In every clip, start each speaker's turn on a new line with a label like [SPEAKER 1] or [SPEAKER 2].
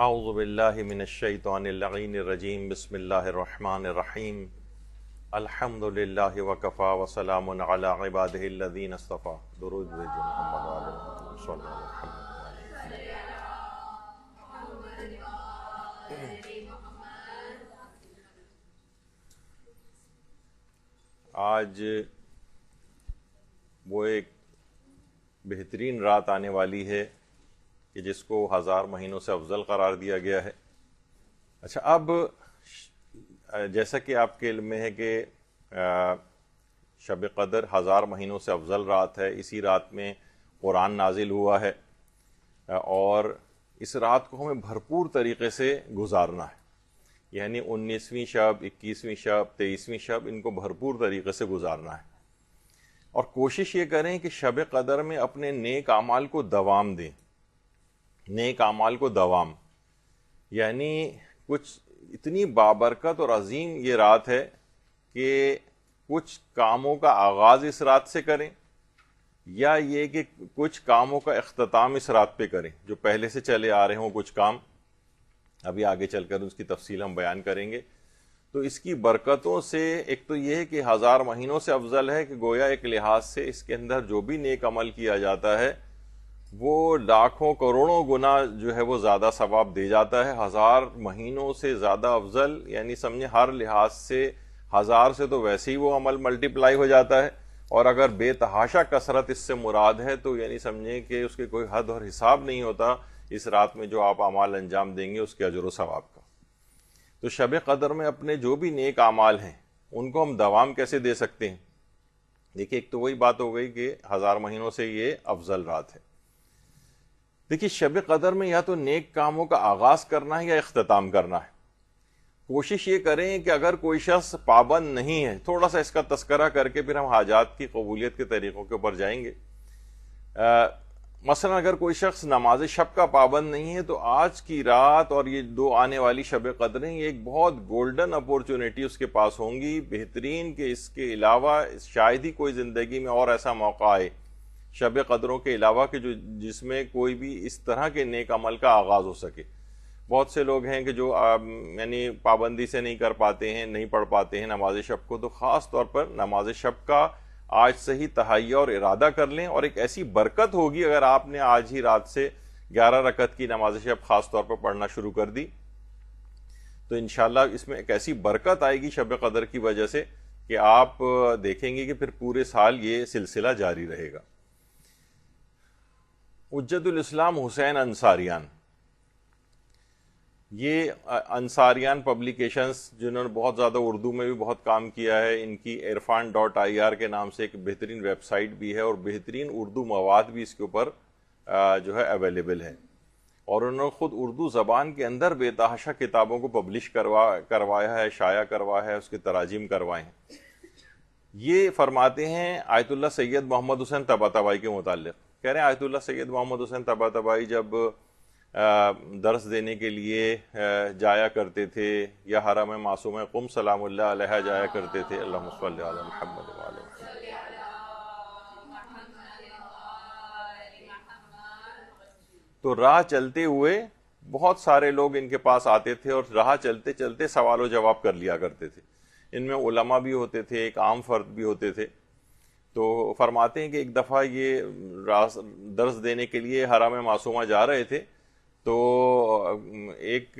[SPEAKER 1] اعوذ باللہ من الشیطان اللعین الرجیم بسم اللہ الرحمن الرحیم الحمد للہ وکفا وسلام علی عبادہ الذین اصطفیٰ درود بھیجو محمد وعلی محمد صلی اللہ علیہ وسلم۔ آج وہ ایک بہترین رات آنے والی ہے کہ جس کو 1000 مہینوں سے افضل قرار دیا گیا ہے۔ اچھا، اب جیسا کہ آپ کے علم میں ہے کہ شب قدر 1000 مہینوں سے افضل رات ہے، اسی رات میں قرآن نازل ہوا ہے اور اس رات کو ہمیں بھرپور طریقے سے گزارنا ہے، یعنی 19ویں شب، 21ویں شب، 23ویں شب، ان کو بھرپور طریقے سے گزارنا ہے اور کوشش یہ کریں کہ شب قدر میں اپنے نیک اعمال کو دوام دیں۔ نیک اعمال کو دوام یعنی کچھ اتنی بابرکت اور عظیم یہ رات ہے کہ کچھ کاموں کا آغاز اس رات سے کریں یا یہ کہ کچھ کاموں کا اختتام اس رات پہ کریں، جو پہلے سے چلے آ رہے ہوں کچھ کام، ابھی آگے چل کر اس کی تفصیل ہم بیان کریں گے۔ تو اس کی برکتوں سے ایک تو یہ ہے کہ 1000 مہینوں سے افضل ہے کہ گویا ایک لحاظ سے اس کے اندر جو بھی نیک عمل کیا جاتا ہے وہ لاکھوں کروڑوں گنا جو ہے وہ زیادہ ثواب دے جاتا ہے۔ 1000 مہینوں سے زیادہ افضل یعنی سمجھیں ہر لحاظ سے 1000 سے تو ویسے ہی وہ عمل ملٹیپلائی ہو جاتا ہے، اور اگر بے تحاشا کثرت اس سے مراد ہے تو یعنی سمجھیں کہ اس کے کوئی حد اور حساب نہیں ہوتا اس رات میں جو آپ اعمال انجام دیں گے اس کے اجر و ثواب کا۔ تو شب قدر میں اپنے جو بھی نیک اعمال ہیں ان کو ہم دوام کیسے دے سکتے ہیں؟ دیکھیے، ایک تو وہی بات ہو گئی کہ 1000 مہینوں سے یہ افضل رات ہے۔ دیکھیے، شب قدر میں یا تو نیک کاموں کا آغاز کرنا ہے یا اختتام کرنا ہے۔ کوشش یہ کریں کہ اگر کوئی شخص پابند نہیں ہے، تھوڑا سا اس کا تذکرہ کر کے پھر ہم حاجات کی قبولیت کے طریقوں کے اوپر جائیں گے۔ مثلا اگر کوئی شخص نماز شب کا پابند نہیں ہے تو آج کی رات اور یہ دو آنے والی شب قدریں، یہ ایک بہت گولڈن اپورچونٹی اس کے پاس ہوں گی، بہترین، کہ اس کے علاوہ شاید ہی کوئی زندگی میں اور ایسا موقع آئے شب قدروں کے علاوہ کہ جس میں کوئی بھی اس طرح کے نیک عمل کا آغاز ہو سکے۔ بہت سے لوگ ہیں کہ جو یعنی پابندی سے نہیں کر پاتے ہیں، نہیں پڑھ پاتے ہیں نماز شب کو، تو خاص طور پر نماز شب کا آج سے ہی تہیہ اور ارادہ کر لیں، اور ایک ایسی برکت ہوگی اگر آپ نے آج ہی رات سے 11 رکعت کی نماز شب خاص طور پر پڑھنا شروع کر دی تو انشاءاللہ اس میں ایک ایسی برکت آئے گی شب قدر کی وجہ سے کہ آپ دیکھیں گے کہ پھر پورے سال یہ سلسلہ جاری رہے گا۔ حجت الاسلام حسین انصاریان، یہ انصاریان پبلیکیشنز جنہوں نے بہت زیادہ اردو میں بھی بہت کام کیا ہے، ان کی عرفان.ir کے نام سے ایک بہترین ویب سائٹ بھی ہے اور بہترین اردو مواد بھی اس کے اوپر جو ہے اویلیبل ہے، اور انہوں نے خود اردو زبان کے اندر بے تحاشا کتابوں کو پبلش کروایا ہے، شائع کروایا ہے، اس کے تراجم کروائے ہیں۔ یہ فرماتے ہیں آیت اللہ سید محمد حسین طباطبائی کے متعلق، کہہ رہے ہیں آیت اللہ سید محمد حسین طباطبائی جب درس دینے کے لیے جایا کرتے تھے یا حرم معصوم قم سلام اللہ علیہ جایا کرتے تھے، اللہم صلی علی محمد وعلی محمد، تو راہ چلتے ہوئے بہت سارے لوگ ان کے پاس آتے تھے اور راہ چلتے چلتے سوال و جواب کر لیا کرتے تھے۔ ان میں علماء بھی ہوتے تھے، ایک عام فرد بھی ہوتے تھے۔ تو فرماتے ہیں کہ ایک دفعہ یہ درس دینے کے لیے حرم معصومہ جا رہے تھے تو ایک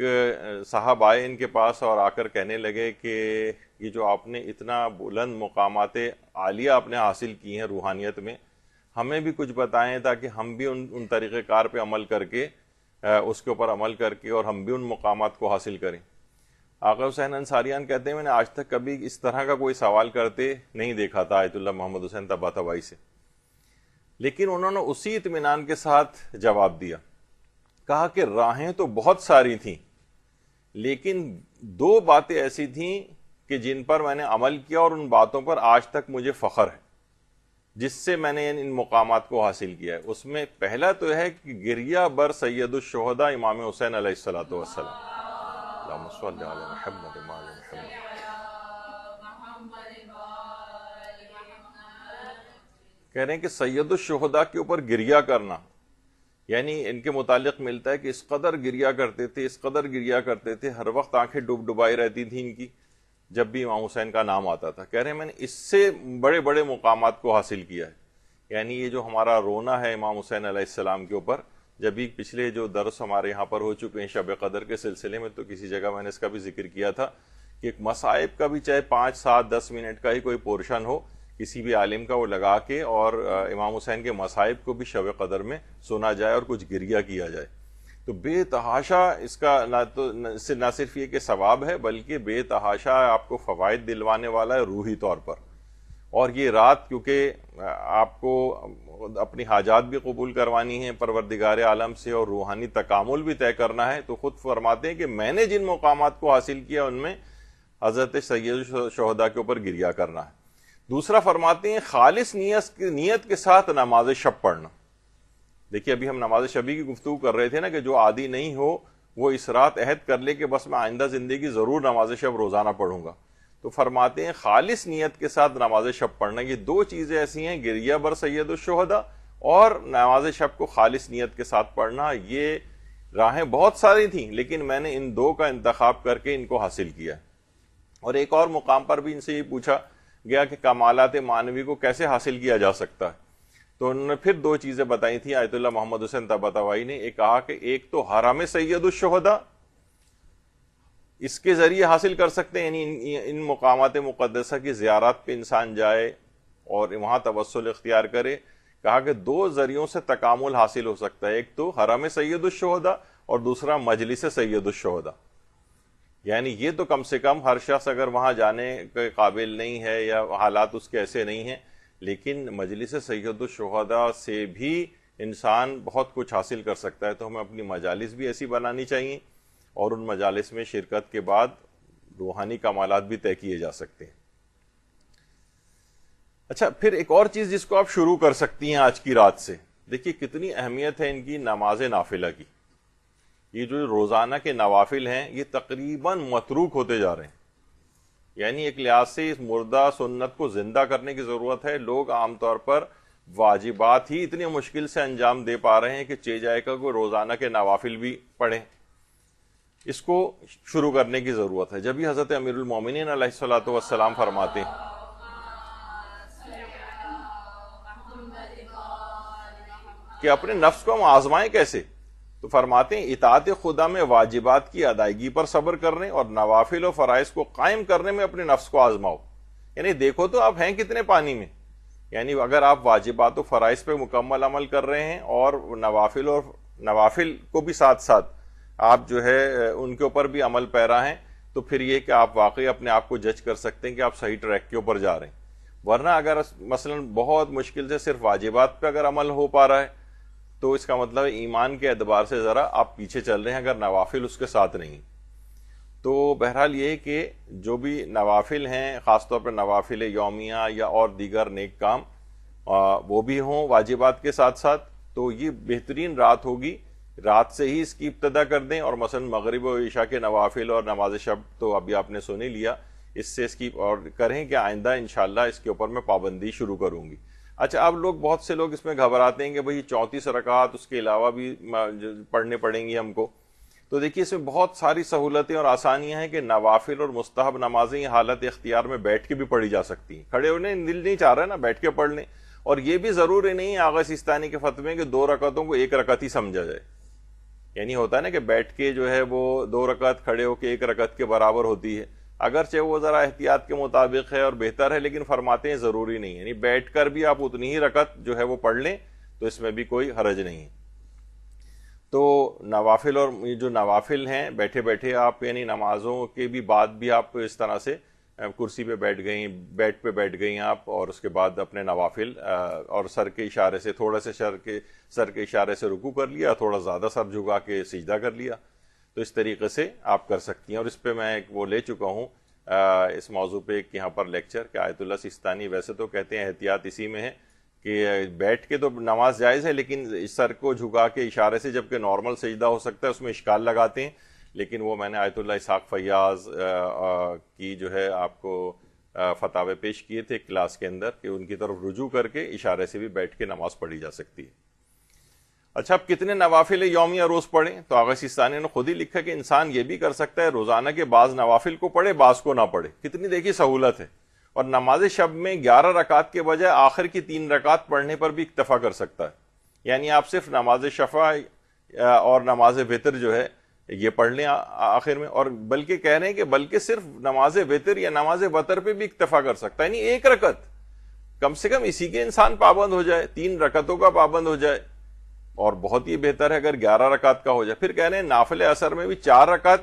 [SPEAKER 1] صاحب آئے ان کے پاس اور آ کر کہنے لگے کہ یہ جو آپ نے اتنا بلند مقامات عالیہ آپ نے حاصل کی ہیں روحانیت میں، ہمیں بھی کچھ بتائیں تاکہ ہم بھی ان طریقہ کار پہ عمل کر کے اس کے اوپر عمل کر کے اور ہم بھی ان مقامات کو حاصل کریں۔ آقا حسین انصاریان کہتے ہیں میں نے آج تک کبھی اس طرح کا کوئی سوال کرتے نہیں دیکھا تھا آیت اللہ محمد حسین طباطبائی سے، لیکن انہوں نے اسی اطمینان کے ساتھ جواب دیا، کہا کہ راہیں تو بہت ساری تھیں لیکن 2 باتیں ایسی تھیں کہ جن پر میں نے عمل کیا اور ان باتوں پر آج تک مجھے فخر ہے، جس سے میں نے ان مقامات کو حاصل کیا ہے۔ اس میں پہلا تو ہے کہ گریہ بر سید الشہداء امام حسین علیہ الصلوۃ والسلام، اللہم صلی علی محمد وعلی محمد، کہہ رہے ہیں کہ سید الشہداء کے اوپر گریہ کرنا یعنی ان کے متعلق ملتا ہے کہ اس قدر گریا کرتے تھے، اس قدر گریا کرتے تھے، ہر وقت آنکھیں ڈبائی رہتی تھیں ان کی جب بھی امام حسین کا نام آتا تھا۔ کہہ رہے ہیں میں نے اس سے بڑے بڑے مقامات کو حاصل کیا ہے۔ یعنی یہ جو ہمارا رونا ہے امام حسین علیہ السلام کے اوپر، جب بھی پچھلے جو درس ہمارے یہاں پر ہو چکے ہیں شب قدر کے سلسلے میں، تو کسی جگہ میں نے اس کا بھی ذکر کیا تھا کہ ایک مصائب کا بھی چاہے 5 7 10 منٹ کا ہی کوئی پورشن ہو کسی بھی عالم کا، وہ لگا کے اور امام حسین کے مصائب کو بھی شب قدر میں سنا جائے اور کچھ گریہ کیا جائے، تو بے تحاشا اس کا نہ صرف یہ کہ ثواب ہے، بلکہ بے تحاشا آپ کو فوائد دلوانے والا ہے روحی طور پر۔ اور یہ رات کیونکہ آپ کو اپنی حاجات بھی قبول کروانی ہیں پروردگار عالم سے اور روحانی تکامل بھی طے کرنا ہے، تو خود فرماتے ہیں کہ میں نے جن مقامات کو حاصل کیا ان میں حضرت سید الشہداء کے اوپر گریہ کرنا ہے۔ دوسرا فرماتے ہیں خالص نیت کے ساتھ نماز شب پڑھنا۔ دیکھیے ابھی ہم نماز شبی کی گفتگو کر رہے تھے نا، کہ جو عادی نہیں ہو وہ اس رات عہد کر لے کہ بس میں آئندہ زندگی ضرور نماز شب روزانہ پڑھوں گا، تو فرماتے ہیں خالص نیت کے ساتھ نماز شب پڑھنا۔ یہ 2 چیزیں ایسی ہیں، گریہ بر سید الشہداء اور نماز شب کو خالص نیت کے ساتھ پڑھنا۔ یہ راہیں بہت ساری تھیں لیکن میں نے ان 2 کا انتخاب کر کے ان کو حاصل کیا۔ اور ایک اور مقام پر بھی ان سے یہ پوچھا گیا کہ کمالات معنوی کو کیسے حاصل کیا جا سکتا ہے، تو انہوں نے پھر 2 چیزیں بتائی تھیں آیت اللہ محمد حسین طباطبائی نے۔ ایک کہا کہ ایک تو حرم سید الشہداء، اس کے ذریعے حاصل کر سکتے ہیں، یعنی ان مقامات مقدسہ کی زیارت پہ انسان جائے اور وہاں توسل اختیار کرے۔ کہا کہ 2 ذریعوں سے تکامل حاصل ہو سکتا ہے، ایک تو حرم سید الشہداء اور دوسرا مجلس سید الشہداء۔ یعنی یہ تو کم سے کم ہر شخص اگر وہاں جانے کے قابل نہیں ہے یا حالات اس کے ایسے نہیں ہیں، لیکن مجلس سید الشہداء سے بھی انسان بہت کچھ حاصل کر سکتا ہے۔ تو ہمیں اپنی مجالس بھی ایسی بنانی چاہیے اور ان مجالس میں شرکت کے بعد روحانی کمالات بھی طے کیے جا سکتے ہیں۔ اچھا، پھر ایک اور چیز جس کو آپ شروع کر سکتی ہیں آج کی رات سے، دیکھیے کتنی اہمیت ہے ان کی نماز نافلہ کی۔ یہ جو روزانہ کے نوافل ہیں یہ تقریباً متروک ہوتے جا رہے ہیں، یعنی ایک لحاظ سے اس مردہ سنت کو زندہ کرنے کی ضرورت ہے۔ لوگ عام طور پر واجبات ہی اتنی مشکل سے انجام دے پا رہے ہیں کہ چہ جائے کا کوئی روزانہ کے نوافل بھی پڑھیں۔ اس کو شروع کرنے کی ضرورت ہے۔ جب ہی حضرت امیر المومنین علیہ الصلوۃ والسلام فرماتے ہیں کہ اپنے نفس کو ہم آزمائیں کیسے، تو فرماتے ہیں اطاعت خدا میں واجبات کی ادائیگی پر صبر کرنے اور نوافل و فرائض کو قائم کرنے میں اپنے نفس کو آزماؤ۔ یعنی دیکھو تو آپ ہیں کتنے پانی میں، یعنی اگر آپ واجبات و فرائض پہ مکمل عمل کر رہے ہیں اور نوافل کو بھی ساتھ ساتھ آپ جو ہے ان کے اوپر بھی عمل پیرا ہیں، تو پھر یہ کہ آپ واقعی اپنے آپ کو جج کر سکتے ہیں کہ آپ صحیح ٹریک کے اوپر جا رہے ہیں۔ ورنہ اگر مثلا بہت مشکل سے صرف واجبات پہ اگر عمل ہو پا رہا ہے تو اس کا مطلب ایمان کے اعتبار سے ذرا آپ پیچھے چل رہے ہیں، اگر نوافل اس کے ساتھ نہیں۔ تو بہرحال یہ کہ جو بھی نوافل ہیں، خاص طور پر نوافل یومیہ یا اور دیگر نیک کام وہ بھی ہوں واجبات کے ساتھ ساتھ، تو یہ بہترین رات ہوگی، رات سے ہی اس کی ابتدا کر دیں۔ اور مثلا مغرب و عشاء کے نوافل اور نماز شب تو ابھی آپ نے سن ہی لیا، اس سے اس کی اور کریں کہ آئندہ انشاءاللہ اس کے اوپر میں پابندی شروع کروں گی۔ اچھا، اب بہت سے لوگ اس میں گھبراتے ہیں کہ بھئی 34 رکعات اس کے علاوہ بھی پڑھنے پڑیں گی ہم کو، تو دیکھیے اس میں بہت ساری سہولتیں اور آسانیاں ہیں کہ نوافل اور مستحب نمازیں حالت اختیار میں بیٹھ کے بھی پڑھی جا سکتی ہیں۔ کھڑے ہونے دل نہیں چاہ رہا ہے نا، بیٹھ کے پڑھ لیں۔ اور یہ بھی ضروری نہیں ہے آغا سیستانی کے فتوے کہ 2 رکعتوں کو 1 رکعت ہی سمجھا جائے، یعنی ہوتا ہے نا کہ بیٹھ کے جو ہے وہ 2 رکعت کھڑے ہو کے 1 رکعت کے برابر ہوتی ہے، اگرچہ وہ ذرا احتیاط کے مطابق ہے اور بہتر ہے، لیکن فرماتے ہیں ضروری نہیں، یعنی بیٹھ کر بھی آپ اتنی ہی رکعت جو ہے وہ پڑھ لیں تو اس میں بھی کوئی حرج نہیں ہے۔ تو نوافل، اور یہ جو نوافل ہیں بیٹھے بیٹھے آپ یعنی نمازوں کے بھی بعد بھی آپ اس طرح سے کرسی پہ بیٹھ گئیں، بیڈ پہ بیٹھ گئیں آپ، اور اس کے بعد اپنے نوافل اور سر کے اشارے سے تھوڑا سے سر کے اشارے سے رکوع کر لیا، تھوڑا زیادہ سر جھکا کے سجدہ کر لیا، تو اس طریقے سے آپ کر سکتی ہیں۔ اور اس پہ میں وہ لے چکا ہوں اس موضوع پہ ایک یہاں پر لیکچر کہ آیت اللہ سیستانی ویسے تو کہتے ہیں احتیاط اسی میں ہے کہ بیٹھ کے تو نماز جائز ہے، لیکن سر کو جھکا کے اشارے سے جبکہ نارمل سجدہ ہو سکتا ہے اس میں اشکال لگاتے ہیں، لیکن وہ میں نے آیت اللہ اسحاق فیاض کی جو ہے آپ کو فتاوے پیش کیے تھے کلاس کے اندر کہ ان کی طرف رجوع کر کے اشارے سے بھی بیٹھ کے نماز پڑھی جا سکتی ہے۔ اچھا اب کتنے نوافل یومیہ روز پڑھیں؟ تو آغا سیستانی نے خود ہی لکھا کہ انسان یہ بھی کر سکتا ہے روزانہ کے بعض نوافل کو پڑھے بعض کو نہ پڑھے. کتنی دیکھی سہولت ہے. اور نماز شب میں 11 رکعت کے بجائے آخر کی 3 رکعت پڑھنے پر بھی اکتفا کر سکتا ہے. یعنی آپ صرف نماز شفع اور نماز وتر جو ہے یہ پڑھ لیں آخر میں, اور بلکہ کہہ رہے ہیں کہ بلکہ صرف نماز وتر یا نماز وتر پہ بھی اکتفا کر سکتا ہے. یعنی 1 رکعت کم سے کم اسی کے انسان پابند ہو جائے, 3 رکعتوں کا پابند ہو جائے, اور بہت ہی بہتر ہے اگر 11 رکعت کا ہو جائے. پھر کہہ رہے ہیں نافل اثر میں بھی 4 رکعت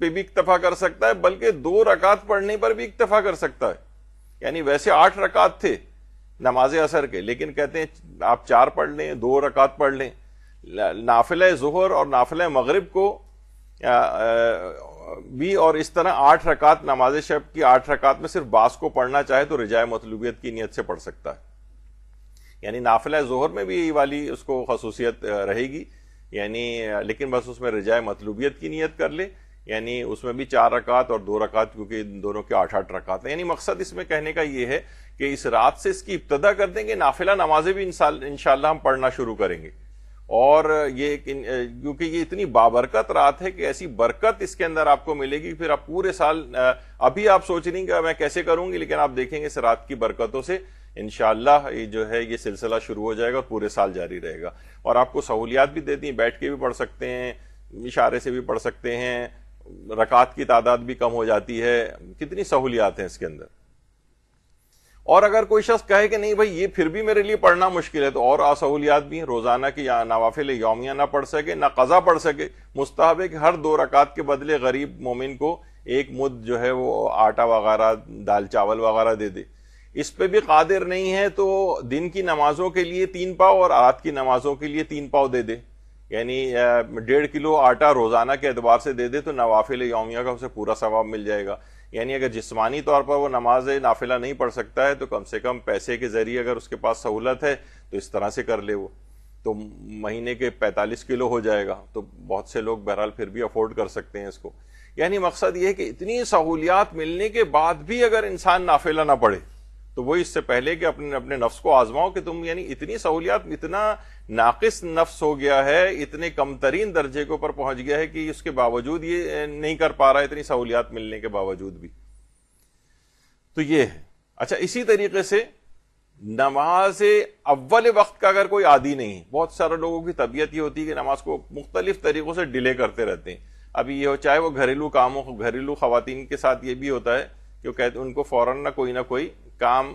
[SPEAKER 1] پہ بھی اکتفا کر سکتا ہے, بلکہ 2 رکعت پڑھنے پر بھی اکتفا کر سکتا ہے. یعنی ویسے 8 رکعت تھے نماز اثر کے, لیکن کہتے ہیں آپ 4 پڑھ لیں, 2 رکعت پڑھ لیں. نافلہ ظہر اور نافلہ مغرب کو بھی, اور اس طرح 8 رکعت نماز شب کی 8 رکعت میں صرف بعض کو پڑھنا چاہے تو رجاء مطلوبیت کی نیت سے پڑھ سکتا ہے. یعنی نافلہ ظہر میں بھی یہی والی اس کو خصوصیت رہے گی, یعنی لیکن بس اس میں رجاء مطلوبیت کی نیت کر لے. یعنی اس میں بھی 4 رکعت اور 2 رکعت, کیونکہ ان دونوں کے 8 رکعت ہیں. یعنی مقصد اس میں کہنے کا یہ ہے کہ اس رات سے اس کی ابتدا کر دیں گے, نافلہ نمازیں بھی انشاءاللہ ہم پڑھنا شروع کریں گے. اور یہ کیونکہ یہ اتنی بابرکت رات ہے کہ ایسی برکت اس کے اندر آپ کو ملے گی, پھر آپ پورے سال ابھی آپ سوچ رہی ہیں کہ میں کیسے کروں گی, لیکن آپ دیکھیں گے اس رات کی برکتوں سے انشاءاللہ یہ جو ہے یہ سلسلہ شروع ہو جائے گا اور پورے سال جاری رہے گا. اور آپ کو سہولیات بھی دیتی ہیں, بیٹھ کے بھی پڑھ سکتے ہیں, اشارے سے بھی پڑھ سکتے ہیں, رکعات کی تعداد بھی کم ہو جاتی ہے, کتنی سہولیات ہیں اس کے اندر. اور اگر کوئی شخص کہے کہ نہیں بھائی یہ پھر بھی میرے لیے پڑھنا مشکل ہے, تو اور سہولیات بھی ہیں. روزانہ کی نوافل یومیہ نہ پڑھ سکے نہ قضا پڑھ سکے, مستحب ہے کہ ہر 2 رکعت کے بدلے غریب مومن کو 1 مد جو ہے وہ آٹا وغیرہ, دال چاول وغیرہ دے دے. اس پہ بھی قادر نہیں ہے تو دن کی نمازوں کے لیے 3 پاؤ اور رات کی نمازوں کے لیے 3 پاؤ دے دے. یعنی 1.5 کلو آٹا روزانہ کے اعتبار سے دے دے تو نوافل یومیہ کا اسے پورا ثواب مل جائے گا. یعنی اگر جسمانی طور پر وہ نماز نافلہ نہیں پڑھ سکتا ہے تو کم سے کم پیسے کے ذریعے اگر اس کے پاس سہولت ہے تو اس طرح سے کر لے, وہ تو مہینے کے 45 کلو ہو جائے گا. تو بہت سے لوگ بہرحال پھر بھی افورڈ کر سکتے ہیں اس کو. یعنی مقصد یہ ہے کہ اتنی سہولیات ملنے کے بعد بھی اگر انسان نافلہ نہ پڑھے تو وہ اس سے پہلے کہ اپنے نفس کو آزماؤ کہ تم, یعنی اتنی سہولیات, اتنا ناقص نفس ہو گیا ہے, اتنے کم ترین درجے کے اوپر پہنچ گیا ہے کہ اس کے باوجود یہ نہیں کر پا رہا, اتنی سہولیات ملنے کے باوجود بھی. تو یہ ہے. اچھا اسی طریقے سے نماز اول وقت کا اگر کوئی عادی نہیں, بہت سارے لوگوں کی طبیعت یہ ہوتی ہے کہ نماز کو مختلف طریقوں سے ڈیلے کرتے رہتے ہیں. ابھی یہ ہو چاہے وہ گھریلو خواتین کے ساتھ یہ بھی ہوتا ہے کہ وہ کہتے ان کو فوراً نہ کوئی کام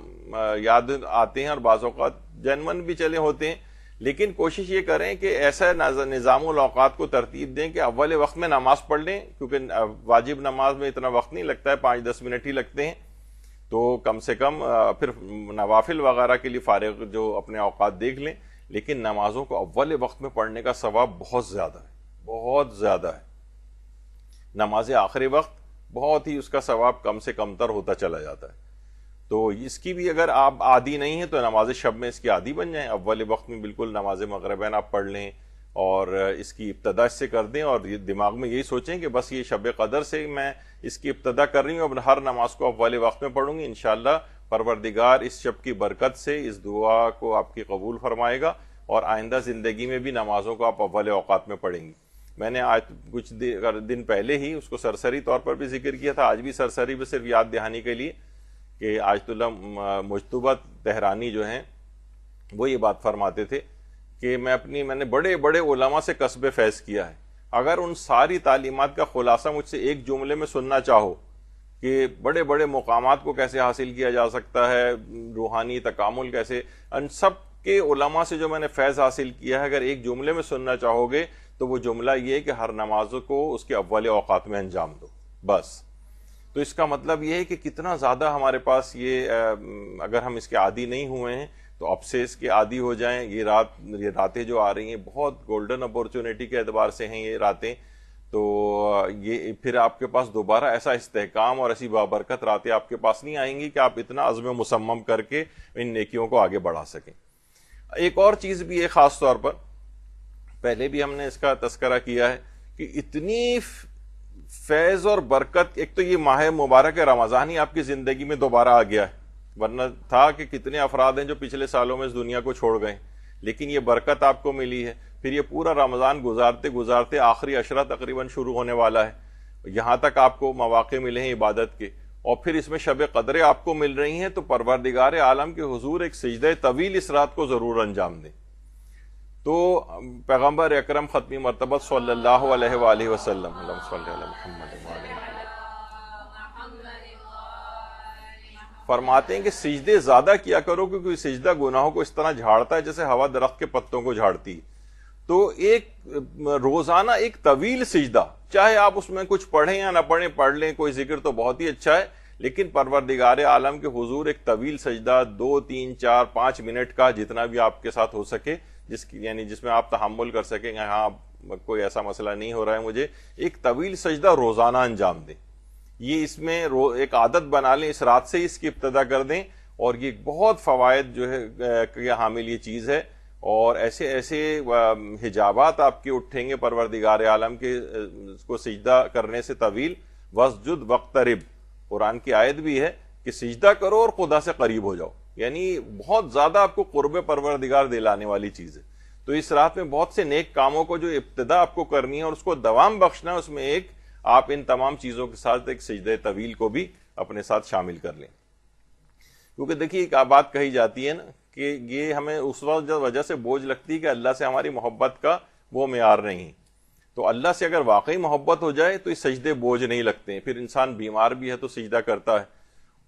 [SPEAKER 1] یاد آتے ہیں, اور بعض اوقات جنمن بھی چلے ہوتے ہیں, لیکن کوشش یہ کریں کہ ایسا نظام الاوقات کو ترتیب دیں کہ اول وقت میں نماز پڑھ لیں, کیونکہ واجب نماز میں اتنا وقت نہیں لگتا ہے, 5-10 منٹ ہی لگتے ہیں. تو کم سے کم پھر نوافل وغیرہ کے لیے فارغ جو اپنے اوقات دیکھ لیں, لیکن نمازوں کو اول وقت میں پڑھنے کا ثواب بہت زیادہ ہے, بہت زیادہ ہے. نماز آخری وقت بہت ہی اس کا ثواب کم سے کم تر ہوتا چلا جاتا ہے. تو اس کی بھی اگر آپ عادی نہیں ہیں تو نماز شب میں اس کی عادی بن جائیں. اول وقت میں بالکل نماز مغربین آپ پڑھ لیں اور اس کی ابتدا اس سے کر دیں, اور دماغ میں یہی سوچیں کہ بس یہ شب قدر سے میں اس کی ابتدا کر رہی ہوں, اب ہر نماز کو اول وقت میں پڑھوں گی. انشاءاللہ پروردگار اس شب کی برکت سے اس دعا کو آپ کی قبول فرمائے گا, اور آئندہ زندگی میں بھی نمازوں کو آپ اول اوقات میں پڑھیں گی. میں نے آج کچھ دن پہلے ہی اس کو سرسری طور پر بھی ذکر کیا تھا, آج بھی سرسری پہ صرف یاد دہانی کے لیے کہ آیت اللہ مجتبہ تہرانی جو ہیں وہ یہ بات فرماتے تھے کہ میں نے بڑے بڑے علماء سے کسب فیض کیا ہے, اگر ان ساری تعلیمات کا خلاصہ مجھ سے ایک جملے میں سننا چاہو کہ بڑے بڑے مقامات کو کیسے حاصل کیا جا سکتا ہے, روحانی تکامل کیسے, ان سب کے علماء سے جو میں نے فیض حاصل کیا ہے اگر ایک جملے میں سننا چاہو گے تو وہ جملہ یہ ہے کہ ہر نماز کو اس کے اول اوقات میں انجام دو بس. تو اس کا مطلب یہ ہے کہ کتنا زیادہ ہمارے پاس یہ اگر ہم اس کے عادی نہیں ہوئے ہیں تو اب سے اس کے عادی ہو جائیں. یہ راتیں جو آ رہی ہیں بہت گولڈن اپورچونٹی کے اعتبار سے ہیں یہ راتیں, تو یہ پھر آپ کے پاس دوبارہ ایسا استحکام اور ایسی بابرکت راتیں آپ کے پاس نہیں آئیں گی کہ آپ اتنا عزم مصمم کر کے ان نیکیوں کو آگے بڑھا سکیں. ایک اور چیز بھی ہے خاص طور پر, پہلے بھی ہم نے اس کا تذکرہ کیا ہے کہ اتنی فیض اور برکت, ایک تو یہ ماہ مبارک رمضان ہی آپ کی زندگی میں دوبارہ آ گیا ہے, ورنہ تھا کہ کتنے افراد ہیں جو پچھلے سالوں میں اس دنیا کو چھوڑ گئے, لیکن یہ برکت آپ کو ملی ہے. پھر یہ پورا رمضان گزارتے گزارتے آخری عشرہ تقریباً شروع ہونے والا ہے، یہاں تک آپ کو مواقع ملے ہیں عبادت کے، اور پھر اس میں شب قدریں آپ کو مل رہی ہیں، تو پروردگار عالم کے حضور ایک سجدہ طویل اس رات کو ضرور انجام دیں۔ تو پیغمبر اکرم ختمی مرتبہ صلی اللہ علیہ وآلہ وسلم، اللہم صلی علی محمد وآلہ محمد، فرماتے ہیں کہ سجدے زیادہ کیا کرو، کیونکہ سجدہ گناہوں کو اس طرح جھاڑتا ہے جیسے ہوا درخت کے پتوں کو جھاڑتی ہے۔ تو ایک روزانہ ایک طویل سجدہ، چاہے آپ اس میں کچھ پڑھیں یا نہ پڑھیں، پڑھ لیں کوئی ذکر تو بہت ہی اچھا ہے، لیکن پروردگار عالم کے حضور ایک طویل سجدہ 2 3 4 5 منٹ کا، جتنا بھی آپ کے ساتھ ہو سکے، یعنی جس میں آپ تحمل کر سکیں، ہاں کوئی ایسا مسئلہ نہیں ہو رہا ہے مجھے، ایک طویل سجدہ روزانہ انجام دیں۔ یہ اس میں ایک عادت بنا لیں، اس رات سے اس کی ابتدا کر دیں، اور یہ بہت فوائد جو ہے حامل یہ چیز ہے، اور ایسے ایسے حجابات آپ کے اٹھیں گے پروردگار عالم کے کو سجدہ کرنے سے طویل۔ واسجد واقترب، قرآن کی آیت بھی ہے کہ سجدہ کرو اور خدا سے قریب ہو جاؤ، یعنی بہت زیادہ آپ کو قرب پروردگار دلانے والی چیز ہے۔ تو اس رات میں بہت سے نیک کاموں کو جو ابتدا آپ کو کرنی ہے اور اس کو دوام بخشنا ہے، اس میں ایک آپ ان تمام چیزوں کے ساتھ ایک سجدہ طویل کو بھی اپنے ساتھ شامل کر لیں۔ کیونکہ دیکھیے ایک بات کہی جاتی ہے نا کہ یہ ہمیں اس وجہ سے بوجھ لگتی ہے کہ اللہ سے ہماری محبت کا وہ معیار نہیں، تو اللہ سے اگر واقعی محبت ہو جائے تو یہ سجدے بوجھ نہیں لگتے ہیں، پھر انسان بیمار بھی ہے تو سجدہ کرتا ہے،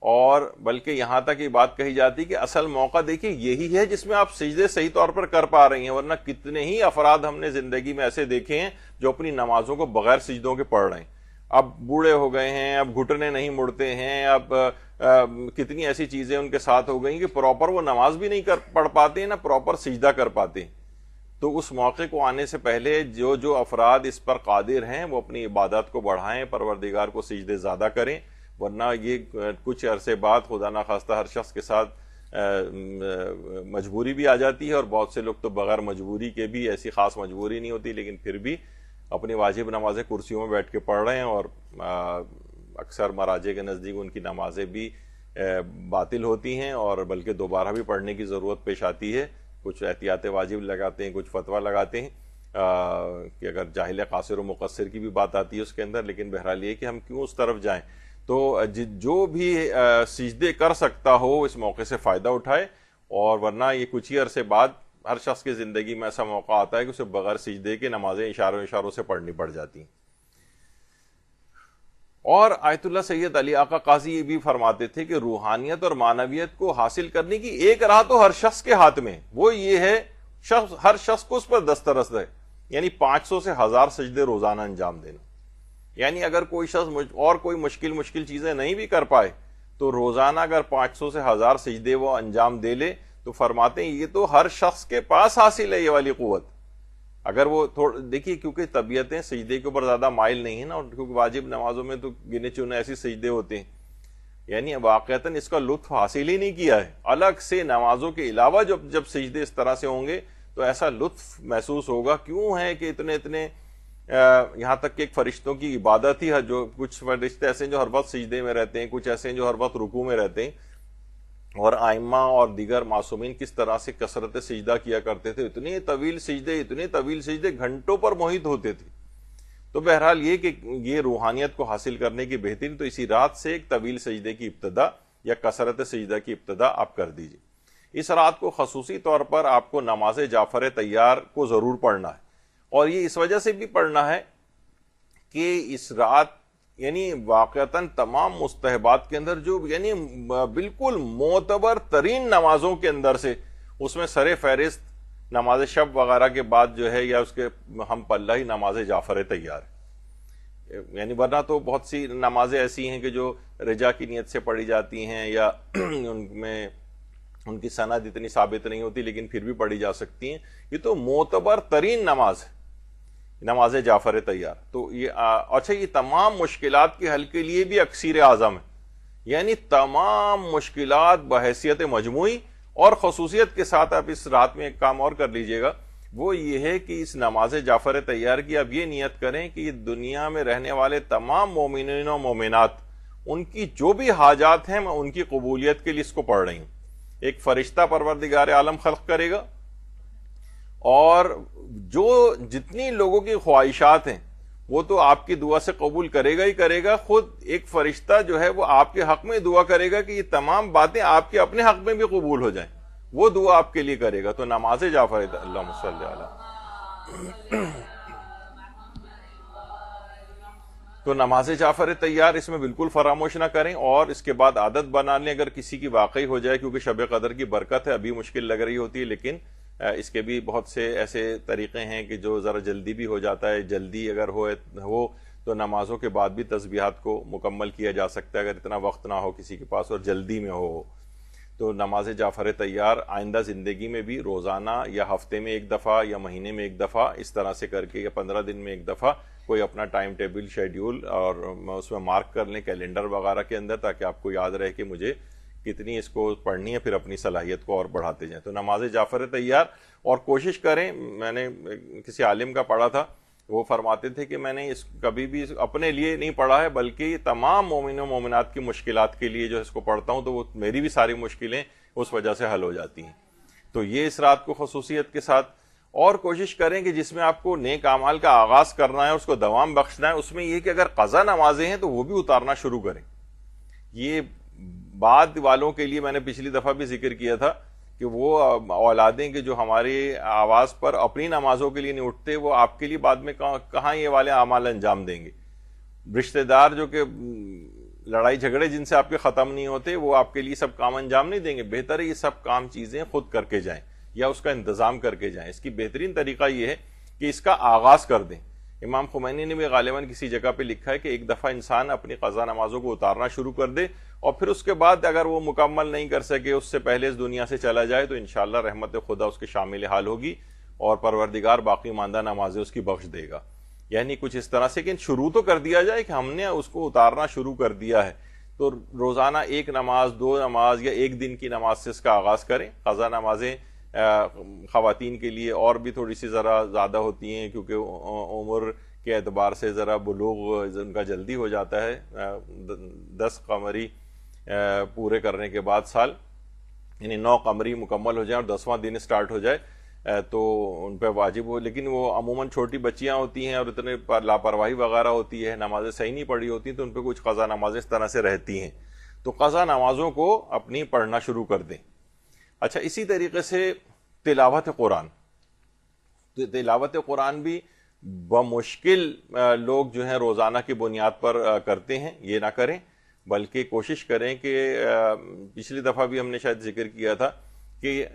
[SPEAKER 1] اور بلکہ یہاں تک یہ بات کہی جاتی ہے کہ اصل موقع دیکھیے یہی ہے جس میں آپ سجدے صحیح طور پر کر پا رہی ہیں، ورنہ کتنے ہی افراد ہم نے زندگی میں ایسے دیکھے ہیں جو اپنی نمازوں کو بغیر سجدوں کے پڑھ رہے ہیں، اب بوڑھے ہو گئے ہیں، اب گھٹنے نہیں مڑتے ہیں، اب کتنی ایسی چیزیں ان کے ساتھ ہو گئی کہ پراپر وہ نماز بھی نہیں پڑھ پاتے ہیں، نہ پراپر سجدہ کر پاتے ہیں۔ تو اس موقع کو آنے سے پہلے جو افراد اس پر قادر ہیں وہ اپنی عبادت کو بڑھائیں، پروردگار کو سجدے زیادہ کریں، ورنہ یہ کچھ عرصے بعد خدا نخواستہ ہر شخص کے ساتھ مجبوری بھی آ جاتی ہے، اور بہت سے لوگ تو بغیر مجبوری کے بھی، ایسی خاص مجبوری نہیں ہوتی لیکن پھر بھی اپنی واجب نمازیں کرسیوں میں بیٹھ کے پڑھ رہے ہیں، اور اکثر مراجع کے نزدیک ان کی نمازیں بھی باطل ہوتی ہیں، اور بلکہ دوبارہ بھی پڑھنے کی ضرورت پیش آتی ہے۔ کچھ احتیاط واجب لگاتے ہیں، کچھ فتویٰ لگاتے ہیں کہ اگر جاہل قاصر و مقصر کی بھی بات آتی ہے اس کے اندر، لیکن بہرحال یہ کہ ہم کیوں اس طرف جائیں۔ تو جو بھی سجدے کر سکتا ہو اس موقع سے فائدہ اٹھائے، اور ورنہ یہ کچھ ہی عرصے بعد ہر شخص کی زندگی میں ایسا موقع آتا ہے کہ اسے بغیر سجدے کے نمازیں اشاروں سے پڑھنی پڑ جاتی ہیں۔ اور آیت اللہ سید علی آقا قاضی یہ بھی فرماتے تھے کہ روحانیت اور معنویت کو حاصل کرنے کی ایک راہ تو ہر شخص کے ہاتھ میں، وہ یہ ہے ہر شخص کو اس پر دسترس ہے، یعنی 500 سے 1000 سجدے روزانہ انجام دینا۔ یعنی اگر کوئی شخص اور کوئی مشکل چیزیں نہیں بھی کر پائے تو روزانہ اگر 500 سے 1000 سجدے وہ انجام دے لے، تو فرماتے ہیں یہ تو ہر شخص کے پاس حاصل ہے یہ والی قوت۔ اگر وہ دیکھیے کیونکہ طبیعتیں سجدے کے اوپر زیادہ مائل نہیں ہے نا، اور کیونکہ واجب نمازوں میں تو گنے چنے ایسی سجدے ہوتے ہیں، یعنی واقعتاً اس کا لطف حاصل ہی نہیں کیا ہے۔ الگ سے نمازوں کے علاوہ جب سجدے اس طرح سے ہوں گے تو ایسا لطف محسوس ہوگا، کیوں ہے کہ اتنے یہاں تک کہ ایک فرشتوں کی عبادت ہی ہے، جو کچھ فرشتے ایسے ہیں جو ہر وقت سجدے میں رہتے ہیں، کچھ ایسے ہیں جو ہر وقت رکوع میں رہتے ہیں، اور ائمہ اور دیگر معصومین کس طرح سے کثرت سجدہ کیا کرتے تھے، اتنے طویل سجدے گھنٹوں پر محیط ہوتے تھے۔ تو بہرحال یہ کہ یہ روحانیت کو حاصل کرنے کی بہترین تو اسی رات سے ایک طویل سجدے کی ابتدا یا کثرت سجدہ کی ابتدا آپ کر دیجئے۔ اس رات کو خصوصی طور پر آپ کو نماز جعفر طیار کو ضرور پڑھنا ہے، اور یہ اس وجہ سے بھی پڑھنا ہے کہ اس رات یعنی واقعتاً تمام مستحبات کے اندر جو یعنی بالکل معتبر ترین نمازوں کے اندر سے اس میں سر فہرست نماز شب وغیرہ کے بعد جو ہے یا اس کے ہم پلہ ہی نماز جعفر طیار ہے۔ یعنی ورنہ تو بہت سی نمازیں ایسی ہیں کہ جو رجا کی نیت سے پڑھی جاتی ہیں یا ان میں ان کی سند اتنی ثابت نہیں ہوتی لیکن پھر بھی پڑھی جا سکتی ہیں، یہ تو معتبر ترین نماز ہے نماز جعفر طیار۔ تو یہ اچھا یہ تمام مشکلات کے حل کے لیے بھی اکسیر اعظم ہے، یعنی تمام مشکلات بحیثیت مجموعی اور خصوصیت کے ساتھ آپ اس رات میں ایک کام اور کر لیجئے گا، وہ یہ ہے کہ اس نماز جعفر طیار کی اب یہ نیت کریں کہ یہ دنیا میں رہنے والے تمام مومنین و مومنات ان کی جو بھی حاجات ہیں میں ان کی قبولیت کے لیے اس کو پڑھ رہی ہوں۔ ایک فرشتہ پروردگار عالم خلق کرے گا، اور جو جتنی لوگوں کی خواہشات ہیں وہ تو آپ کی دعا سے قبول کرے گا ہی کرے گا. خود ایک فرشتہ جو ہے وہ آپ کے حق میں دعا کرے گا کہ یہ تمام باتیں آپ کے اپنے حق میں بھی قبول ہو جائیں, وہ دعا آپ کے لیے کرے گا. تو نماز جعفر, اللہم صلی علی, تو نماز جعفر تیار اس میں بالکل فراموش نہ کریں, اور اس کے بعد عادت بنا لیں اگر کسی کی واقعی ہو جائے, کیونکہ شب قدر کی برکت ہے, ابھی مشکل لگ رہی ہوتی ہے, لیکن اس کے بھی بہت سے ایسے طریقے ہیں کہ جو ذرا جلدی بھی ہو جاتا ہے. جلدی اگر ہو تو نمازوں کے بعد بھی تسبیحات کو مکمل کیا جا سکتا ہے, اگر اتنا وقت نہ ہو کسی کے پاس اور جلدی میں ہو. تو نماز جعفر تیار آئندہ زندگی میں بھی روزانہ یا ہفتے میں ایک دفعہ یا مہینے میں ایک دفعہ اس طرح سے کر کے, یا 15 دن میں ایک دفعہ کوئی اپنا ٹائم ٹیبل شیڈیول اور اس میں مارک کر لیں کیلنڈر وغیرہ کے اندر, تاکہ آپ کو یاد رہے کہ مجھے کتنی اس کو پڑھنی ہے, پھر اپنی صلاحیت کو اور بڑھاتے جائیں. تو نماز جعفر تیار, اور کوشش کریں, میں نے کسی عالم کا پڑھا تھا, وہ فرماتے تھے کہ میں نے اس کبھی بھی اپنے لیے نہیں پڑھا ہے, بلکہ یہ تمام مومنوں مومنات کی مشکلات کے لیے جو اس کو پڑھتا ہوں, تو وہ میری بھی ساری مشکلیں اس وجہ سے حل ہو جاتی ہیں. تو یہ اس رات کو خصوصیت کے ساتھ, اور کوشش کریں کہ جس میں آپ کو نیک اعمال کا آغاز کرنا ہے, اس کو دوام بخشنا ہے, اس میں یہ کہ اگر قضا نمازیں ہیں تو وہ بھی اتارنا شروع کریں. یہ بعد والوں کے لیے میں نے پچھلی دفعہ بھی ذکر کیا تھا کہ وہ اولادیں کہ جو ہماری آواز پر اپنی نمازوں کے لیے نہیں اٹھتے, وہ آپ کے لیے بعد میں کہاں یہ والے اعمال انجام دیں گے. رشتہ دار جو کہ لڑائی جھگڑے جن سے آپ کے ختم نہیں ہوتے, وہ آپ کے لیے سب کام انجام نہیں دیں گے. بہتر ہے یہ سب کام چیزیں خود کر کے جائیں یا اس کا انتظام کر کے جائیں. اس کی بہترین طریقہ یہ ہے کہ اس کا آغاز کر دیں. امام خمینی نے بھی غالباً کسی جگہ پہ لکھا ہے کہ ایک دفعہ انسان اپنی قضا نمازوں کو اتارنا شروع کر دے, اور پھر اس کے بعد اگر وہ مکمل نہیں کر سکے, اس سے پہلے اس دنیا سے چلا جائے, تو انشاءاللہ رحمت خدا اس کے شامل حال ہوگی, اور پروردگار باقی ماندہ نمازیں اس کی بخش دے گا. یعنی کچھ اس طرح سے کہ شروع تو کر دیا جائے کہ ہم نے اس کو اتارنا شروع کر دیا ہے. تو روزانہ ایک نماز, 2 نماز یا ایک دن کی نماز سے اس کا آغاز کریں. قضا نمازیں خواتین کے لیے اور بھی تھوڑی سی ذرا زیادہ ہوتی ہیں, کیونکہ عمر کے اعتبار سے ذرا بلوغ ان کا جلدی ہو جاتا ہے. 10 قمری پورے کرنے کے بعد سال, یعنی 9 قمری مکمل ہو جائیں اور 10واں دن سٹارٹ ہو جائے تو ان پہ واجب ہو. لیکن وہ عموماً چھوٹی بچیاں ہوتی ہیں اور اتنے لاپرواہی وغیرہ ہوتی ہے, نمازیں صحیح نہیں پڑھی ہوتی, تو ان پہ کچھ قضا نمازیں اس طرح سے رہتی ہیں. تو قضا نمازوں کو اپنی پڑھنا شروع کر دیں. اچھا, اسی طریقے سے تلاوت قرآن, تو تلاوت قرآن بھی بمشکل لوگ جو ہیں روزانہ کی بنیاد پر کرتے ہیں. یہ نہ کریں, بلکہ کوشش کریں کہ پچھلی دفعہ بھی ہم نے شاید ذکر کیا تھا کہ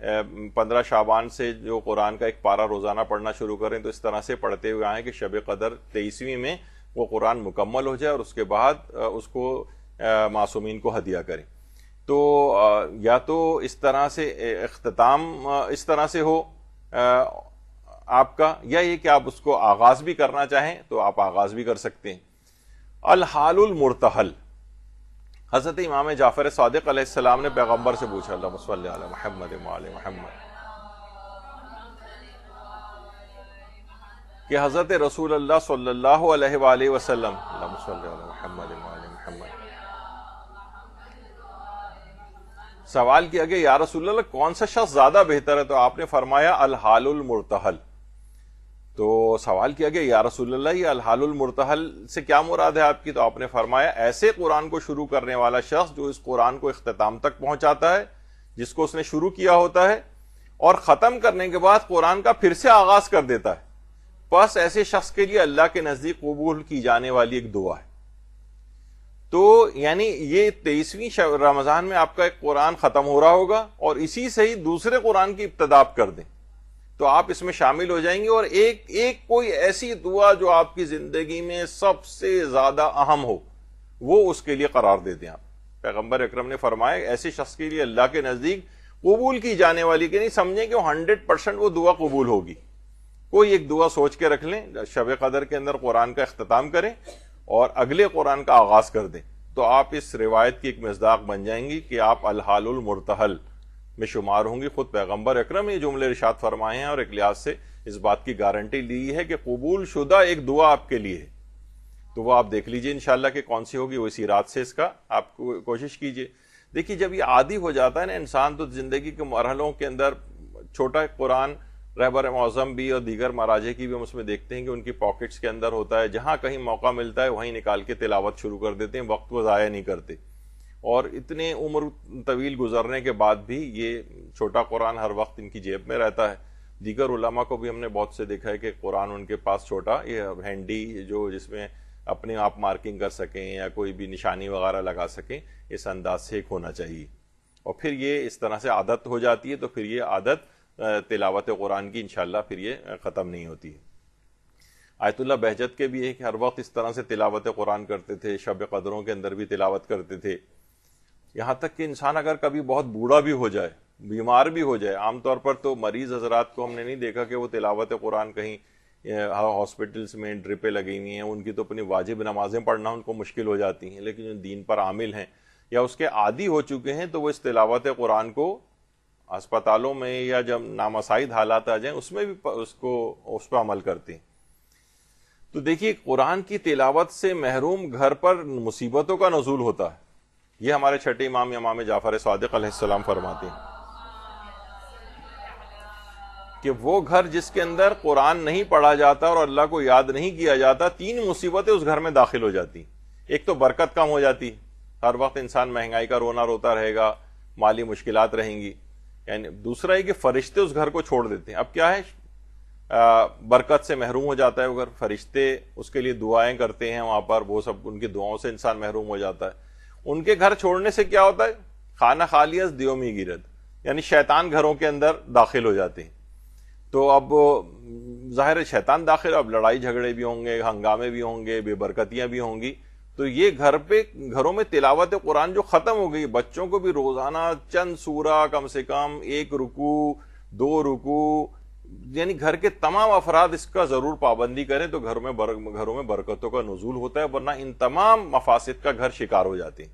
[SPEAKER 1] 15 شعبان سے جو قرآن کا ایک پارہ روزانہ پڑھنا شروع کریں, تو اس طرح سے پڑھتے ہوئے آئیں کہ شب قدر 23ویں میں وہ قرآن مکمل ہو جائے, اور اس کے بعد اس کو معصومین کو ہدیہ کریں. تو یا تو اس طرح سے اختتام اس طرح سے ہو آپ کا, یا یہ کہ آپ اس کو آغاز بھی کرنا چاہیں تو آپ آغاز بھی کر سکتے ہیں. الحال المرتحل, حضرت امام جعفر صادق علیہ السلام نے پیغمبر سے پوچھا, اللہم صلی علی محمد وعلی محمد, کہ حضرت رسول اللہ صلی اللہ علیہ وآلہ وسلم, اللہم صلی علی محمد وعلی محمد, سوال کیا کہ یا رسول اللہ کون سا شخص زیادہ بہتر ہے؟ تو آپ نے فرمایا الحال المرتحل. تو سوال کیا کہ یا رسول اللہ یہ الحال المرتحل سے کیا مراد ہے آپ کی؟ تو آپ نے فرمایا ایسے قرآن کو شروع کرنے والا شخص جو اس قرآن کو اختتام تک پہنچاتا ہے, جس کو اس نے شروع کیا ہوتا ہے, اور ختم کرنے کے بعد قرآن کا پھر سے آغاز کر دیتا ہے. بس ایسے شخص کے لیے اللہ کے نزدیک قبول کی جانے والی ایک دعا ہے. تو یعنی یہ 23ویں رمضان میں آپ کا ایک قرآن ختم ہو رہا ہوگا, اور اسی سے ہی دوسرے قرآن کی ابتدا کر دیں تو آپ اس میں شامل ہو جائیں گے. اور ایک کوئی ایسی دعا جو آپ کی زندگی میں سب سے زیادہ اہم ہو, وہ اس کے لیے قرار دے دیں آپ. پیغمبر اکرم نے فرمایا ایسے شخص کے لیے اللہ کے نزدیک قبول کی جانے والی, کہ نہیں سمجھیں کہ 100% وہ دعا قبول ہوگی. کوئی ایک دعا سوچ کے رکھ لیں, شب قدر کے اندر قرآن کا اختتام کریں اور اگلے قرآن کا آغاز کر دیں, تو آپ اس روایت کی ایک مصداق بن جائیں گی کہ آپ الحال المرتحل میں شمار ہوں گی. خود پیغمبر اکرم یہ جملے ارشاد فرمائے ہیں, اور ایک لحاظ سے اس بات کی گارنٹی لی ہے کہ قبول شدہ ایک دعا آپ کے لیے ہے. تو وہ آپ دیکھ لیجئے انشاءاللہ کہ کون سی ہوگی, وہ اسی رات سے اس کا آپ کو کوشش کیجئے. دیکھیے جب یہ عادی ہو جاتا ہے نا انسان, تو زندگی کے مرحلوں کے اندر چھوٹا قرآن رہبر معظم بھی اور دیگر مراجع کی بھی ہم اس میں دیکھتے ہیں کہ ان کی پاکٹس کے اندر ہوتا ہے، جہاں کہیں موقع ملتا ہے وہیں نکال کے تلاوت شروع کر دیتے ہیں، وقت کو ضائع نہیں کرتے. اور اتنے عمر طویل گزرنے کے بعد بھی یہ چھوٹا قرآن ہر وقت ان کی جیب میں رہتا ہے. دیگر علماء کو بھی ہم نے بہت سے دیکھا ہے کہ قرآن ان کے پاس چھوٹا یہ ہینڈی جو جس میں اپنے آپ مارکنگ کر سکیں یا کوئی بھی نشانی وغیرہ لگا سکیں، اس انداز سے ایک ہونا چاہیے. اور پھر یہ اس طرح سے عادت ہو جاتی ہے تو پھر یہ عادت تلاوت قرآن کی انشاءاللہ پھر یہ ختم نہیں ہوتی ہے. آیت اللہ بہجت کے بھی ایک ہر وقت اس طرح سے تلاوت قرآن کرتے تھے، شب قدروں کے اندر بھی تلاوت کرتے تھے. یہاں تک کہ انسان اگر کبھی بہت بوڑھا بھی ہو جائے، بیمار بھی ہو جائے، عام طور پر تو مریض حضرات کو ہم نے نہیں دیکھا کہ وہ تلاوت قرآن کہیں ہاسپٹلس میں ڈرپیں لگی ہوئی ہیں، ان کی تو اپنی واجب نمازیں پڑھنا ان کو مشکل ہو جاتی ہیں، لیکن جو دین پر عامل ہیں یا اس کے عادی ہو چکے ہیں تو وہ اس تلاوت قرآن کو اسپتالوں میں یا جب نامساعد حالات آ جائیں اس میں بھی اس پہ عمل کرتے ہیں. تو دیکھیے قرآن کی تلاوت سے محروم گھر پر مصیبتوں کا نزول ہوتا ہے. یہ ہمارے چھٹے امام امام جعفر صادق علیہ السلام فرماتے ہیں کہ وہ گھر جس کے اندر قرآن نہیں پڑھا جاتا اور اللہ کو یاد نہیں کیا جاتا، 3 مصیبتیں اس گھر میں داخل ہو جاتی. ایک تو برکت کم ہو جاتی، ہر وقت انسان مہنگائی کا رونا روتا رہے گا، مالی مشکلات رہیں گی. یعنی دوسرا ہے کہ فرشتے اس گھر کو چھوڑ دیتے ہیں. اب کیا ہے، برکت سے محروم ہو جاتا ہے وہ گھر، فرشتے اس کے لیے دعائیں کرتے ہیں وہاں پر، وہ سب ان کی دعاؤں سے انسان محروم ہو جاتا ہے. ان کے گھر چھوڑنے سے کیا ہوتا ہے، خانہ خالیہ دیومی گیرد، یعنی شیطان گھروں کے اندر داخل ہو جاتے ہیں. تو اب ظاہر شیطان داخل، اب لڑائی جھگڑے بھی ہوں گے، ہنگامے بھی ہوں گے، بے برکتیاں بھی ہوں گی. تو یہ گھروں میں تلاوت قرآن جو ختم ہو گئی، بچوں کو بھی روزانہ چند سورہ، کم سے کم 1 رکوع 2 رکوع، یعنی گھر کے تمام افراد اس کا ضرور پابندی کریں تو گھروں میں برکتوں کا نزول ہوتا ہے، ورنہ ان تمام مفاسد کا گھر شکار ہو جاتے ہیں.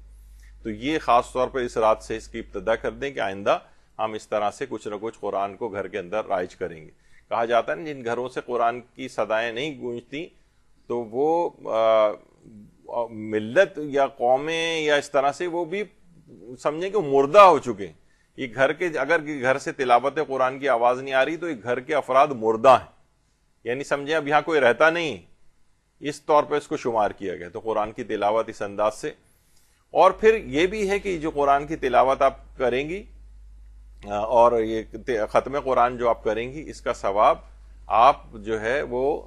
[SPEAKER 1] تو یہ خاص طور پر اس رات سے اس کی ابتدا کر دیں کہ آئندہ ہم اس طرح سے کچھ نہ کچھ قرآن کو گھر کے اندر رائج کریں گے. کہا جاتا ہے نا جن گھروں سے قرآن کی صدائیں نہیں گونجتی تو وہ ملت یا قومیں یا اس طرح سے وہ بھی سمجھیں کہ مردہ ہو چکے ہیں. یہ اگر گھر سے تلاوت قرآن کی آواز نہیں آ رہی تو یہ گھر کے افراد مردہ ہیں، یعنی سمجھیں اب یہاں کوئی رہتا نہیں، اس طور پہ اس کو شمار کیا گیا. تو قرآن کی تلاوت اس انداز سے. اور پھر یہ بھی ہے کہ جو قرآن کی تلاوت آپ کریں گی اور یہ ختم قرآن جو آپ کریں گی، اس کا ثواب آپ جو ہے وہ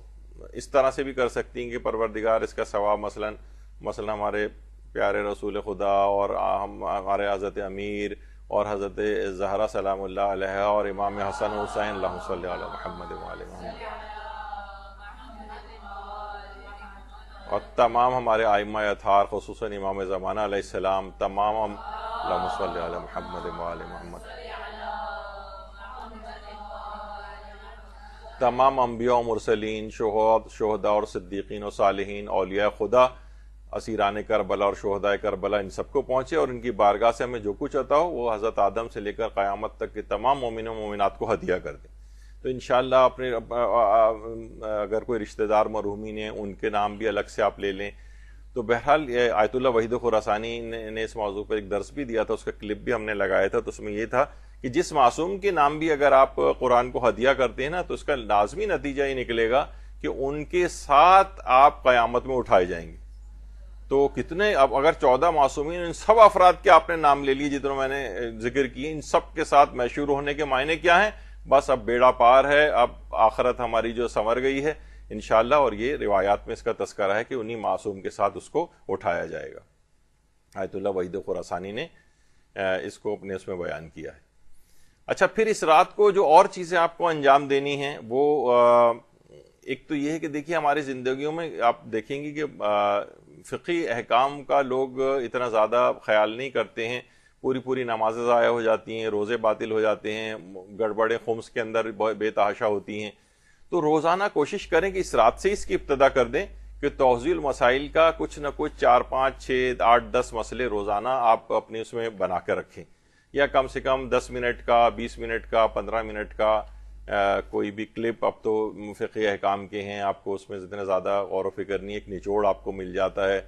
[SPEAKER 1] اس طرح سے بھی کر سکتی ہیں کہ پروردگار اس کا ثواب مثلا ہمارے پیارے رسول خدا اور ہمارے حضرت امیر اور حضرت زہرا سلام اللہ علیہ اور امام حسن حسین اللہم صلی علی محمد وعلی محمد اور تمام ہمارے ائمہ اطہار خصوصاً امام زمانہ علیہ السلام، تمام اللہم صلی علی محمد وعلی محمد، تمام انبیاء و مرسلین، شہداء اور صدیقین و صالحین، اولیاء خدا، اسیران کربلا اور شہداء کربلا، ان سب کو پہنچے اور ان کی بارگاہ سے ہمیں جو کچھ عطا ہو وہ حضرت آدم سے لے کر قیامت تک کے تمام مومنوں و مومنات کو ہدیہ کر دیں. تو انشاءاللہ اپنے اگر کوئی رشتہ دار مرحومین ہیں ان کے نام بھی الگ سے آپ لے لیں. تو بہرحال آیت اللہ وحید خراسانی نے اس موضوع پر ایک درس بھی دیا تھا، اس کا کلپ بھی ہم نے لگایا تھا. تو اس میں یہ تھا کہ جس معصوم کے نام بھی اگر آپ قرآن کو ہدیہ کرتے ہیں نا تو اس کا لازمی نتیجہ یہ نکلے گا کہ ان کے ساتھ آپ قیامت میں اٹھائے جائیں گے. تو کتنے، اب اگر 14 معصومین ان سب افراد کے آپ نے نام لے لیے جتنے میں نے ذکر کیے، ان سب کے ساتھ محشور ہونے کے معنی کیا ہیں؟ بس اب بیڑا پار ہے، اب آخرت ہماری جو سنور گئی ہے انشاءاللہ. اور یہ روایات میں اس کا تذکرہ ہے کہ انہی معصوم کے ساتھ اس کو اٹھایا جائے گا. آیت اللہ وحید خراسانی نے اس کو اپنے اس میں بیان کیا ہے. اچھا، پھر اس رات کو جو اور چیزیں آپ کو انجام دینی ہیں وہ ایک تو یہ ہے کہ دیکھیے ہماری زندگیوں میں آپ دیکھیں گے کہ فقہی احکام کا لوگ اتنا زیادہ خیال نہیں کرتے ہیں. پوری نمازیں ضائع ہو جاتی ہیں، روزے باطل ہو جاتے ہیں، گڑبڑیں خمس کے اندر بے تحاشا ہوتی ہیں. تو روزانہ کوشش کریں کہ اس رات سے اس کی ابتدا کر دیں کہ توضیح المسائل کا کچھ نہ کچھ 4 5 6 8 10 مسئلے روزانہ آپ اپنے اس میں بنا کے رکھیں، یا کم سے کم 10 منٹ کا، 20 منٹ کا، 15 منٹ کا کوئی بھی کلپ. اب تو فقہی احکام کے ہیں، آپ کو اس میں اتنا زیادہ غور و فکر نہیں، ایک نچوڑ آپ کو مل جاتا ہے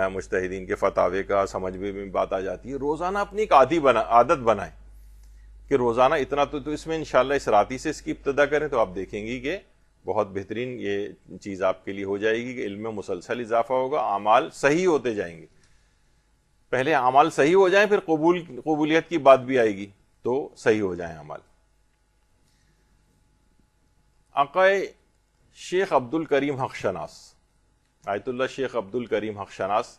[SPEAKER 1] مجتہدین کے فتاوے کا، سمجھ میں بھی بات آ جاتی ہے. روزانہ اپنی ایک عادت بنائیں کہ روزانہ اتنا تو اس میں انشاءاللہ اس راتی سے اس کی ابتدا کریں تو آپ دیکھیں گی کہ بہت بہترین یہ چیز آپ کے لیے ہو جائے گی کہ علم میں مسلسل اضافہ ہوگا، اعمال صحیح ہوتے جائیں گے. پہلے اعمال صحیح ہو جائیں، پھر قبولیت کی بات بھی آئے گی تو صحیح ہو جائیں اعمال. عقائد شیخ عبد الکریم حق شناس، آیت اللہ شیخ عبد الکریم حق شناس،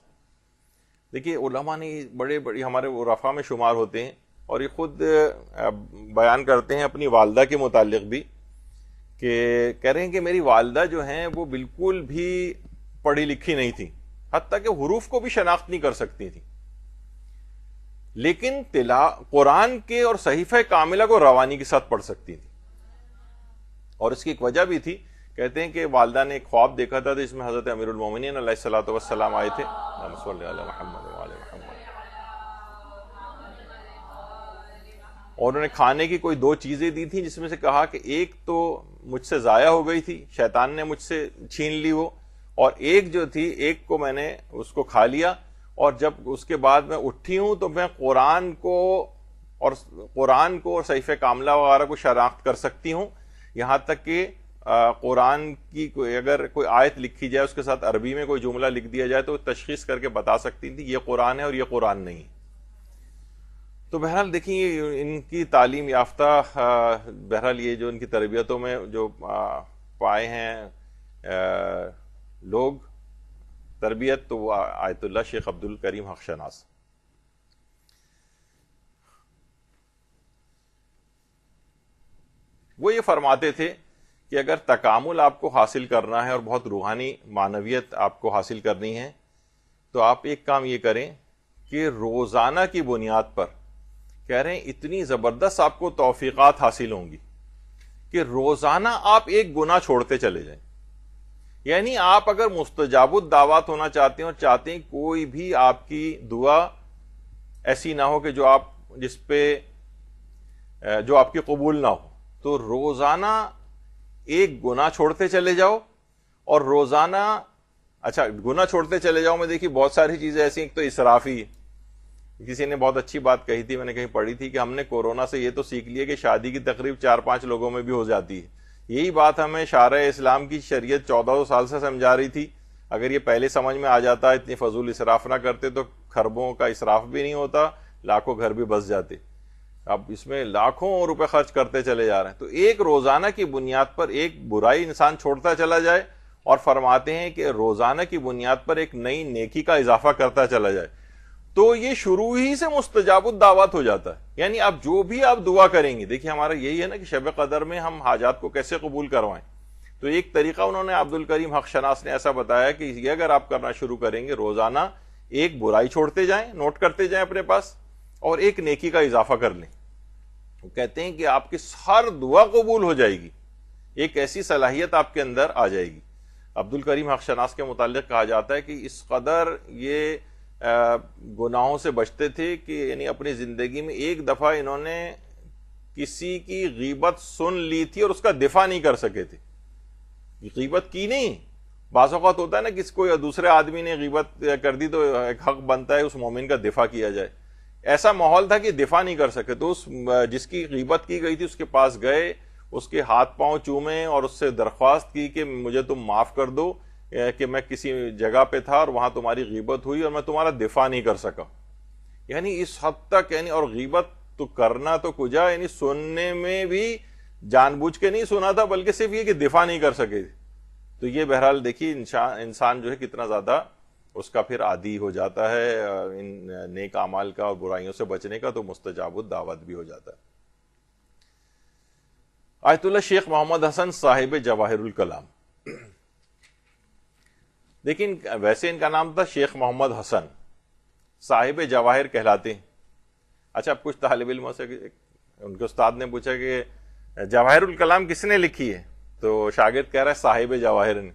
[SPEAKER 1] دیکھیے علماء نے بڑے ہمارے عرفاء میں شمار ہوتے ہیں، اور یہ خود بیان کرتے ہیں اپنی والدہ کے متعلق بھی کہ کہہ رہے ہیں کہ میری والدہ جو ہیں وہ بالکل بھی پڑھی لکھی نہیں تھی، حتیٰ کہ حروف کو بھی شناخت نہیں کر سکتی تھی، لیکن قرآن کے اور صحیفہ کاملہ کو روانی کے ساتھ پڑھ سکتی تھی. اور اس کی ایک وجہ بھی تھی، کہتے ہیں کہ والدہ نے ایک خواب دیکھا تھا جس میں حضرت امیر المومنین علیہ الصلوۃ والسلام آئے تھے، اللہم صل علی محمد وعلی محمد، اور انہوں نے کھانے کی کوئی 2 چیزیں دی تھیں، جس میں سے کہا کہ ایک تو مجھ سے ضائع ہو گئی تھی، شیطان نے مجھ سے چھین لی وہ، اور ایک جو تھی ایک کو میں نے اس کو کھا لیا، اور جب اس کے بعد میں اٹھی ہوں تو میں قرآن کو اور صحیفہ کاملہ وغیرہ کو شناخت کر سکتی ہوں، یہاں تک کہ قرآن کی اگر کوئی آیت لکھی جائے اس کے ساتھ عربی میں کوئی جملہ لکھ دیا جائے تو تشخیص کر کے بتا سکتی تھی یہ قرآن ہے اور یہ قرآن نہیں. تو بہرحال دیکھیں ان کی تعلیم یافتہ، بہرحال یہ جو ان کی تربیتوں میں جو پائے ہیں لوگ تربیت، تو وہ آیت اللہ شیخ عبد الکریم حق شناس. وہ یہ فرماتے تھے کہ اگر تکامل آپ کو حاصل کرنا ہے اور بہت روحانی معنویت آپ کو حاصل کرنی ہے تو آپ ایک کام یہ کریں کہ روزانہ کی بنیاد پر، کہہ رہے ہیں اتنی زبردست آپ کو توفیقات حاصل ہوں گی کہ روزانہ آپ ایک گناہ چھوڑتے چلے جائیں. یعنی آپ اگر مستجاب الدعوات ہونا چاہتے ہیں اور چاہتے ہیں کوئی بھی آپ کی دعا ایسی نہ ہو کہ جو آپ کی قبول نہ ہو، تو روزانہ ایک گناہ چھوڑتے چلے جاؤ. اور روزانہ گناہ چھوڑتے چلے جاؤ میں دیکھیے بہت ساری چیزیں ایسی ہیں. ایک تو اسرافی، کسی نے بہت اچھی بات کہی تھی، میں نے کہیں پڑھی تھی کہ ہم نے کورونا سے یہ تو سیکھ لیا کہ شادی کی تقریب 4-5 لوگوں میں بھی ہو جاتی ہے. یہی بات ہمیں شارع اسلام کی شریعت 1400 سال سے سمجھا رہی تھی. اگر یہ پہلے سمجھ میں آ جاتا، اتنی فضول اسراف نہ کرتے تو خربوں کا اسراف بھی نہیں ہوتا، لاکھوں گھر بھی بس جاتے. اب اس میں لاکھوں روپے خرچ کرتے چلے جا رہے ہیں. تو ایک روزانہ کی بنیاد پر ایک برائی انسان چھوڑتا چلا جائے، اور فرماتے ہیں کہ روزانہ کی بنیاد پر ایک نئی نیکی کا اضافہ کرتا چلا جائے، تو یہ شروع ہی سے مستجاب الدعوات ہو جاتا ہے. یعنی آپ جو بھی آپ دعا کریں گے، دیکھیے ہمارا یہی ہے نا کہ شب قدر میں ہم حاجات کو کیسے قبول کروائیں. تو ایک طریقہ انہوں نے عبد الکریم حق شناس نے ایسا بتایا کہ یہ اگر آپ کرنا شروع کریں گے، روزانہ ایک برائی چھوڑتے جائیں، نوٹ کرتے جائیں اپنے پاس، اور ایک نیکی کا اضافہ کر لیں. وہ کہتے ہیں کہ آپ کی ہر دعا قبول ہو جائے گی، ایک ایسی صلاحیت آپ کے اندر آ جائے گی. عبد الکریم حق شناس کے متعلق کہا جاتا ہے کہ اس قدر یہ گناہوں سے بچتے تھے کہ یعنی اپنی زندگی میں ایک دفعہ انہوں نے کسی کی غیبت سن لی تھی اور اس کا دفاع نہیں کر سکے تھے. غیبت کی نہیں، بعض اوقات ہوتا ہے نا کہ کوئی دوسرے آدمی نے غیبت کر دی تو ایک حق بنتا ہے اس مومن کا دفاع کیا جائے. ایسا ماحول تھا کہ دفاع نہیں کر سکے، تو اس جس کی غیبت کی گئی تھی اس کے پاس گئے، اس کے ہاتھ پاؤں چومے اور اس سے درخواست کی کہ مجھے تم معاف کر دو کہ میں کسی جگہ پہ تھا اور وہاں تمہاری غیبت ہوئی اور میں تمہارا دفاع نہیں کر سکا. یعنی اس حد تک، یعنی اور غیبت تو کرنا تو کجا، یعنی سننے میں بھی جان بوجھ کے نہیں سنا تھا بلکہ صرف یہ کہ دفاع نہیں کر سکے. تو یہ بہرحال دیکھیے انسان جو ہے کتنا زیادہ اس کا پھر عادی ہو جاتا ہے ان نیک اعمال کا اور برائیوں سے بچنے کا، تو مستجاب الدعوت بھی ہو جاتا ہے. آیت اللہ شیخ محمد حسن صاحب جواہر الکلام، لیکن ویسے ان کا نام تھا شیخ محمد حسن، صاحب جواہر کہلاتے ہیں. اچھا، اب کچھ طالب علموں سے ان کے استاد نے پوچھا کہ جواہر الکلام کس نے لکھی ہے؟ تو شاگرد کہہ رہا ہے صاحب جواہر نے.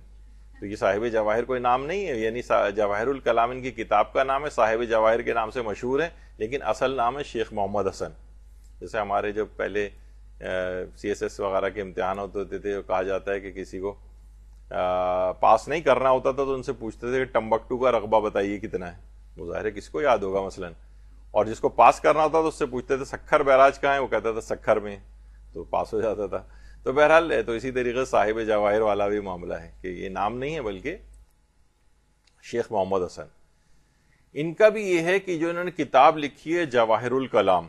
[SPEAKER 1] تو یہ صاحب جواہر کوئی نام نہیں ہے، یعنی جواہر الکلام ان کی کتاب کا نام ہے، صاحب جواہر کے نام سے مشہور ہے، لیکن اصل نام ہے شیخ محمد حسن. جیسے ہمارے جو پہلے CSS وغیرہ کے امتحان ہوتے تھے، کہا جاتا ہے کہ کسی کو پاس نہیں کرنا ہوتا تھا تو ان سے پوچھتے تھے کہ ٹمبکٹو کا رقبہ بتائیے کتنا ہے. وہ ظاہر ہے کس کو یاد ہوگا مثلا. اور جس کو پاس کرنا ہوتا تو اس سے پوچھتے تھے سکھر بیراج کہاں ہے، وہ کہتا تھا سکھر میں، تو پاس ہو جاتا تھا. تو بہرحال تو اسی طریقے سے صاحب جواہر والا بھی معاملہ ہے کہ یہ نام نہیں ہے بلکہ شیخ محمد حسن. ان کا بھی یہ ہے کہ جو انہوں نے کتاب لکھی ہے جواہر الکلام،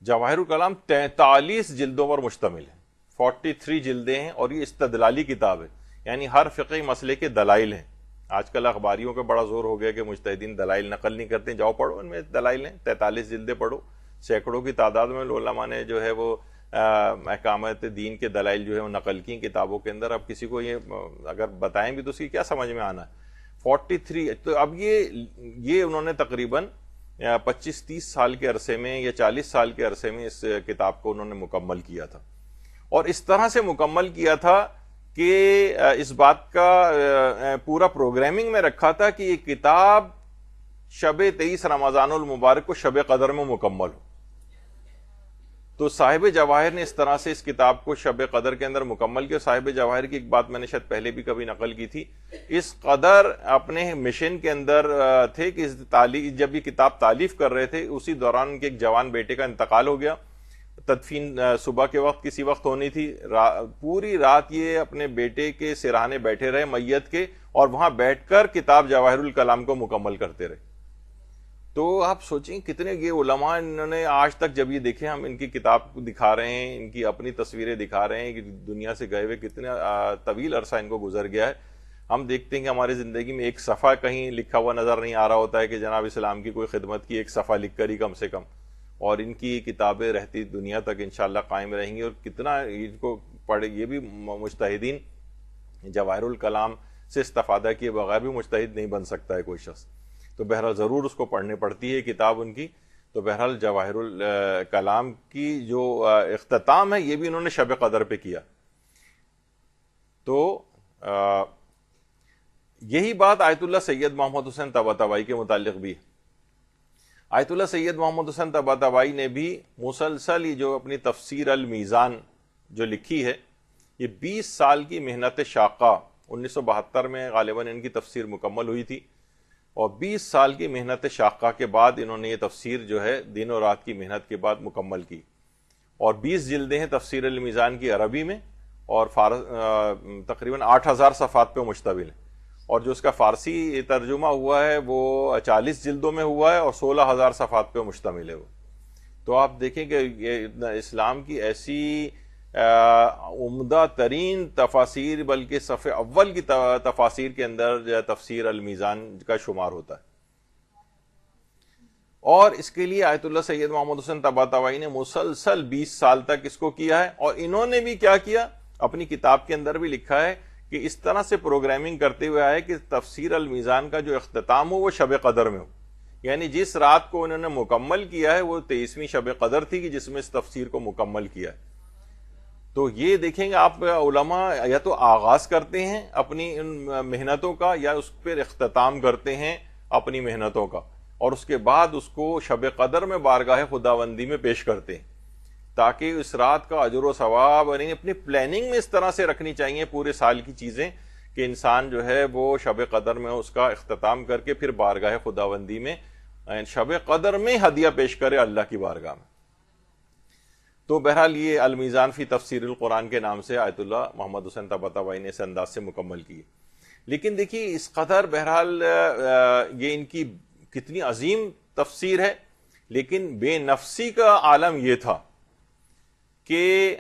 [SPEAKER 1] جواہر الکلام 43 جلدوں پر مشتمل ہے، 43 جلدیں ہیں، اور یہ استدلالی کتاب ہے، یعنی ہر فقہی مسئلے کے دلائل ہیں. آج کل اخباریوں کا بڑا زور ہو گیا کہ مجتہدین دلائل نقل نہیں کرتے، جاؤ پڑھو ان میں دلائل ہیں، 43 جلدیں پڑھو، سینکڑوں کی تعداد میں علماء نے جو ہے وہ احکامات دین کے دلائل جو ہے وہ نقل کی کتابوں کے اندر. اب کسی کو یہ اگر بتائیں بھی تو اس کی کیا سمجھ میں آنا ہے. 43. تو اب یہ انہوں نے تقریباً 25-30 سال کے عرصے میں یا 40 سال کے عرصے میں اس کتاب کو انہوں نے مکمل کیا تھا، اور اس طرح سے مکمل کیا تھا کہ اس بات کا پورا پروگرامنگ میں رکھا تھا کہ یہ کتاب شب 23 رمضان المبارک کو شب قدر میں مکمل ہو. تو صاحب جواہر نے اس طرح سے اس کتاب کو شب قدر کے اندر مکمل کیا. صاحب جواہر کی ایک بات میں نے شاید پہلے بھی کبھی نقل کی تھی، اس قدر اپنے مشن کے اندر تھے کہ جب یہ کتاب تالیف کر رہے تھے اسی دوران ان کے ایک جوان بیٹے کا انتقال ہو گیا. تدفین صبح کے وقت کسی وقت ہونی تھی، پوری رات یہ اپنے بیٹے کے سرہانے بیٹھے رہے میت کے، اور وہاں بیٹھ کر کتاب جواہر الکلام کو مکمل کرتے رہے. تو آپ سوچیں کتنے یہ علماء انہوں نے آج تک جب یہ دیکھیں، ہم ان کی کتاب دکھا رہے ہیں، ان کی اپنی تصویریں دکھا رہے ہیں کہ دنیا سے گئے ہوئے کتنا طویل عرصہ ان کو گزر گیا ہے. ہم دیکھتے ہیں کہ ہماری زندگی میں ایک صفحہ کہیں لکھا ہوا نظر نہیں آ رہا ہوتا ہے کہ جناب اسلام کی کوئی خدمت کی ایک صفحہ لکھ کر ہی کم سے کم، اور ان کی کتابیں رہتی دنیا تک انشاءاللہ قائم رہیں گی. اور کتنا ان کو پڑھے، یہ بھی مجتہدین جواہر الکلام سے استفادہ کیے بغیر بھی مجتہد نہیں بن سکتا ہے کوئی شخص. تو بہرحال ضرور اس کو پڑھنے پڑتی ہے کتاب ان کی. تو بہرحال جواہر الکلام کی جو اختتام ہے یہ بھی انہوں نے شب قدر پہ کیا. تو یہی بات آیت اللہ سید محمد حسین طباطبائی کے متعلق بھی ہے. آیت اللہ سید محمد حسین طباطبائی نے بھی مسلسل یہ جو اپنی تفسیر المیزان جو لکھی ہے، یہ 20 سال کی محنت شاقہ، 1972 میں غالباً ان کی تفسیر مکمل ہوئی تھی، اور 20 سال کی محنت شاقہ کے بعد انہوں نے یہ تفسیر جو ہے دن و رات کی محنت کے بعد مکمل کی. اور 20 جلدیں ہیں تفسیر المیزان کی عربی میں، اور تقریباً 8000 صفحات پہ مشتمل ہے. اور جو اس کا فارسی ترجمہ ہوا ہے وہ 40 جلدوں میں ہوا ہے اور 16000 صفحات پہ مشتمل ہے وہ. تو آپ دیکھیں کہ یہ اسلام کی ایسی عمدہ ترین تفاسیر، بلکہ صف اول کی تفاسیر کے اندر تفسیر المیزان کا شمار ہوتا ہے. اور اس کے لیے آیت اللہ سید محمد حسین طباطبائی نے مسلسل 20 سال تک اس کو کیا ہے. اور انہوں نے بھی کیا کیا، اپنی کتاب کے اندر بھی لکھا ہے کہ اس طرح سے پروگرامنگ کرتے ہوئے آئے کہ تفسیر المیزان کا جو اختتام ہو وہ شب قدر میں ہو. یعنی جس رات کو انہوں نے مکمل کیا ہے وہ 23ویں شب قدر تھی کہ جس میں اس تفسیر کو مکمل کیا ہے. تو یہ دیکھیں گے آپ، علماء یا تو آغاز کرتے ہیں اپنی ان محنتوں کا، یا اس پر اختتام کرتے ہیں اپنی محنتوں کا، اور اس کے بعد اس کو شب قدر میں بارگاہ خداوندی میں پیش کرتے ہیں، تاکہ اس رات کا اجر و ثواب اپنی پلاننگ میں اس طرح سے رکھنی چاہیے پورے سال کی چیزیں کہ انسان جو ہے وہ شب قدر میں اس کا اختتام کر کے پھر بارگاہ خداوندی میں شب قدر میں ہدیہ پیش کرے اللہ کی بارگاہ میں. تو بہرحال یہ المیزان فی تفسیر القرآن کے نام سے آیت اللہ محمد حسین طباطبائی نے اس انداز سے مکمل کی. لیکن دیکھیے اس قدر بہرحال یہ ان کی کتنی عظیم تفسیر ہے، لیکن بے نفسی کا عالم یہ تھا کہ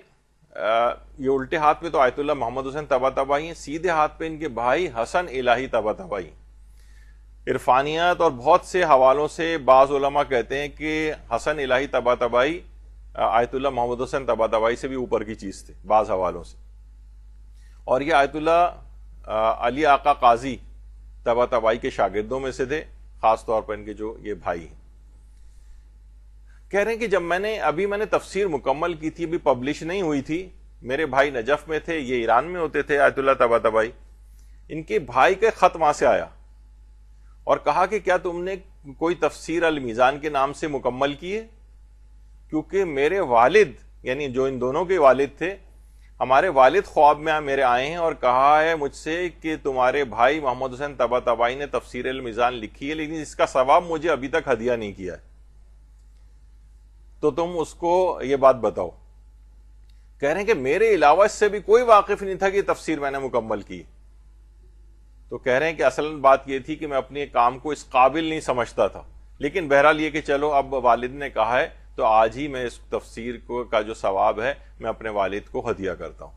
[SPEAKER 1] یہ الٹے ہاتھ پہ تو آیت اللہ محمد حسین طباطبائی ہیں، سیدھے ہاتھ پہ ان کے بھائی حسن الہی طباطبائی. عرفانیات اور بہت سے حوالوں سے بعض علماء کہتے ہیں کہ حسن الہی طباطبائی آیت اللہ محمد حسین طباطبائی سے بھی اوپر کی چیز تھے بعض حوالوں سے. اور یہ آیت اللہ علی آقا قاضی طباطبائی کے شاگردوں میں سے تھے، خاص طور پر ان کے جو یہ بھائی ہیں. کہہ رہے ہیں کہ جب میں نے تفسیر مکمل کی تھی، ابھی پبلش نہیں ہوئی تھی، میرے بھائی نجف میں تھے، یہ ایران میں ہوتے تھے آیت اللہ طباطبائی. ان کے بھائی کا خط وہاں سے آیا اور کہا کہ کیا تم نے کوئی تفسیر المیزان کے نام سے مکمل کی ہے؟ کیونکہ میرے والد، یعنی جو ان دونوں کے والد تھے، ہمارے والد خواب میں میرے آئے ہیں اور کہا ہے مجھ سے کہ تمہارے بھائی محمد حسین طباطبائی نے تفسیر المیزان لکھی ہے لیکن اس کا ثواب مجھے ابھی تک ہدیہ نہیں کیا ہے، تو تم اس کو یہ بات بتاؤ۔ کہہ رہے ہیں کہ میرے علاوہ اس سے بھی کوئی واقف نہیں تھا کہ تفسیر میں نے مکمل کی۔ تو کہہ رہے ہیں کہ اصل بات یہ تھی کہ میں اپنے کام کو اس قابل نہیں سمجھتا تھا، لیکن بہرحال یہ کہ چلو اب والد نے کہا ہے تو آج ہی میں اس تفسیر کا جو ثواب ہے میں اپنے والد کو ہدیہ کرتا ہوں۔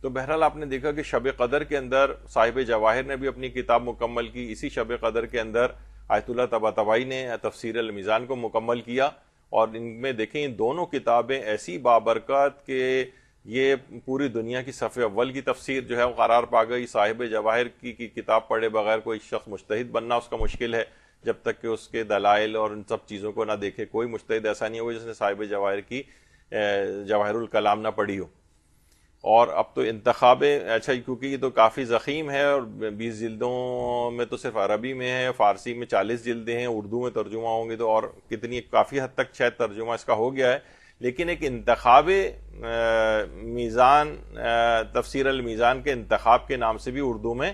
[SPEAKER 1] تو بہرحال آپ نے دیکھا کہ شب قدر کے اندر صاحب جواہر نے بھی اپنی کتاب مکمل کی، اسی شب قدر کے اندر آیت اللہ طباطبائی نے تفسیر المیزان کو مکمل کیا، اور ان میں دیکھیں ان دونوں کتابیں ایسی بابرکت کہ یہ پوری دنیا کی صف اول کی تفسیر جو ہے وہ قرار پا گئی۔ صاحب جواہر کی کتاب پڑھے بغیر کوئی شخص مجتہد بننا اس کا مشکل ہے، جب تک کہ اس کے دلائل اور ان سب چیزوں کو نہ دیکھے۔ کوئی مجتہد ایسا نہیں ہوگا جس نے صاحب جواہر کی جواہر الکلام نہ پڑھی ہو۔ اور اب تو انتخاب اچھا، کیونکہ یہ تو کافی ضخیم ہے اور 20 جلدوں میں تو صرف عربی میں ہے، فارسی میں 40 جلدیں ہیں، اردو میں ترجمہ ہوں گے تو اور کتنی، کافی حد تک شاید ترجمہ اس کا ہو گیا ہے، لیکن ایک انتخاب میزان، تفسیر المیزان کے انتخاب کے نام سے بھی اردو میں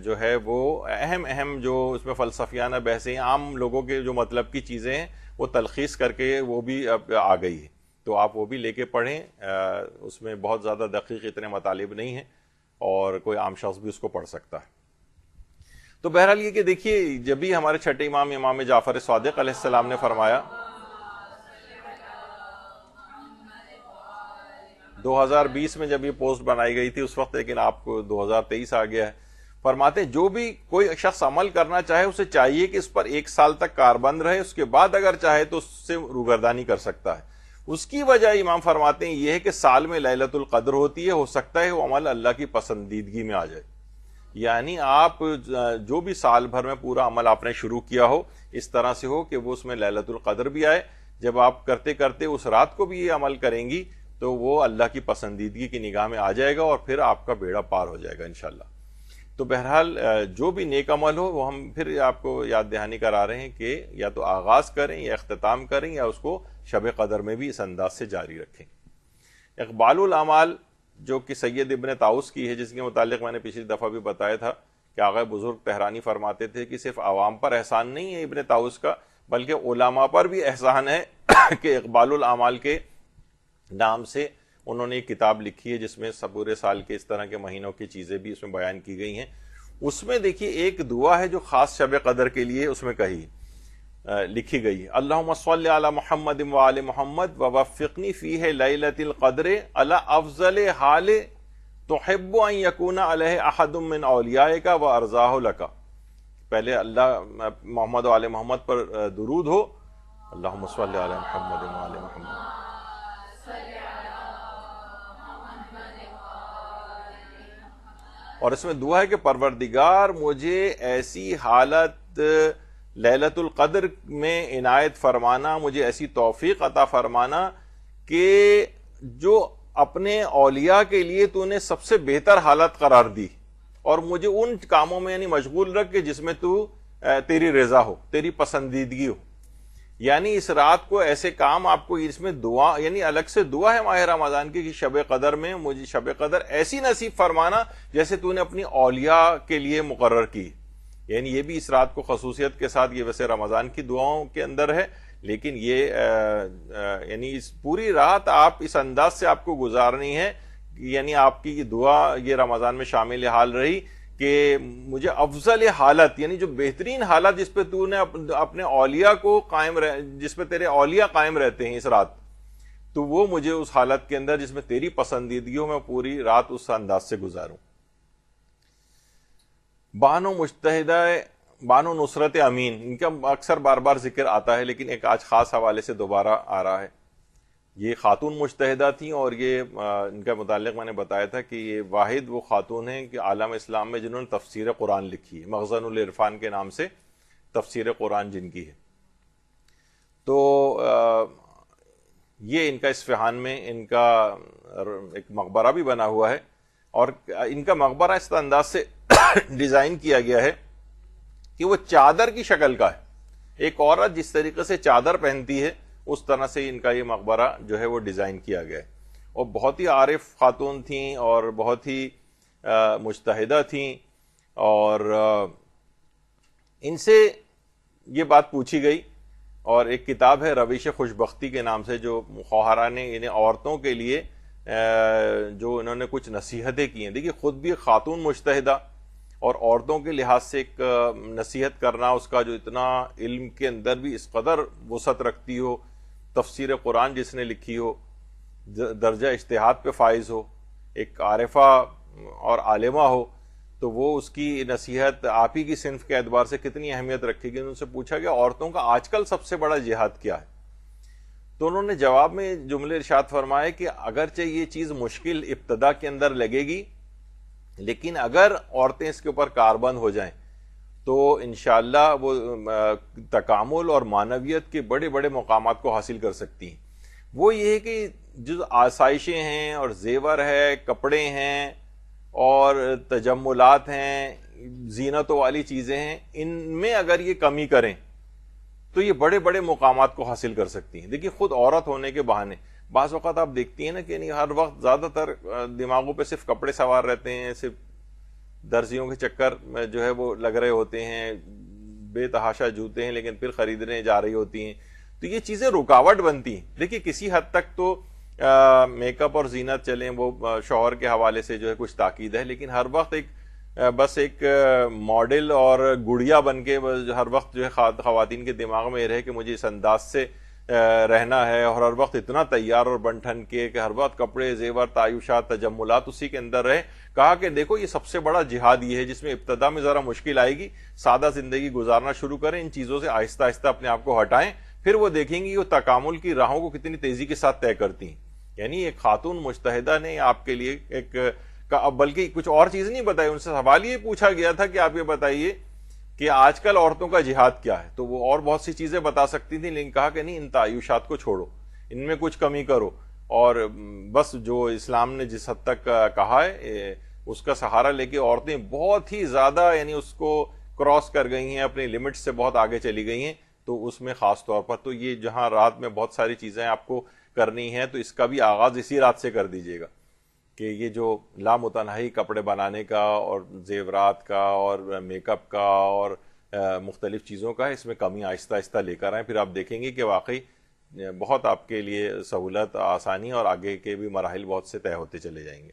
[SPEAKER 1] جو ہے وہ اہم جو اس میں فلسفیانہ بحثیں عام لوگوں کے جو مطلب کی چیزیں ہیں وہ تلخیص کر کے وہ بھی اب آ گئی ہے، تو آپ وہ بھی لے کے پڑھیں۔ اس میں بہت زیادہ دقیق اتنے مطالب نہیں ہیں اور کوئی عام شخص بھی اس کو پڑھ سکتا ہے۔ تو بہرحال یہ کہ دیکھیے جب بھی ہمارے چھٹے امام جعفر صادق علیہ السلام نے فرمایا 2020 میں جب یہ پوسٹ بنائی گئی تھی اس وقت، لیکن آپ کو 2023 آ گیا ہے، فرماتے ہیں جو بھی کوئی شخص عمل کرنا چاہے اسے چاہیے کہ اس پر 1 سال تک کاربند رہے، اس کے بعد اگر چاہے تو اس سے روگردانی کر سکتا ہے۔ اس کی وجہ امام فرماتے ہیں یہ ہے کہ سال میں لیلۃ القدر ہوتی ہے، ہو سکتا ہے وہ عمل اللہ کی پسندیدگی میں آ جائے، یعنی آپ جو بھی سال بھر میں پورا عمل آپ نے شروع کیا ہو اس طرح سے ہو کہ وہ اس میں لیلۃ القدر بھی آئے، جب آپ کرتے کرتے اس رات کو بھی یہ عمل کریں گی تو وہ اللہ کی پسندیدگی کی نگاہ میں آ جائے گا اور پھر آپ کا بیڑا پار ہو جائے گا انشاءاللہ۔ تو بہرحال جو بھی نیک عمل ہو وہ ہم پھر آپ کو یاد دہانی کرا رہے ہیں کہ یا تو آغاز کریں یا اختتام کریں یا اس کو شب قدر میں بھی اس انداز سے جاری رکھیں۔ اقبال الاعمال جو کہ سید ابن طاؤس کی ہے، جس کے متعلق میں نے پچھلی دفعہ بھی بتایا تھا کہ آغا بزرگ طحرانی فرماتے تھے کہ صرف عوام پر احسان نہیں ہے ابن طاؤس کا، بلکہ علماء پر بھی احسان ہے کہ اقبال الاعمال کے نام سے انہوں نے ایک کتاب لکھی ہے جس میں پورے سال کے اس طرح کے مہینوں کی چیزیں بھی اس میں بیان کی گئی ہیں۔ اس میں دیکھیے ایک دعا ہے جو خاص شب قدر کے لیے اس میں لکھی گئی ہے، اللہم صلی علی محمد وآل محمد ووفقنی فیہ لیلۃ القدر علی افضل حال تحب ان یکون علیہ احد من اولیائک وارضاہ لک۔ پہلے اللہ محمد وآل محمد پر درود ہو، اللہم صلی علی محمد وآل محمد، اور اس میں دعا ہے کہ پروردگار مجھے ایسی حالت لیلۃ القدر میں عنایت فرمانا، مجھے ایسی توفیق عطا فرمانا کہ جو اپنے اولیاء کے لیے تو نے سب سے بہتر حالت قرار دی، اور مجھے ان کاموں میں یعنی مشغول رکھ کہ جس میں تو تیری رضا ہو، تیری پسندیدگی ہو۔ یعنی اس رات کو ایسے کام آپ کو اس میں دعا، یعنی الگ سے دعا ہے ماہ رمضان کی کہ شب قدر میں مجھے شب قدر ایسی نصیب فرمانا جیسے تو نے اپنی اولیاء کے لیے مقرر کی۔ یعنی یہ بھی اس رات کو خصوصیت کے ساتھ، یہ ویسے رمضان کی دعاؤں کے اندر ہے لیکن یہ یعنی اس پوری رات آپ اس انداز سے آپ کو گزارنی ہے، یعنی آپ کی دعا یہ رمضان میں شامل حال رہی کہ مجھے افضل حالت، یعنی جو بہترین حالت جس پہ تو نے اپنے اولیاء کو قائم جس پہ تیرے اولیاء قائم رہتے ہیں اس رات، تو وہ مجھے اس حالت کے اندر جس میں تیری پسندیدگی ہو میں پوری رات اس انداز سے گزاروں۔ بانو مجتہدہ بانو نصرت امین، ان کا اکثر بار بار ذکر آتا ہے لیکن ایک آج خاص حوالے سے دوبارہ آ رہا ہے۔ یہ خاتون مجتہدہ تھیں اور یہ ان کا متعلق میں نے بتایا تھا کہ یہ واحد وہ خاتون ہیں کہ عالم اسلام میں جنہوں نے تفسیر قرآن لکھی ہے، مخزن العرفان کے نام سے تفسیر قرآن جن کی ہے۔ تو یہ ان کا اصفہان میں ان کا ایک مقبرہ بھی بنا ہوا ہے، اور ان کا مقبرہ اس انداز سے ڈیزائن کیا گیا ہے کہ وہ چادر کی شکل کا ہے، ایک عورت جس طریقے سے چادر پہنتی ہے اس طرح سے ان کا یہ مقبرہ جو ہے وہ ڈیزائن کیا گیا ہے، اور بہت ہی عارف خاتون تھیں اور بہت ہی مجتہدہ تھیں، اور ان سے یہ بات پوچھی گئی، اور ایک کتاب ہے روش خوشبختی کے نام سے، جو خواہرہ نے یعنی عورتوں کے لیے جو انہوں نے کچھ نصیحتیں کی ہیں. دیکھیے خود بھی خاتون مجتہدہ اور عورتوں کے لحاظ سے ایک نصیحت کرنا، اس کا جو اتنا علم کے اندر بھی اس قدر وسعت رکھتی ہو، تفسیر قرآن جس نے لکھی ہو، درجہ اجتہاد پہ فائز ہو، ایک عارفہ اور عالمہ ہو، تو وہ اس کی نصیحت آپ ہی کی صنف کے اعتبار سے کتنی اہمیت رکھے گی. ان سے پوچھا گیا عورتوں کا آج کل سب سے بڑا جہاد کیا ہے؟ تو انہوں نے جواب میں جملے ارشاد فرمائے کہ اگرچہ یہ چیز مشکل ابتدا کے اندر لگے گی، لیکن اگر عورتیں اس کے اوپر کاربند ہو جائیں تو انشاءاللہ وہ تکامل اور معنویت کے بڑے بڑے مقامات کو حاصل کر سکتی ہیں. وہ یہ ہے کہ جو آسائشیں ہیں اور زیور ہے، کپڑے ہیں اور تجملات ہیں، زینتوں والی چیزیں ہیں، ان میں اگر یہ کمی کریں تو یہ بڑے بڑے مقامات کو حاصل کر سکتی ہیں. دیکھیے خود عورت ہونے کے بہانے بعض اوقات آپ دیکھتی ہیں نا کہ نہیں ہر وقت زیادہ تر دماغوں پہ صرف کپڑے سوار رہتے ہیں، صرف درزیوں کے چکر میں جو ہے وہ لگ رہے ہوتے ہیں، بے تحاشا جوتے ہیں لیکن پھر خریدنے جا رہی ہوتی ہیں، تو یہ چیزیں رکاوٹ بنتی ہیں. دیکھیے کسی حد تک تو میک اپ اور زینت چلیں وہ شوہر کے حوالے سے جو ہے کچھ تاکید ہے، لیکن ہر وقت بس ایک ماڈل اور گڑیا بن کے ہر وقت جو ہے خواتین کے دماغ میں یہ رہے کہ مجھے اس انداز سے رہنا ہے، اور ہر وقت اتنا تیار اور بن ٹھن کے کہ ہر وقت کپڑے زیور تعیشات تجملات اسی کے اندر رہے. کہا کہ دیکھو یہ سب سے بڑا جہاد یہ ہے جس میں ابتدا میں ذرا مشکل آئے گی، سادہ زندگی گزارنا شروع کریں، ان چیزوں سے آہستہ آہستہ اپنے آپ کو ہٹائیں، پھر وہ دیکھیں گی وہ تکامل کی راہوں کو کتنی تیزی کے ساتھ طے کرتی ہیں. یعنی ایک خاتون مجتہدہ نے آپ کے لیے ایک بلکہ کچھ اور چیز نہیں بتائی، ان سے سوال یہ پوچھا گیا تھا کہ آپ یہ بتائیے کہ آج کل عورتوں کا جہاد کیا ہے، تو وہ اور بہت سی چیزیں بتا سکتی تھیں، لیکن کہا کہ نہیں ان تعیشات کو چھوڑو، ان میں کچھ کمی کرو، اور بس جو اسلام نے جس حد تک کہا ہے اس کا سہارا لے کے عورتیں بہت ہی زیادہ یعنی اس کو کراس کر گئی ہیں، اپنی لمٹ سے بہت آگے چلی گئی ہیں. تو اس میں خاص طور پر تو یہ جہاں رات میں بہت ساری چیزیں آپ کو کرنی ہیں تو اس کا بھی آغاز اسی رات سے کر دیجیے گا کہ یہ جو لامتناہی کپڑے بنانے کا اور زیورات کا اور میک اپ کا اور مختلف چیزوں کا ہے، اس میں کمی آہستہ آہستہ لے کر آئیں، پھر آپ دیکھیں گے کہ واقعی بہت آپ کے لیے سہولت، آسانی اور آگے کے بھی مراحل بہت سے طے ہوتے چلے جائیں گے.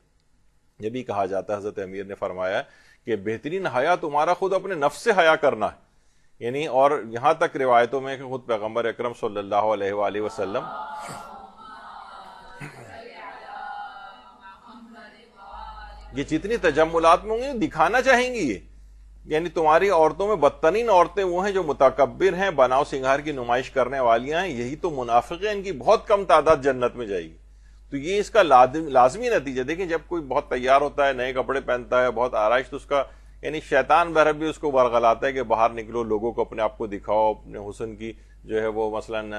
[SPEAKER 1] یہ بھی کہا جاتا ہے، حضرت امیر نے فرمایا کہ بہترین حیا تمہارا خود اپنے نفس سے حیا کرنا ہے. یعنی اور یہاں تک روایتوں میں کہ خود پیغمبر اکرم صلی اللہ علیہ وآلہ وسلم یہ جتنی تجملات میں ہوں گی دکھانا چاہیں گی، یہ یعنی تمہاری عورتوں میں بدترین عورتیں وہ ہیں جو متکبر ہیں، بناؤ سنگھار کی نمائش کرنے والیاں ہیں، یہی تو منافق ہیں، ان کی بہت کم تعداد جنت میں جائے گی. تو یہ اس کا لازمی نتیجہ. دیکھیں جب کوئی بہت تیار ہوتا ہے، نئے کپڑے پہنتا ہے، بہت آرائش، تو اس کا یعنی شیطان بہر بھی اس کو ورغلاتا ہے کہ باہر نکلو، لوگوں کو اپنے آپ کو دکھاؤ، اپنے حسن کی جو ہے وہ مثلاً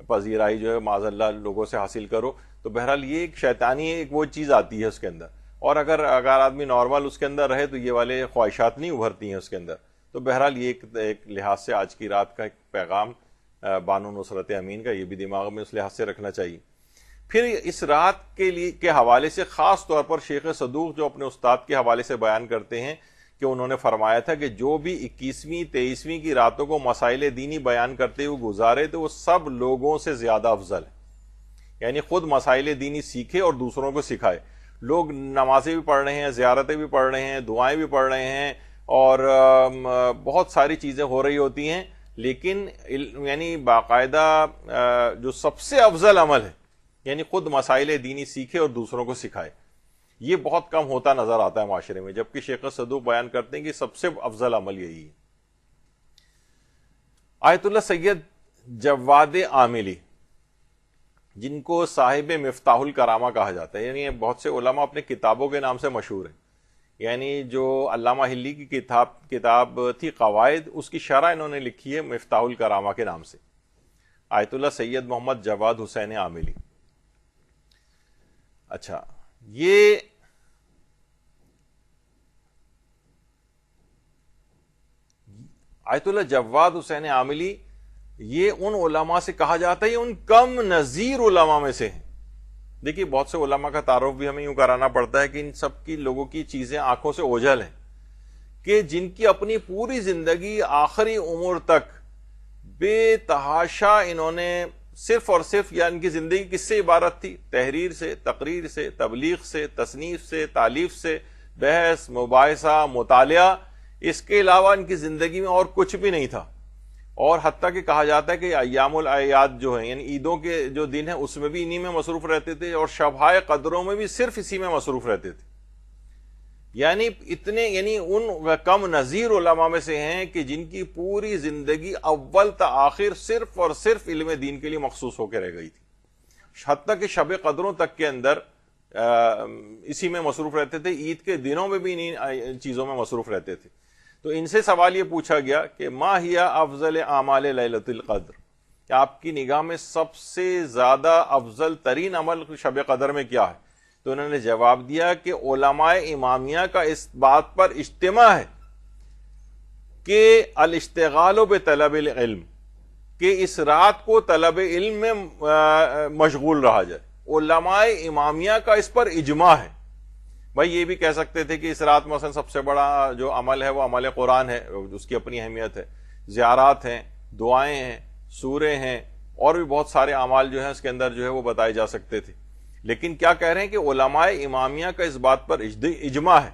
[SPEAKER 1] پذیرائی جو ہے معاذ اللہ لوگوں سے حاصل کرو. تو بہرحال یہ ایک شیطانی ایک وہ چیز آتی ہے اس کے اندر، اور اگر آدمی نارمل اس کے اندر رہے تو یہ والے خواہشات نہیں ابھرتی ہیں اس کے اندر. تو بہرحال یہ ایک لحاظ سے آج کی رات کا ایک پیغام بانو نصرت امین کا یہ بھی دماغ میں اس لحاظ سے رکھنا چاہیے. پھر اس رات کے حوالے سے خاص طور پر شیخ صدوق جو اپنے استاد کے حوالے سے بیان کرتے ہیں کہ انہوں نے فرمایا تھا کہ جو بھی 21ویں 23ویں کی راتوں کو مسائل دینی بیان کرتے ہوئے گزارے تو وہ سب لوگوں سے زیادہ افضل ہے. یعنی خود مسائل دینی سیکھے اور دوسروں کو سکھائے. لوگ نمازیں بھی پڑھ رہے ہیں، زیارتیں بھی پڑھ رہے ہیں، دعائیں بھی پڑھ رہے ہیں، اور بہت ساری چیزیں ہو رہی ہوتی ہیں، لیکن یعنی باقاعدہ جو سب سے افضل عمل ہے یعنی خود مسائل دینی سیکھے اور دوسروں کو سکھائے، یہ بہت کم ہوتا نظر آتا ہے معاشرے میں، جبکہ شیخ صدوق بیان کرتے ہیں کہ سب سے افضل عمل یہی ہے. آیت اللہ سید جواد عاملی جن کو صاحب مفتاح الکرامہ کہا جاتا ہے، یعنی بہت سے علماء اپنے کتابوں کے نام سے مشہور ہیں. یعنی جو علامہ حلی کی کتاب تھی قواعد، اس کی شرح انہوں نے لکھی ہے مفتاح الکرامہ کے نام سے. آیت اللہ سید محمد جواد حسین عاملی. اچھا، یہ آیت اللہ جواد حسین عاملی یہ ان علماء سے کہا جاتا ہے، یہ ان کم نظیر علماء میں سے ہیں دیکھیے بہت سے علماء کا تعارف بھی ہمیں یوں کرانا پڑتا ہے کہ ان سب کی لوگوں کی چیزیں آنکھوں سے اوجھل ہیں، کہ جن کی اپنی پوری زندگی آخری عمر تک بے تحاشا انہوں نے صرف اور صرف، یا ان کی زندگی کس سے عبارت تھی؟ تحریر سے، تقریر سے، تبلیغ سے، تصنیف سے، تالیف سے، بحث، مباحثہ، مطالعہ، اس کے علاوہ ان کی زندگی میں اور کچھ بھی نہیں تھا. اور حتیٰ کہ کہا جاتا ہے کہ ایام الاعیاد جو ہیں، یعنی عیدوں کے جو دن ہیں، اس میں بھی انہی میں مصروف رہتے تھے، اور شبہائے قدروں میں بھی صرف اسی میں مصروف رہتے تھے. یعنی ان کم نظیر علماء میں سے ہیں کہ جن کی پوری زندگی اول تا آخر صرف اور صرف علم دین کے لیے مخصوص ہو کے رہ گئی تھی. حتیٰ کہ شب قدروں تک کے اندر اسی میں مصروف رہتے تھے، عید کے دنوں میں بھی انہیں چیزوں میں مصروف رہتے تھے. تو ان سے سوال یہ پوچھا گیا کہ ما ہی افضل اعمال لیلۃ القدر، کہ آپ کی نگاہ میں سب سے زیادہ افضل ترین عمل شب قدر میں کیا ہے؟ تو انہوں نے جواب دیا کہ علماء امامیہ کا اس بات پر اجتماع ہے کہ الاشتغال بطلب العلم، کہ اس رات کو طلب علم میں مشغول رہا جائے. علماء امامیہ کا اس پر اجماع ہے. بھائی یہ بھی کہہ سکتے تھے کہ اس رات مثلا سب سے بڑا جو عمل ہے وہ عمل قرآن ہے، اس کی اپنی اہمیت ہے، زیارات ہیں، دعائیں ہیں، سورے ہیں، اور بھی بہت سارے اعمال جو ہیں اس کے اندر جو ہے وہ بتائے جا سکتے تھے. لیکن کیا کہہ رہے ہیں کہ علماء امامیہ کا اس بات پر اجماع ہے،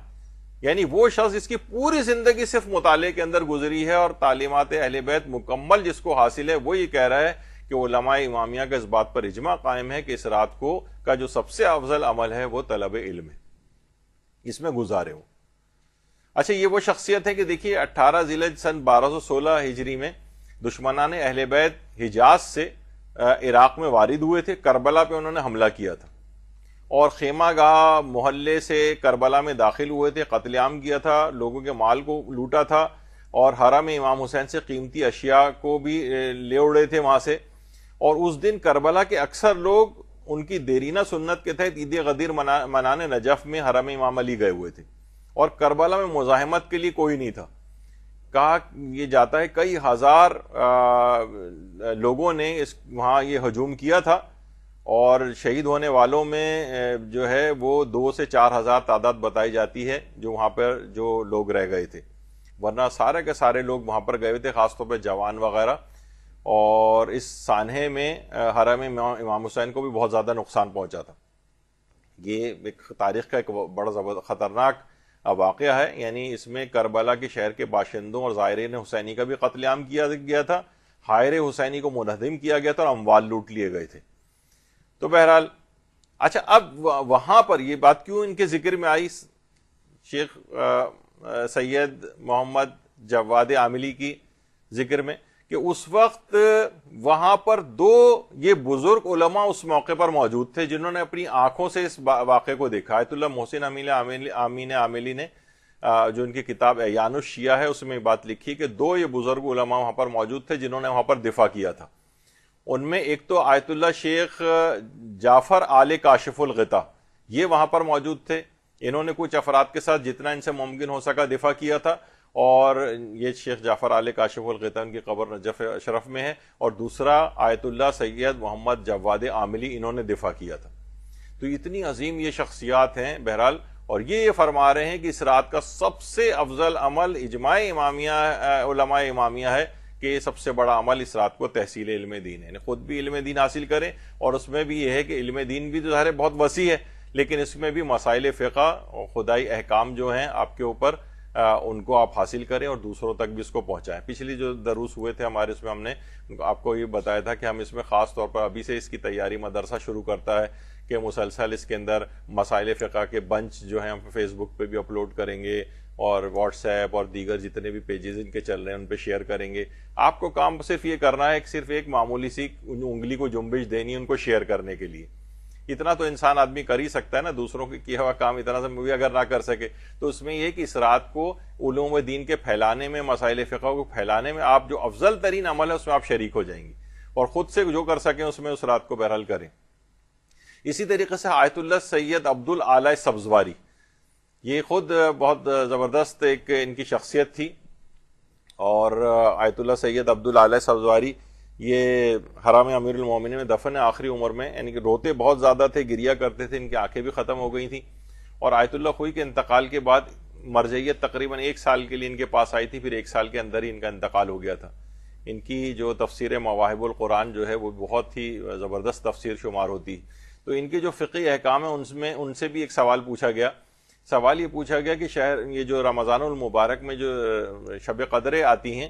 [SPEAKER 1] یعنی وہ شخص جس کی پوری زندگی صرف مطالعے کے اندر گزری ہے اور تعلیمات اہل بیت مکمل جس کو حاصل ہے، وہ یہ کہہ رہا ہے کہ علماء امامیہ کا اس بات پر اجماع قائم ہے کہ اس رات کو کا جو سب سے افضل عمل ہے وہ طلب علم ہے، اس میں گزارے ہو. اچھا، یہ وہ شخصیت ہے کہ دیکھیے 18 ذی الحجہ سن 1216 ہجری میں دشمنان اہل بیت حجاز سے عراق میں وارد ہوئے تھے. کربلا پہ انہوں نے حملہ کیا تھا اور خیمہ گاہ محلے سے کربلا میں داخل ہوئے تھے، قتل عام کیا تھا، لوگوں کے مال کو لوٹا تھا، اور حرم امام حسین سے قیمتی اشیاء کو بھی لے اڑے تھے وہاں سے. اور اس دن کربلا کے اکثر لوگ ان کی دیرینہ سنت کے تحت عید غدیر منانے نجف میں حرم امام علی گئے ہوئے تھے، اور کربلا میں مزاحمت کے لیے کوئی نہیں تھا. کہا یہ جاتا ہے کئی ہزار لوگوں نے وہاں یہ ہجوم کیا تھا، اور شہید ہونے والوں میں جو ہے وہ 2 سے 4 ہزار تعداد بتائی جاتی ہے جو وہاں پر جو لوگ رہ گئے تھے، ورنہ سارے کے سارے لوگ وہاں پر گئے ہوئے تھے، خاص طور پہ جوان وغیرہ. اور اس سانحے میں حرم امام حسین کو بھی بہت زیادہ نقصان پہنچا تھا. یہ ایک تاریخ کا ایک بڑا خطرناک واقعہ ہے. یعنی اس میں کربلا کے شہر کے باشندوں اور زائرین حسینی کا بھی قتل عام کیا گیا تھا، حائر حسینی کو منہدم کیا گیا تھا، اور اموال لوٹ لیے گئے تھے. تو بہرحال اچھا، اب وہاں پر یہ بات کیوں ان کے ذکر میں آئی شیخ سید محمد جواد عاملی کی ذکر میں؟ کہ اس وقت وہاں پر 2 یہ بزرگ علماء اس موقع پر موجود تھے جنہوں نے اپنی آنکھوں سے اس واقعے کو دیکھا. آیت اللہ محسن امین عاملی نے جو ان کی کتاب اعیان الشیعہ ہے اس میں بات لکھی کہ 2 یہ بزرگ علماء وہاں پر موجود تھے جنہوں نے وہاں پر دفاع کیا تھا. ان میں ایک تو آیت اللہ شیخ جعفر آل کاشف الغطا، یہ وہاں پر موجود تھے. انہوں نے کچھ افراد کے ساتھ جتنا ان سے ممکن ہو سکا دفاع کیا تھا، اور یہ شیخ جعفر آل کاشف الغطا ان کی قبر نجف اشرف میں ہے. اور دوسرا آیت اللہ سید محمد جواد عاملی، انہوں نے دفاع کیا تھا. تو اتنی عظیم یہ شخصیات ہیں بہرحال، اور یہ فرما رہے ہیں کہ اس رات کا سب سے افضل عمل اجماع امامیہ علماء امامیہ ہے کہ یہ سب سے بڑا عمل اس رات کو تحصیل علم دین ہے. یعنی خود بھی علم دین حاصل کریں، اور اس میں بھی یہ ہے کہ علم دین بھی ظاہر ہے بہت وسیع ہے، لیکن اس میں بھی مسائل فقہ اور خدائی احکام جو ہیں آپ کے اوپر، ان کو آپ حاصل کریں اور دوسروں تک بھی اس کو پہنچائیں. پچھلی جو دروس ہوئے تھے ہمارے، اس میں ہم نے آپ کو یہ بتایا تھا کہ ہم اس میں خاص طور پر ابھی سے اس کی تیاری مدرسہ شروع کرتا ہے کہ مسلسل اس کے اندر مسائل فقہ کے بنچ جو ہیں ہم فیس بک پہ بھی اپلوڈ کریں گے، اور واٹس ایپ اور دیگر جتنے بھی پیجز ان کے چل رہے ہیں ان پہ شیئر کریں گے. آپ کو کام صرف یہ کرنا ہے کہ صرف ایک معمولی سی انگلی کو جنبش دینی ہے ان کو شیئر کرنے کے لیے. اتنا تو انسان آدمی کر ہی سکتا ہے نا، دوسروں کے کیا ہوا کام اتنا سے بھی اگر نہ کر سکے تو اس میں یہ کہ اس رات کو علوم دین کے پھیلانے میں، مسائل فقہ کو پھیلانے میں آپ جو افضل ترین عمل ہے اس میں آپ شریک ہو جائیں گے، اور خود سے جو کر سکیں اس میں اس رات کو بہرحال کریں. اسی طریقے سے آیت اللہ سید عبد الاعلی سبزواری، یہ خود بہت زبردست ایک ان کی شخصیت تھی. اور آیت اللہ سید عبد الاعلی سبزواری یہ حرم امیر المومنین میں دفن آخری عمر میں، یعنی کہ روتے بہت زیادہ تھے، گریا کرتے تھے، ان کی آنکھیں بھی ختم ہو گئی تھیں، اور آیت اللہ خوئی کے انتقال کے بعد مرجعیت تقریباً 1 سال کے لیے ان کے پاس آئی تھی، پھر 1 سال کے اندر ہی ان کا انتقال ہو گیا تھا۔ ان کی جو تفسیر مواہب القرآن جو ہے وہ بہت ہی زبردست تفسیر شمار ہوتی، تو ان کے جو فقہی احکام ہیں ان سے بھی ایک سوال پوچھا گیا۔ سوال یہ پوچھا گیا کہ یہ جو رمضان المبارک میں جو شب قدریں آتی ہیں،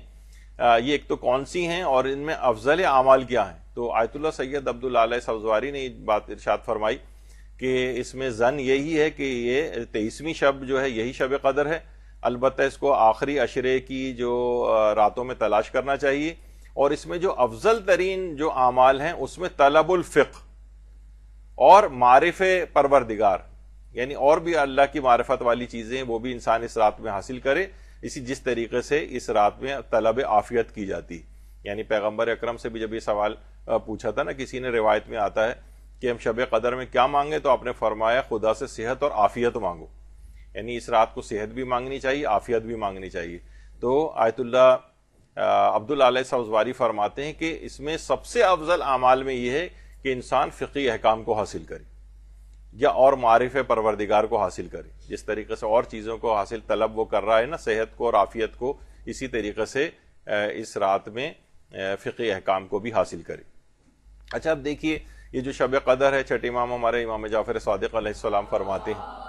[SPEAKER 1] یہ ایک تو کون سی ہیں اور ان میں افضل اعمال کیا ہیں؟ تو آیت اللہ سید عبداللہ سبزواری نے یہ بات ارشاد فرمائی کہ اس میں ظن یہی ہے کہ یہ 23ویں شب جو ہے یہی شب قدر ہے، البتہ اس کو آخری عشرے کی جو راتوں میں تلاش کرنا چاہیے، اور اس میں جو افضل ترین جو اعمال ہیں اس میں طلب الفقہ اور معرف پروردگار، یعنی اور بھی اللہ کی معرفت والی چیزیں وہ بھی انسان اس رات میں حاصل کرے، جس طریقے سے اس رات میں طلب عافیت کی جاتی۔ یعنی پیغمبر اکرم سے بھی جب یہ سوال پوچھا تھا نا، کسی نے، روایت میں آتا ہے کہ ہم شب قدر میں کیا مانگیں، تو آپ نے فرمایا خدا سے صحت اور عافیت مانگو، یعنی اس رات کو صحت بھی مانگنی چاہیے، عافیت بھی مانگنی چاہیے۔ تو آیت اللہ عبداللہ سبزواری فرماتے ہیں کہ اس میں سب سے افضل اعمال میں یہ ہے کہ انسان فقہی احکام کو حاصل کرے یا اور معرف پروردگار کو حاصل کرے، جس طریقے سے اور چیزوں کو حاصل طلب وہ کر رہا ہے نا، صحت کو اور عافیت کو، اسی طریقے سے اس رات میں فقہی احکام کو بھی حاصل کرے۔ اچھا اب دیکھیے یہ جو شب قدر ہے، چھٹے امام ہمارے امام جعفر صادق علیہ السلام فرماتے ہیں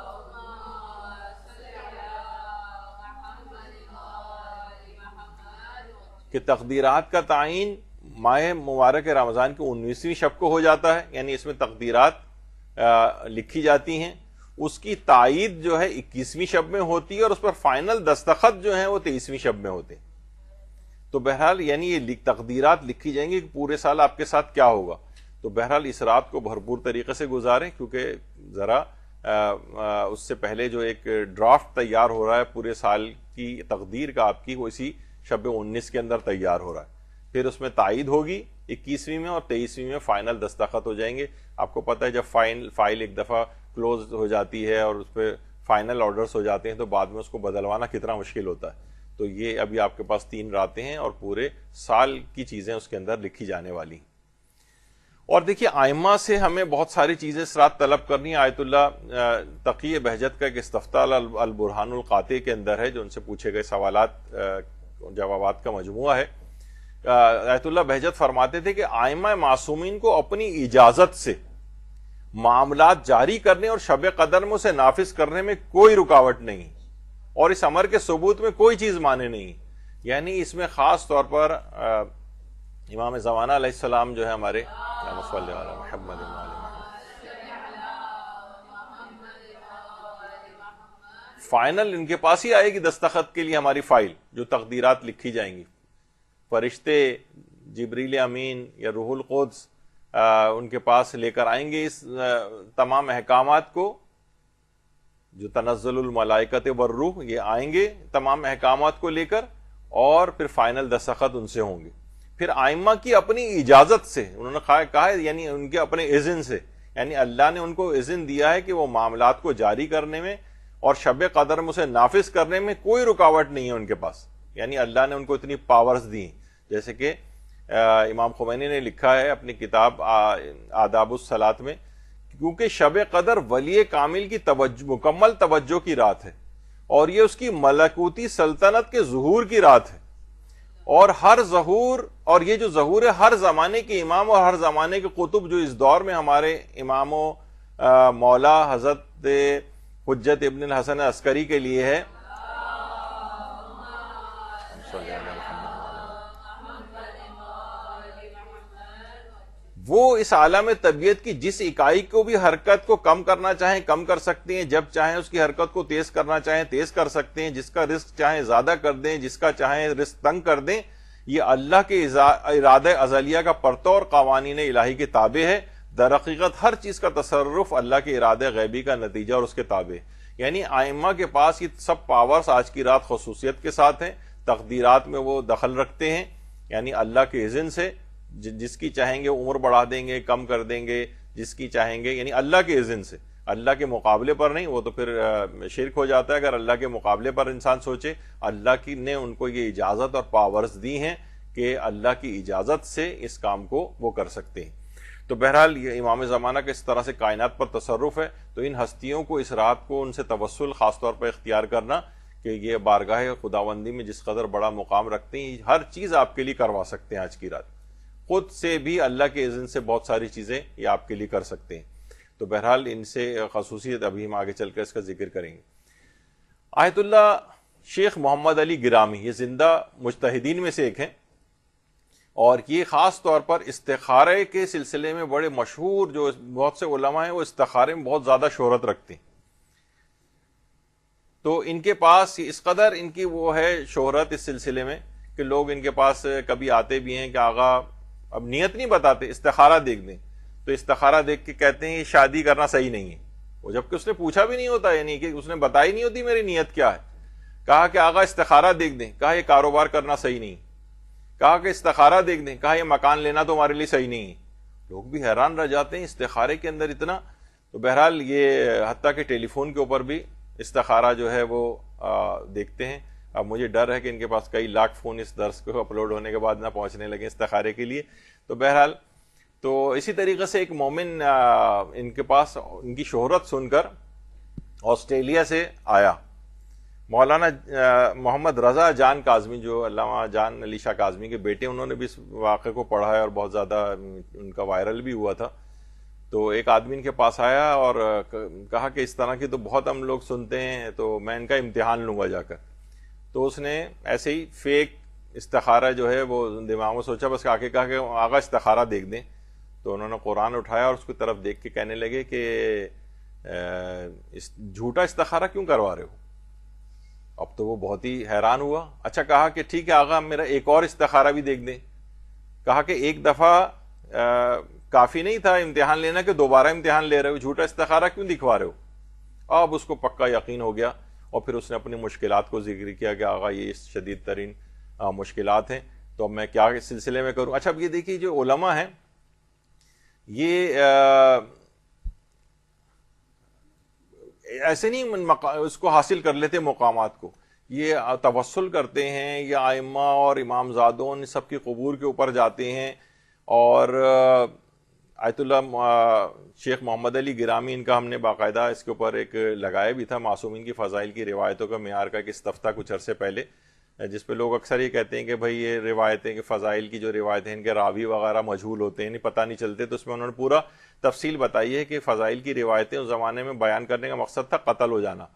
[SPEAKER 1] کہ تقدیرات کا تعین ماہ مبارک رمضان کی 19ویں شب کو ہو جاتا ہے، یعنی اس میں تقدیرات لکھی جاتی ہیں، اس کی تائید جو ہے 21ویں شب میں ہوتی ہے، اور اس پر فائنل دستخط جو ہیں وہ 23ویں شب میں ہوتے ہیں۔ تو بہرحال یعنی یہ تقدیرات لکھی جائیں گی کہ پورے سال آپ کے ساتھ کیا ہوگا۔ تو بہرحال اس رات کو بھرپور طریقے سے گزاریں، کیونکہ ذرا اس سے پہلے جو ایک ڈرافٹ تیار ہو رہا ہے پورے سال کی تقدیر کا آپ کی، وہ اسی شب 19 کے اندر تیار ہو رہا ہے، پھر اس میں تائید ہوگی 21ویں میں، اور 23ویں میں فائنل دستخط ہو جائیں گے۔ آپ کو پتہ ہے جب فائل ایک دفعہ کلوز ہو جاتی ہے اور اس پہ فائنل آرڈرز ہو جاتے ہیں تو بعد میں اس کو بدلوانا کتنا مشکل ہوتا ہے۔ تو یہ ابھی آپ کے پاس 3 راتیں ہیں اور پورے سال کی چیزیں اس کے اندر لکھی جانے والی۔ اور دیکھیے ائمہ سے ہمیں بہت ساری چیزیں اس رات طلب کرنی ہے۔ آیت اللہ تقی بہجت کا ایک استفتاء البرہان القاطع کے اندر ہے، جو ان سے پوچھے گئے سوالات جوابات کا مجموعہ ہے۔ آیت اللہ بہجت فرماتے تھے کہ ائمہ معصومین کو اپنی اجازت سے معاملات جاری کرنے اور شب قدر میں اسے نافذ کرنے میں کوئی رکاوٹ نہیں، اور اس امر کے ثبوت میں کوئی چیز مانے نہیں۔ یعنی اس میں خاص طور پر امام زمانہ علیہ السلام جو ہے ہمارے، فائنل ان کے پاس ہی آئے گی دستخط کے لیے ہماری فائل، جو تقدیرات لکھی جائیں گی۔ فرشتے جبریل امین یا روح القدس ان کے پاس لے کر آئیں گے اس تمام احکامات کو، جو تنزل الملائکۃ والروح، یہ آئیں گے تمام احکامات کو لے کر، اور پھر فائنل دستخط ان سے ہوں گے۔ پھر ائمہ کی اپنی اجازت سے، انہوں نے کہا ہے یعنی ان کے اپنے اذن سے، یعنی اللہ نے ان کو اذن دیا ہے کہ وہ معاملات کو جاری کرنے میں اور شب قدر میں اسے نافذ کرنے میں کوئی رکاوٹ نہیں ہے ان کے پاس، یعنی اللہ نے ان کو اتنی پاورز دی۔ جیسے کہ امام خمینی نے لکھا ہے اپنی کتاب آداب الصلاۃ میں، کیونکہ شب قدر ولی کامل کی مکمل توجہ کی رات ہے، اور یہ اس کی ملکوتی سلطنت کے ظہور کی رات ہے، اور ہر ظہور، اور یہ جو ظہور ہے ہر زمانے کے امام اور ہر زمانے کے قطب جو اس دور میں ہمارے امام و مولا حضرت حجت ابن الحسن عسکری کے لیے ہے، وہ اس عالم طبیعت کی جس اکائی کو بھی حرکت کو کم کرنا چاہیں کم کر سکتے ہیں، جب چاہیں اس کی حرکت کو تیز کرنا چاہیں تیز کر سکتے ہیں، جس کا رزق چاہیں زیادہ کر دیں، جس کا چاہیں رزق تنگ کر دیں۔ یہ اللہ کے ارادہ ازلیہ کا پرتو اور قوانین الہی کے تابع ہے۔ در حقیقت ہر چیز کا تصرف اللہ کے ارادہ غیبی کا نتیجہ اور اس کے تابع ہے۔ یعنی ائمہ کے پاس یہ سب پاورز آج کی رات خصوصیت کے ساتھ ہیں، تقدیرات میں وہ دخل رکھتے ہیں، یعنی اللہ کے اذن سے جس کی چاہیں گے عمر بڑھا دیں گے، کم کر دیں گے، جس کی چاہیں گے، یعنی اللہ کے اذن سے، اللہ کے مقابلے پر نہیں، وہ تو پھر شرک ہو جاتا ہے اگر اللہ کے مقابلے پر انسان سوچے۔ اللہ کی نے ان کو یہ اجازت اور پاورز دی ہیں کہ اللہ کی اجازت سے اس کام کو وہ کر سکتے ہیں۔ تو بہرحال یہ امام زمانہ کا اس طرح سے کائنات پر تصرف ہے، تو ان ہستیوں کو اس رات کو ان سے توسل خاص طور پر اختیار کرنا کہ یہ بارگاہ خداوندی میں جس قدر بڑا مقام رکھتے ہیں، ہر چیز آپ کے لیے کروا سکتے ہیں۔ آج کی رات خود سے بھی اللہ کے اذن سے بہت ساری چیزیں یہ آپ کے لیے کر سکتے ہیں۔ تو بہرحال ان سے خصوصیت ابھی ہم آگے چل کر اس کا ذکر کریں گے۔ آیت اللہ شیخ محمد علی گرامی یہ زندہ مجتہدین میں سے ایک ہیں، اور یہ خاص طور پر استخارے کے سلسلے میں بڑے مشہور، جو بہت سے علماء ہیں وہ استخارے میں بہت زیادہ شہرت رکھتے ہیں۔ تو ان کے پاس اس قدر ان کی وہ ہے شہرت اس سلسلے میں کہ لوگ ان کے پاس کبھی آتے بھی ہیں کہ آغا اب نیت نہیں بتاتے، استخارہ دیکھ دیں، تو استخارہ دیکھ کے کہتے ہیں یہ شادی کرنا صحیح نہیں ہے، وہ جبکہ اس نے پوچھا بھی نہیں ہوتا، یعنی کہ اس نے بتائی نہیں ہوتی میری نیت کیا ہے۔ کہا کہ آغا استخارہ دیکھ دیں، کہا یہ کاروبار کرنا صحیح نہیں، کہا کہ استخارہ دیکھ دیں، کہا یہ مکان لینا تمہارے لیے صحیح نہیں ہے۔ لوگ بھی حیران رہ جاتے ہیں استخارے کے اندر اتنا۔ تو بہرحال یہ حتیٰ کہ ٹیلی فون کے اوپر بھی استخارہ جو ہے وہ دیکھتے ہیں۔ اب مجھے ڈر ہے کہ ان کے پاس کئی لاکھ فون اس درس کو اپلوڈ ہونے کے بعد نہ پہنچنے لگے استخارے کے لیے۔ تو بہرحال تو اسی طریقے سے ایک مومن ان کے پاس ان کی شہرت سن کر آسٹریلیا سے آیا، مولانا محمد رضا جان کاظمی، جو علامہ جان علی شاہ کاظمی کے بیٹے، انہوں نے بھی اس واقعے کو پڑھا ہے اور بہت زیادہ ان کا وائرل بھی ہوا تھا۔ تو ایک آدمی ان کے پاس آیا اور کہا کہ اس طرح کی تو بہت ہم لوگ سنتے ہیں، تو میں ان کا امتحان لوں گا جا کر۔ تو اس نے ایسے ہی فیک استخارہ جو ہے وہ دماغ میں سوچا، بس آ کے کہا کہ آغا استخارہ دیکھ دیں۔ تو انہوں نے قرآن اٹھایا اور اس کی طرف دیکھ کے کہنے لگے کہ جھوٹا استخارہ کیوں کروا رہے ہو؟ اب تو وہ بہت ہی حیران ہوا۔ اچھا، کہا کہ ٹھیک ہے آغا میرا ایک اور استخارہ بھی دیکھ دیں۔ کہا کہ ایک دفعہ کافی نہیں تھا امتحان لینا کہ دوبارہ امتحان لے رہے ہو، جھوٹا استخارہ کیوں دکھوا رہے ہو؟ اب اس کو پکا یقین ہو گیا، اور پھر اس نے اپنی مشکلات کو ذکر کیا کہ آغا یہ شدید ترین مشکلات ہیں، تو اب میں کیا اس سلسلے میں کروں؟ اچھا، اب یہ دیکھیے جو علماء ہیں یہ ایسے نہیں اس کو حاصل کر لیتے مقامات کو، یہ توسل کرتے ہیں، یا ائمہ اور امام زادوں سب کی قبور کے اوپر جاتے ہیں۔ اور آیت اللہ شیخ محمد علی گرامی، ان کا ہم نے باقاعدہ اس کے اوپر ایک لگایا بھی تھا، معصومین کی فضائل کی روایتوں کا معیار کا ایک استفتہ کچھ عرصے پہلے، جس پہ لوگ اکثر یہ کہتے ہیں کہ بھائی یہ روایتیں کہ فضائل کی جو روایتیں ہیں ان کے راوی وغیرہ مجہول ہوتے ہیں، نہیں پتہ نہیں چلتے، تو اس میں انہوں نے پورا تفصیل بتائی ہے کہ فضائل کی روایتیں اس زمانے میں بیان کرنے کا مقصد تھا قتل ہو جانا،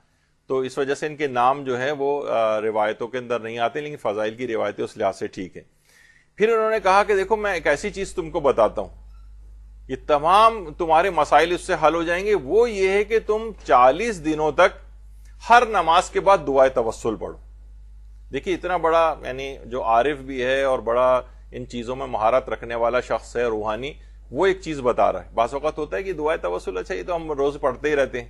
[SPEAKER 1] تو اس وجہ سے ان کے نام جو ہے وہ روایتوں کے اندر نہیں آتے، لیکن فضائل کی روایتیں اس لحاظ سے ٹھیک ہیں۔ پھر انہوں نے کہا کہ دیکھو میں ایک ایسی چیز تم کو بتاتا ہوں، یہ تمام تمہارے مسائل اس سے حل ہو جائیں گے، وہ یہ ہے کہ تم 40 دنوں تک ہر نماز کے بعد دعائے توسل پڑھو۔ دیکھیے اتنا بڑا، یعنی جو عارف بھی ہے اور بڑا ان چیزوں میں مہارت رکھنے والا شخص ہے روحانی، وہ ایک چیز بتا رہا ہے۔ بعض اوقات ہوتا ہے کہ دعائے توسل اچھا یہ تو ہم روز پڑھتے ہی رہتے ہیں،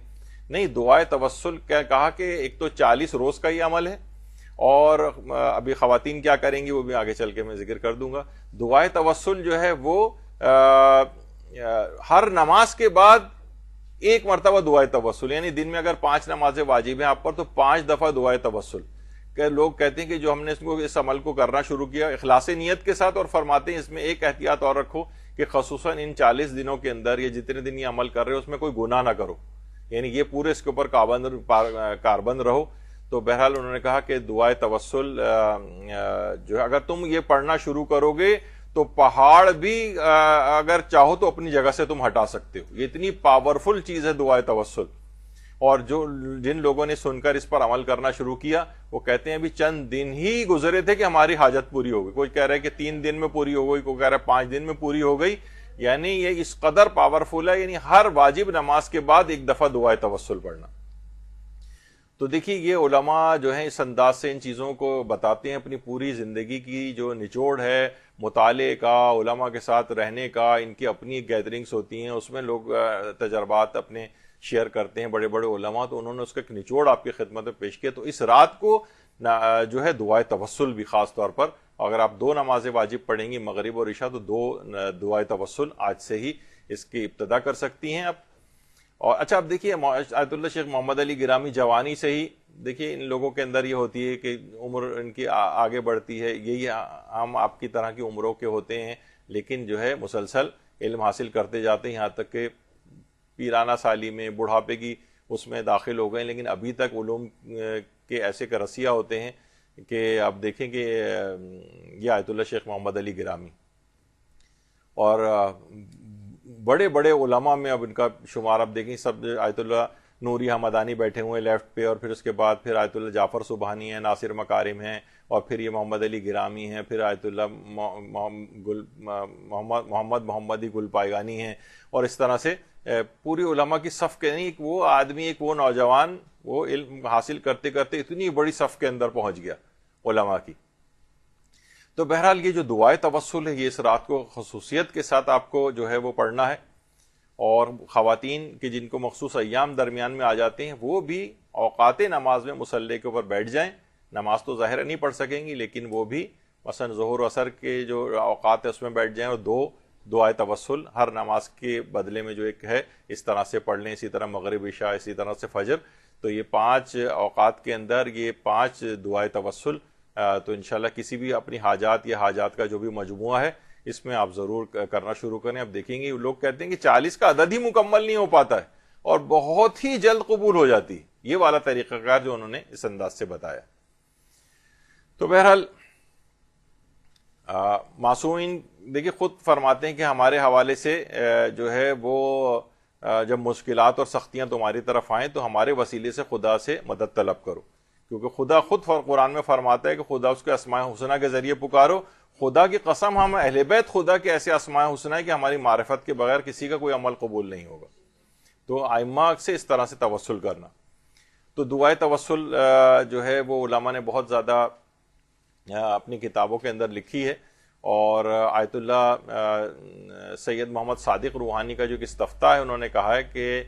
[SPEAKER 1] نہیں، دعائے توسل کیا کہا کہ ایک تو 40 روز کا یہ عمل ہے، اور ابھی خواتین کیا کریں گی وہ بھی آگے چل کے میں ذکر کر دوں گا۔ دعائے توسل جو ہے وہ ہر نماز کے بعد ایک مرتبہ دعائے توسل، یعنی دن میں اگر 5 نمازیں واجب ہیں آپ پر تو 5 دفعہ دعائے توسل۔ کہ لوگ کہتے ہیں کہ جو ہم نے اس عمل کو کرنا شروع کیا اخلاص نیت کے ساتھ، اور فرماتے ہیں اس میں ایک احتیاط اور رکھو کہ خصوصاً ان 40 دنوں کے اندر یہ جتنے دن یہ عمل کر رہے ہو اس میں کوئی گناہ نہ کرو، یعنی یہ پورے اس کے اوپر کاربند رہو۔ تو بہرحال انہوں نے کہا کہ دعائے توسل جو ہے اگر تم یہ پڑھنا شروع کرو گے تو پہاڑ بھی اگر چاہو تو اپنی جگہ سے تم ہٹا سکتے ہو، یہ اتنی پاورفل چیز ہے دعائے توسل۔ اور جن لوگوں نے سن کر اس پر عمل کرنا شروع کیا وہ کہتے ہیں ابھی چند دن ہی گزرے تھے کہ ہماری حاجت پوری ہو گئی، کوئی کہہ رہا ہے کہ 3 دن میں پوری ہو گئی، کوئی کہہ رہا ہے 5 دن میں پوری ہو گئی، یعنی یہ اس قدر پاورفل ہے، یعنی ہر واجب نماز کے بعد ایک دفعہ دعائے توسل پڑھنا۔ تو دیکھیے یہ علماء جو ہیں اس انداز سے ان چیزوں کو بتاتے ہیں، اپنی پوری زندگی کی جو نچوڑ ہے مطالعے کا، علماء کے ساتھ رہنے کا، ان کی اپنی گیدرنگز ہوتی ہیں، اس میں لوگ تجربات اپنے شیئر کرتے ہیں بڑے بڑے علماء، تو انہوں نے اس کا ایک نچوڑ آپ کی خدمت میں پیش کیا۔ تو اس رات کو جو ہے دعائے توسل بھی خاص طور پر، اگر آپ 2 نمازیں واجب پڑھیں گی مغرب اور عشاء تو 2 دعائے توسل آج سے ہی اس کی ابتدا کر سکتی ہیں آپ۔ اور اچھا اب دیکھیے آیت اللہ شیخ محمد علی گرامی جوانی سے ہی دیکھیے ان لوگوں کے اندر یہ ہوتی ہے کہ عمر ان کی آگے بڑھتی ہے، یہی ہم آپ کی طرح کی عمروں کے ہوتے ہیں، لیکن جو ہے مسلسل علم حاصل کرتے جاتے ہیں، یہاں تک کہ پیرانہ سالی میں بڑھاپے کی اس میں داخل ہو گئے، لیکن ابھی تک علوم کے ایسے کرسیہ ہوتے ہیں کہ آپ دیکھیں کہ یہ آیت اللہ شیخ محمد علی گرامی اور بڑے بڑے علماء میں اب ان کا شمار آپ دیکھیں، سب آیت اللہ نوری حمدانی بیٹھے ہوئے لیفٹ پہ، اور پھر اس کے بعد پھر آیت اللہ جعفر سبحانی ہیں، ناصر مکارم ہیں، اور پھر یہ محمد علی گرامی ہیں، پھر آیت اللہ محمدی گل پائگانی ہیں، اور اس طرح سے پوری علماء کی صف کے نہیں، ایک وہ آدمی، ایک وہ نوجوان وہ علم حاصل کرتے کرتے اتنی بڑی صف کے اندر پہنچ گیا علماء کی۔ تو بہرحال یہ جو دعائے توسل ہے، یہ اس رات کو خصوصیت کے ساتھ آپ کو جو ہے وہ پڑھنا ہے، اور خواتین کے جن کو مخصوص ایام درمیان میں آ جاتے ہیں وہ بھی اوقات نماز میں مصلی کے اوپر بیٹھ جائیں۔ نماز تو ظاہر نہیں پڑھ سکیں گی، لیکن وہ بھی مثلا ظہر و عصر کے جو اوقات ہے اس میں بیٹھ جائیں، اور دو دعائے توسل ہر نماز کے بدلے میں جو ایک ہے اس طرح سے پڑھ لیں، اسی طرح مغرب عشاء، اسی طرح سے فجر۔ تو یہ 5 اوقات کے اندر یہ 5 دعائے توسل، تو انشاءاللہ کسی بھی اپنی حاجات یا حاجات کا جو بھی مجموعہ ہے اس میں آپ ضرور کرنا شروع کریں۔ اب دیکھیں گے لوگ کہتے ہیں کہ 40 کا عدد ہی مکمل نہیں ہو پاتا ہے اور بہت ہی جلد قبول ہو جاتی ہے، یہ والا طریقہ کار جو انہوں نے اس انداز سے بتایا۔ تو بہرحال معصومین دیکھیں خود فرماتے ہیں کہ ہمارے حوالے سے جو ہے وہ جب مشکلات اور سختیاں تمہاری طرف آئیں تو ہمارے وسیلے سے خدا سے مدد طلب کرو، کیونکہ خدا خود قرآن میں فرماتا ہے کہ خدا اس کے اسماء حسنہ کے ذریعے پکارو۔ خدا کی قسم ہم اہل بیت خدا کے ایسے اسماء حسنہ ہے کہ ہماری معرفت کے بغیر کسی کا کوئی عمل قبول نہیں ہوگا۔ تو ائمہ سے اس طرح سے توسل کرنا۔ تو دعائے توسل جو ہے وہ علماء نے بہت زیادہ اپنی کتابوں کے اندر لکھی ہے، اور آیت اللہ سید محمد صادق روحانی کا جو ایک استفتاء ہے انہوں نے کہا ہے کہ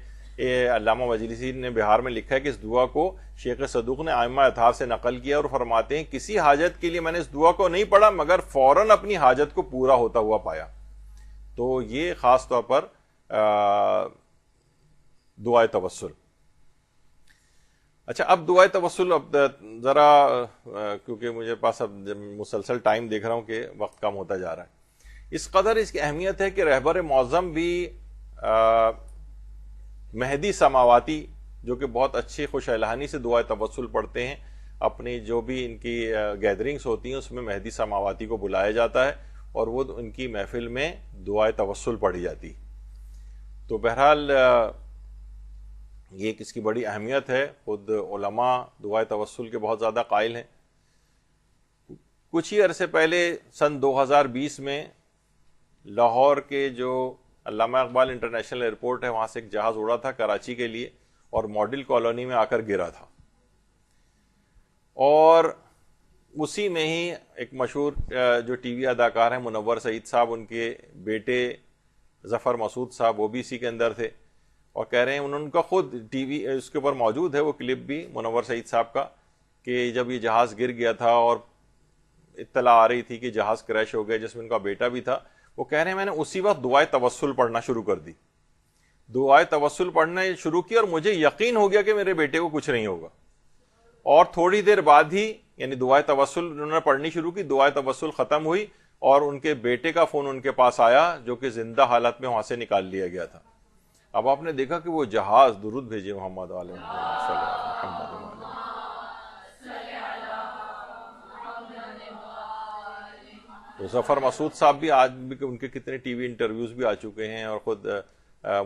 [SPEAKER 1] علامہ مجلسی نے بہار میں لکھا ہے کہ اس دعا کو شیخ صدوق نے ائمہ اطہار سے نقل کیا، اور فرماتے ہیں کسی حاجت کے لیے میں نے اس دعا کو نہیں پڑھا مگر فوراً اپنی حاجت کو پورا ہوتا ہوا پایا۔ تو یہ خاص طور پر دعائے توسل۔ اچھا، اب دعائے توسل، اب ذرا کیونکہ مجھے پاس اب مسلسل ٹائم دیکھ رہا ہوں کہ وقت کم ہوتا جا رہا ہے، اس قدر اس کی اہمیت ہے کہ رہبر معظم بھی مہدی سماواتی جو کہ بہت اچھی خوش الحانی سے دعائے توسل پڑھتے ہیں، اپنی جو بھی ان کی گیدرنگز ہوتی ہیں اس میں مہدی سماواتی کو بلایا جاتا ہے اور وہ ان کی محفل میں دعائے توسل پڑھی جاتی۔ تو بہرحال یہ اس کی بڑی اہمیت ہے، خود علماء دعائے توسل کے بہت زیادہ قائل ہیں۔ کچھ ہی عرصے پہلے سن 2020 میں لاہور کے جو علامہ اقبال انٹرنیشنل ایئرپورٹ ہے وہاں سے ایک جہاز اڑا تھا کراچی کے لیے، اور ماڈل کالونی میں آ کر گرا تھا، اور اسی میں ہی ایک مشہور جو ٹی وی اداکار ہیں منور سعید صاحب، ان کے بیٹے ظفر مسعود صاحب وہ بھی اسی کے اندر تھے، اور کہہ رہے ہیں ان کا خود ٹی وی اس کے اوپر موجود ہے وہ کلپ بھی منور سعید صاحب کا، کہ جب یہ جہاز گر گیا تھا اور اطلاع آ رہی تھی کہ جہاز کریش ہو گیا جس میں ان کا بیٹا بھی تھا، وہ کہہ رہے ہیں میں نے اسی وقت دعائے توسل پڑھنا شروع کر دی، دعائے توسل پڑھنا شروع کی، اور مجھے یقین ہو گیا کہ میرے بیٹے کو کچھ نہیں ہوگا، اور تھوڑی دیر بعد ہی یعنی دعائے توسل انہوں نے پڑھنی شروع کی، دعائے توسل ختم ہوئی اور ان کے بیٹے کا فون ان کے پاس آیا جو کہ زندہ حالت میں وہاں سے نکال لیا گیا تھا۔ اب آپ نے دیکھا کہ وہ جہاز درود بھیجے محمد علیہ محمد، تو ظفر مسعود صاحب بھی آج بھی ان کے کتنے ٹی وی انٹرویوز بھی آ چکے ہیں، اور خود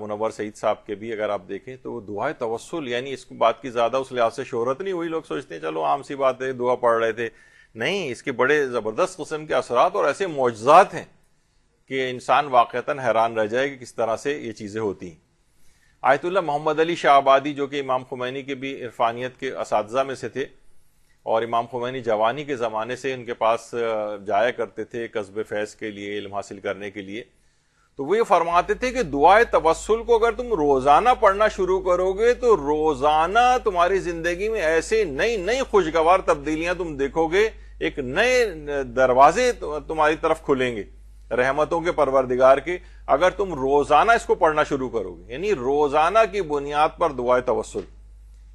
[SPEAKER 1] منور سعید صاحب کے بھی اگر آپ دیکھیں تو دعائے توسل یعنی اس بات کی زیادہ اس لحاظ سے شہرت نہیں ہوئی، لوگ سوچتے ہیں چلو عام سی بات ہے دعا پڑھ رہے تھے، نہیں، اس کے بڑے زبردست قسم کے اثرات اور ایسے معجزات ہیں کہ انسان واقعتاً حیران رہ جائے کہ کس طرح سے یہ چیزیں ہوتی ہیں۔ آیت اللہ محمد علی شاہ آبادی جو کہ امام خمینی کے بھی عرفانیت کے اساتذہ میں سے تھے، اور امام خمینی جوانی کے زمانے سے ان کے پاس جایا کرتے تھے کسب فیض کے لیے، علم حاصل کرنے کے لیے، تو وہ یہ فرماتے تھے کہ دعائے توسل کو اگر تم روزانہ پڑھنا شروع کرو گے تو روزانہ تمہاری زندگی میں ایسے نئی نئی خوشگوار تبدیلیاں تم دیکھو گے، ایک نئے دروازے تمہاری طرف کھلیں گے رحمتوں کے پروردگار کے، اگر تم روزانہ اس کو پڑھنا شروع کرو گے، یعنی روزانہ کی بنیاد پر دعائے توسل،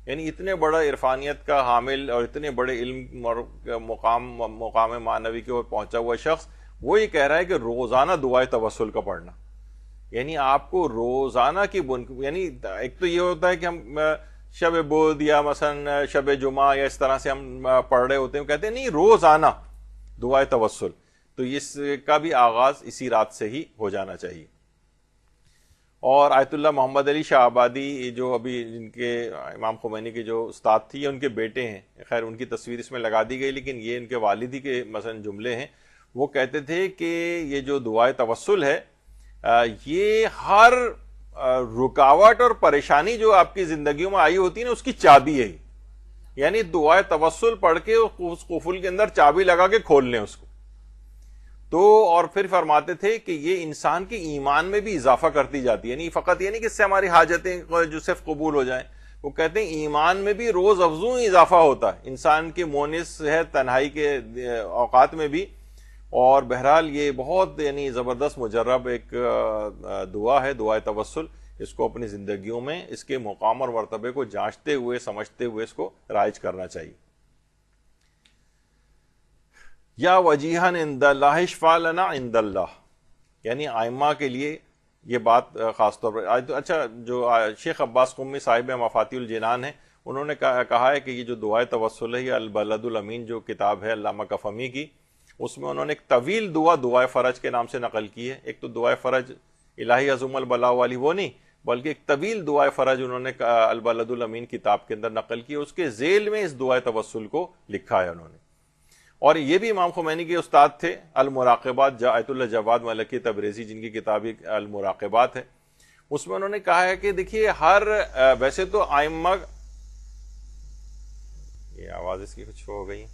[SPEAKER 1] یعنی اتنے بڑا عرفانیت کا حامل اور اتنے بڑے علم اور مقام معنوی کے اوپر پہنچا ہوا شخص وہ یہ کہہ رہا ہے کہ روزانہ دعائے توسل کا پڑھنا، یعنی آپ کو روزانہ کی یعنی ایک تو یہ ہوتا ہے کہ ہم شب بود یا مثلا شب جمعہ یا اس طرح سے ہم پڑھ رہے ہوتے ہیں، کہتے ہیں نہیں روزانہ دعائے توسل، تو اس کا بھی آغاز اسی رات سے ہی ہو جانا چاہیے۔ اور آیت اللہ محمد علی شاہ آبادی جو ابھی جن کے امام خمینی کے جو استاد تھی، یہ ان کے بیٹے ہیں، خیر ان کی تصویر اس میں لگا دی گئی لیکن یہ ان کے والدی کے مثلا جملے ہیں، وہ کہتے تھے کہ یہ جو دعائے توسل ہے یہ ہر رکاوٹ اور پریشانی جو آپ کی زندگیوں میں آئی ہوتی ہے نا اس کی چابی ہے، یعنی دعائے توسل پڑھ کے اس قفل کے اندر چابی لگا کے کھول لیں اس کو تو، اور پھر فرماتے تھے کہ یہ انسان کے ایمان میں بھی اضافہ کرتی جاتی ہے، یعنی فقط یہ نہیں کہ اس سے ہماری حاجتیں جو صرف قبول ہو جائیں، وہ کہتے ہیں ایمان میں بھی روز افزوں اضافہ ہوتا ہے انسان کے مونس ہے تنہائی کے اوقات میں بھی۔ اور بہرحال یہ بہت یعنی زبردست مجرب ایک دعا ہے دعائے توسل، اس کو اپنی زندگیوں میں اس کے مقام اور مرتبے کو جانچتے ہوئے سمجھتے ہوئے اس کو رائج کرنا چاہیے۔ یا وجیہن عند اللہ اشفع لنا عند اللہ، یعنی ائمہ کے لیے یہ بات خاص طور پر اچھا جو شیخ عباس قمی صاحب مفاتیح الجنان ہیں انہوں نے کہا ہے کہ یہ جو دعائے توسل ہے یہ البلد الامین جو کتاب ہے علامہ کفمی کی، اس میں انہوں نے ایک طویل دعائے فرج کے نام سے نقل کی ہے۔ ایک تو دعائے فرج الہی عظم البلاء والی وہ نہیں، بلکہ ایک طویل دعائے فرج انہوں نے البلد الامین کتاب کے اندر نقل کی، اس کے ذیل میں اس دعائے توسل کو لکھا ہے انہوں نے۔ اور یہ بھی امام خمینی کے استاد تھے المراقبات، آیت اللہ جواد ملکی تبریزی جن کی کتاب المراقبات ہے، اس میں انہوں نے کہا ہے کہ دیکھیے ہر ویسے تو ائمہ، یہ آواز اس کی کچھ ہو گئی،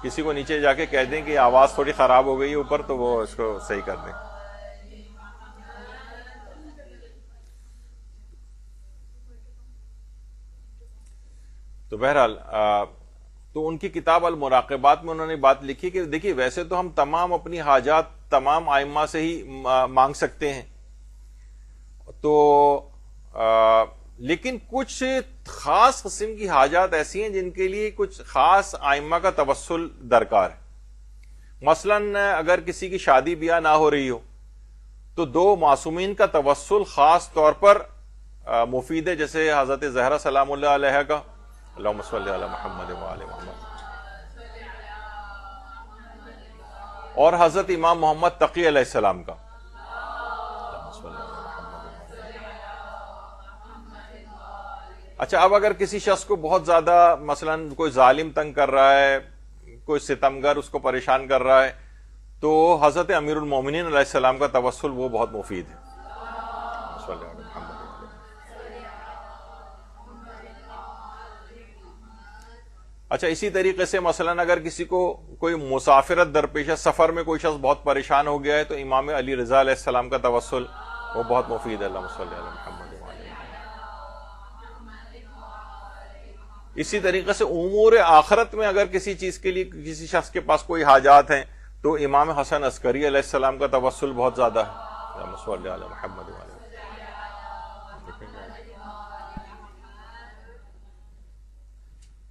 [SPEAKER 1] کسی کو نیچے جا کے کہہ دیں کہ آواز تھوڑی خراب ہو گئی اوپر تو وہ اس کو صحیح کر دیں۔ تو بہرحال تو ان کی کتاب المراقبات میں انہوں نے بات لکھی کہ دیکھیے ویسے تو ہم تمام اپنی حاجات تمام ائمہ سے ہی مانگ سکتے ہیں، تو لیکن کچھ خاص قسم کی حاجات ایسی ہیں جن کے لیے کچھ خاص ائمہ کا توسل درکار ہے۔ مثلا اگر کسی کی شادی بیاہ نہ ہو رہی ہو تو دو معصومین کا توسل خاص طور پر مفید ہے، جیسے حضرت زہرا سلام اللہ علیہ کا اللہم صلی علی محمد وآل محمد، اور حضرت امام محمد تقی علیہ السلام کا۔ اچھا اب اگر کسی شخص کو بہت زیادہ مثلا کوئی ظالم تنگ کر رہا ہے، کوئی ستمگر اس کو پریشان کر رہا ہے، تو حضرت امیر المومنین علیہ السلام کا توسل وہ بہت مفید ہے۔ اچھا اسی طریقے سے مثلا اگر کسی کو کوئی مسافرت درپیش ہے، سفر میں کوئی شخص بہت پریشان ہو گیا ہے تو امام علی رضا علیہ السلام کا توسل وہ بہت مفید ہے، اللہم صلی علی محمد۔ اسی طریقے سے امور آخرت میں اگر کسی چیز کے لیے کسی شخص کے پاس کوئی حاجات ہیں تو امام حسن عسکری علیہ السلام کا توسل بہت زیادہ ہے، اللہم صلی علی محمد وآل۔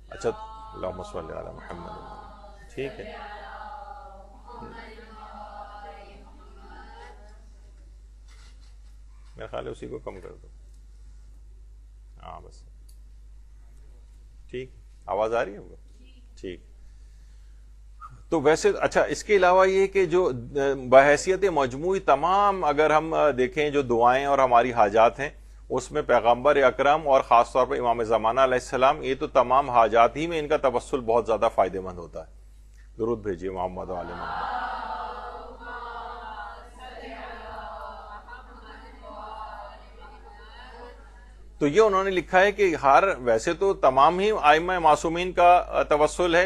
[SPEAKER 1] اچھا اللہم صلی علی محمد، ٹھیک ہے، میرا خیال ہے اسی کو کم کر دو، ہاں بس ٹھیک، آواز آ رہی ہے؟ ٹھیک۔ تو ویسے اچھا اس کے علاوہ یہ کہ جو بحیثیت مجموعی تمام اگر ہم دیکھیں جو دعائیں اور ہماری حاجات ہیں اس میں پیغمبر اکرم اور خاص طور پر امام زمانہ علیہ السلام یہ تو تمام حاجات ہی میں ان کا توسل بہت زیادہ فائدہ مند ہوتا ہے۔ درود بھیجیے محمد و آل محمد۔ تو یہ انہوں نے لکھا ہے کہ ہر ویسے تو تمام ہی ائمہ معصومین کا توسل ہے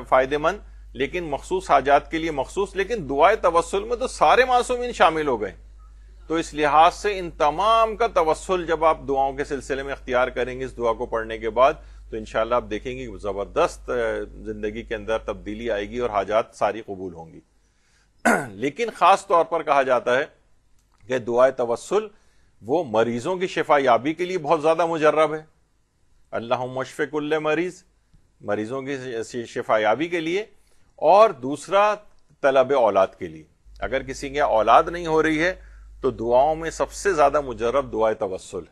[SPEAKER 1] فائدہ مند، لیکن مخصوص حاجات کے لیے مخصوص، لیکن دعائے توسل میں تو سارے معصومین شامل ہو گئے، تو اس لحاظ سے ان تمام کا توسل جب آپ دعاؤں کے سلسلے میں اختیار کریں گے اس دعا کو پڑھنے کے بعد تو انشاءاللہ آپ دیکھیں گے کہ زبردست زندگی کے اندر تبدیلی آئے گی اور حاجات ساری قبول ہوں گی۔ لیکن خاص طور پر کہا جاتا ہے کہ دعائے توسل وہ مریضوں کی شفا یابی کے لیے بہت زیادہ مجرب ہے، اللہم اشف کل مریض، مریضوں کی شفا یابی کے لیے، اور دوسرا طلب اولاد کے لیے۔ اگر کسی کی اولاد نہیں ہو رہی ہے تو دعاؤں میں سب سے زیادہ مجرب دعائے توسل ہے۔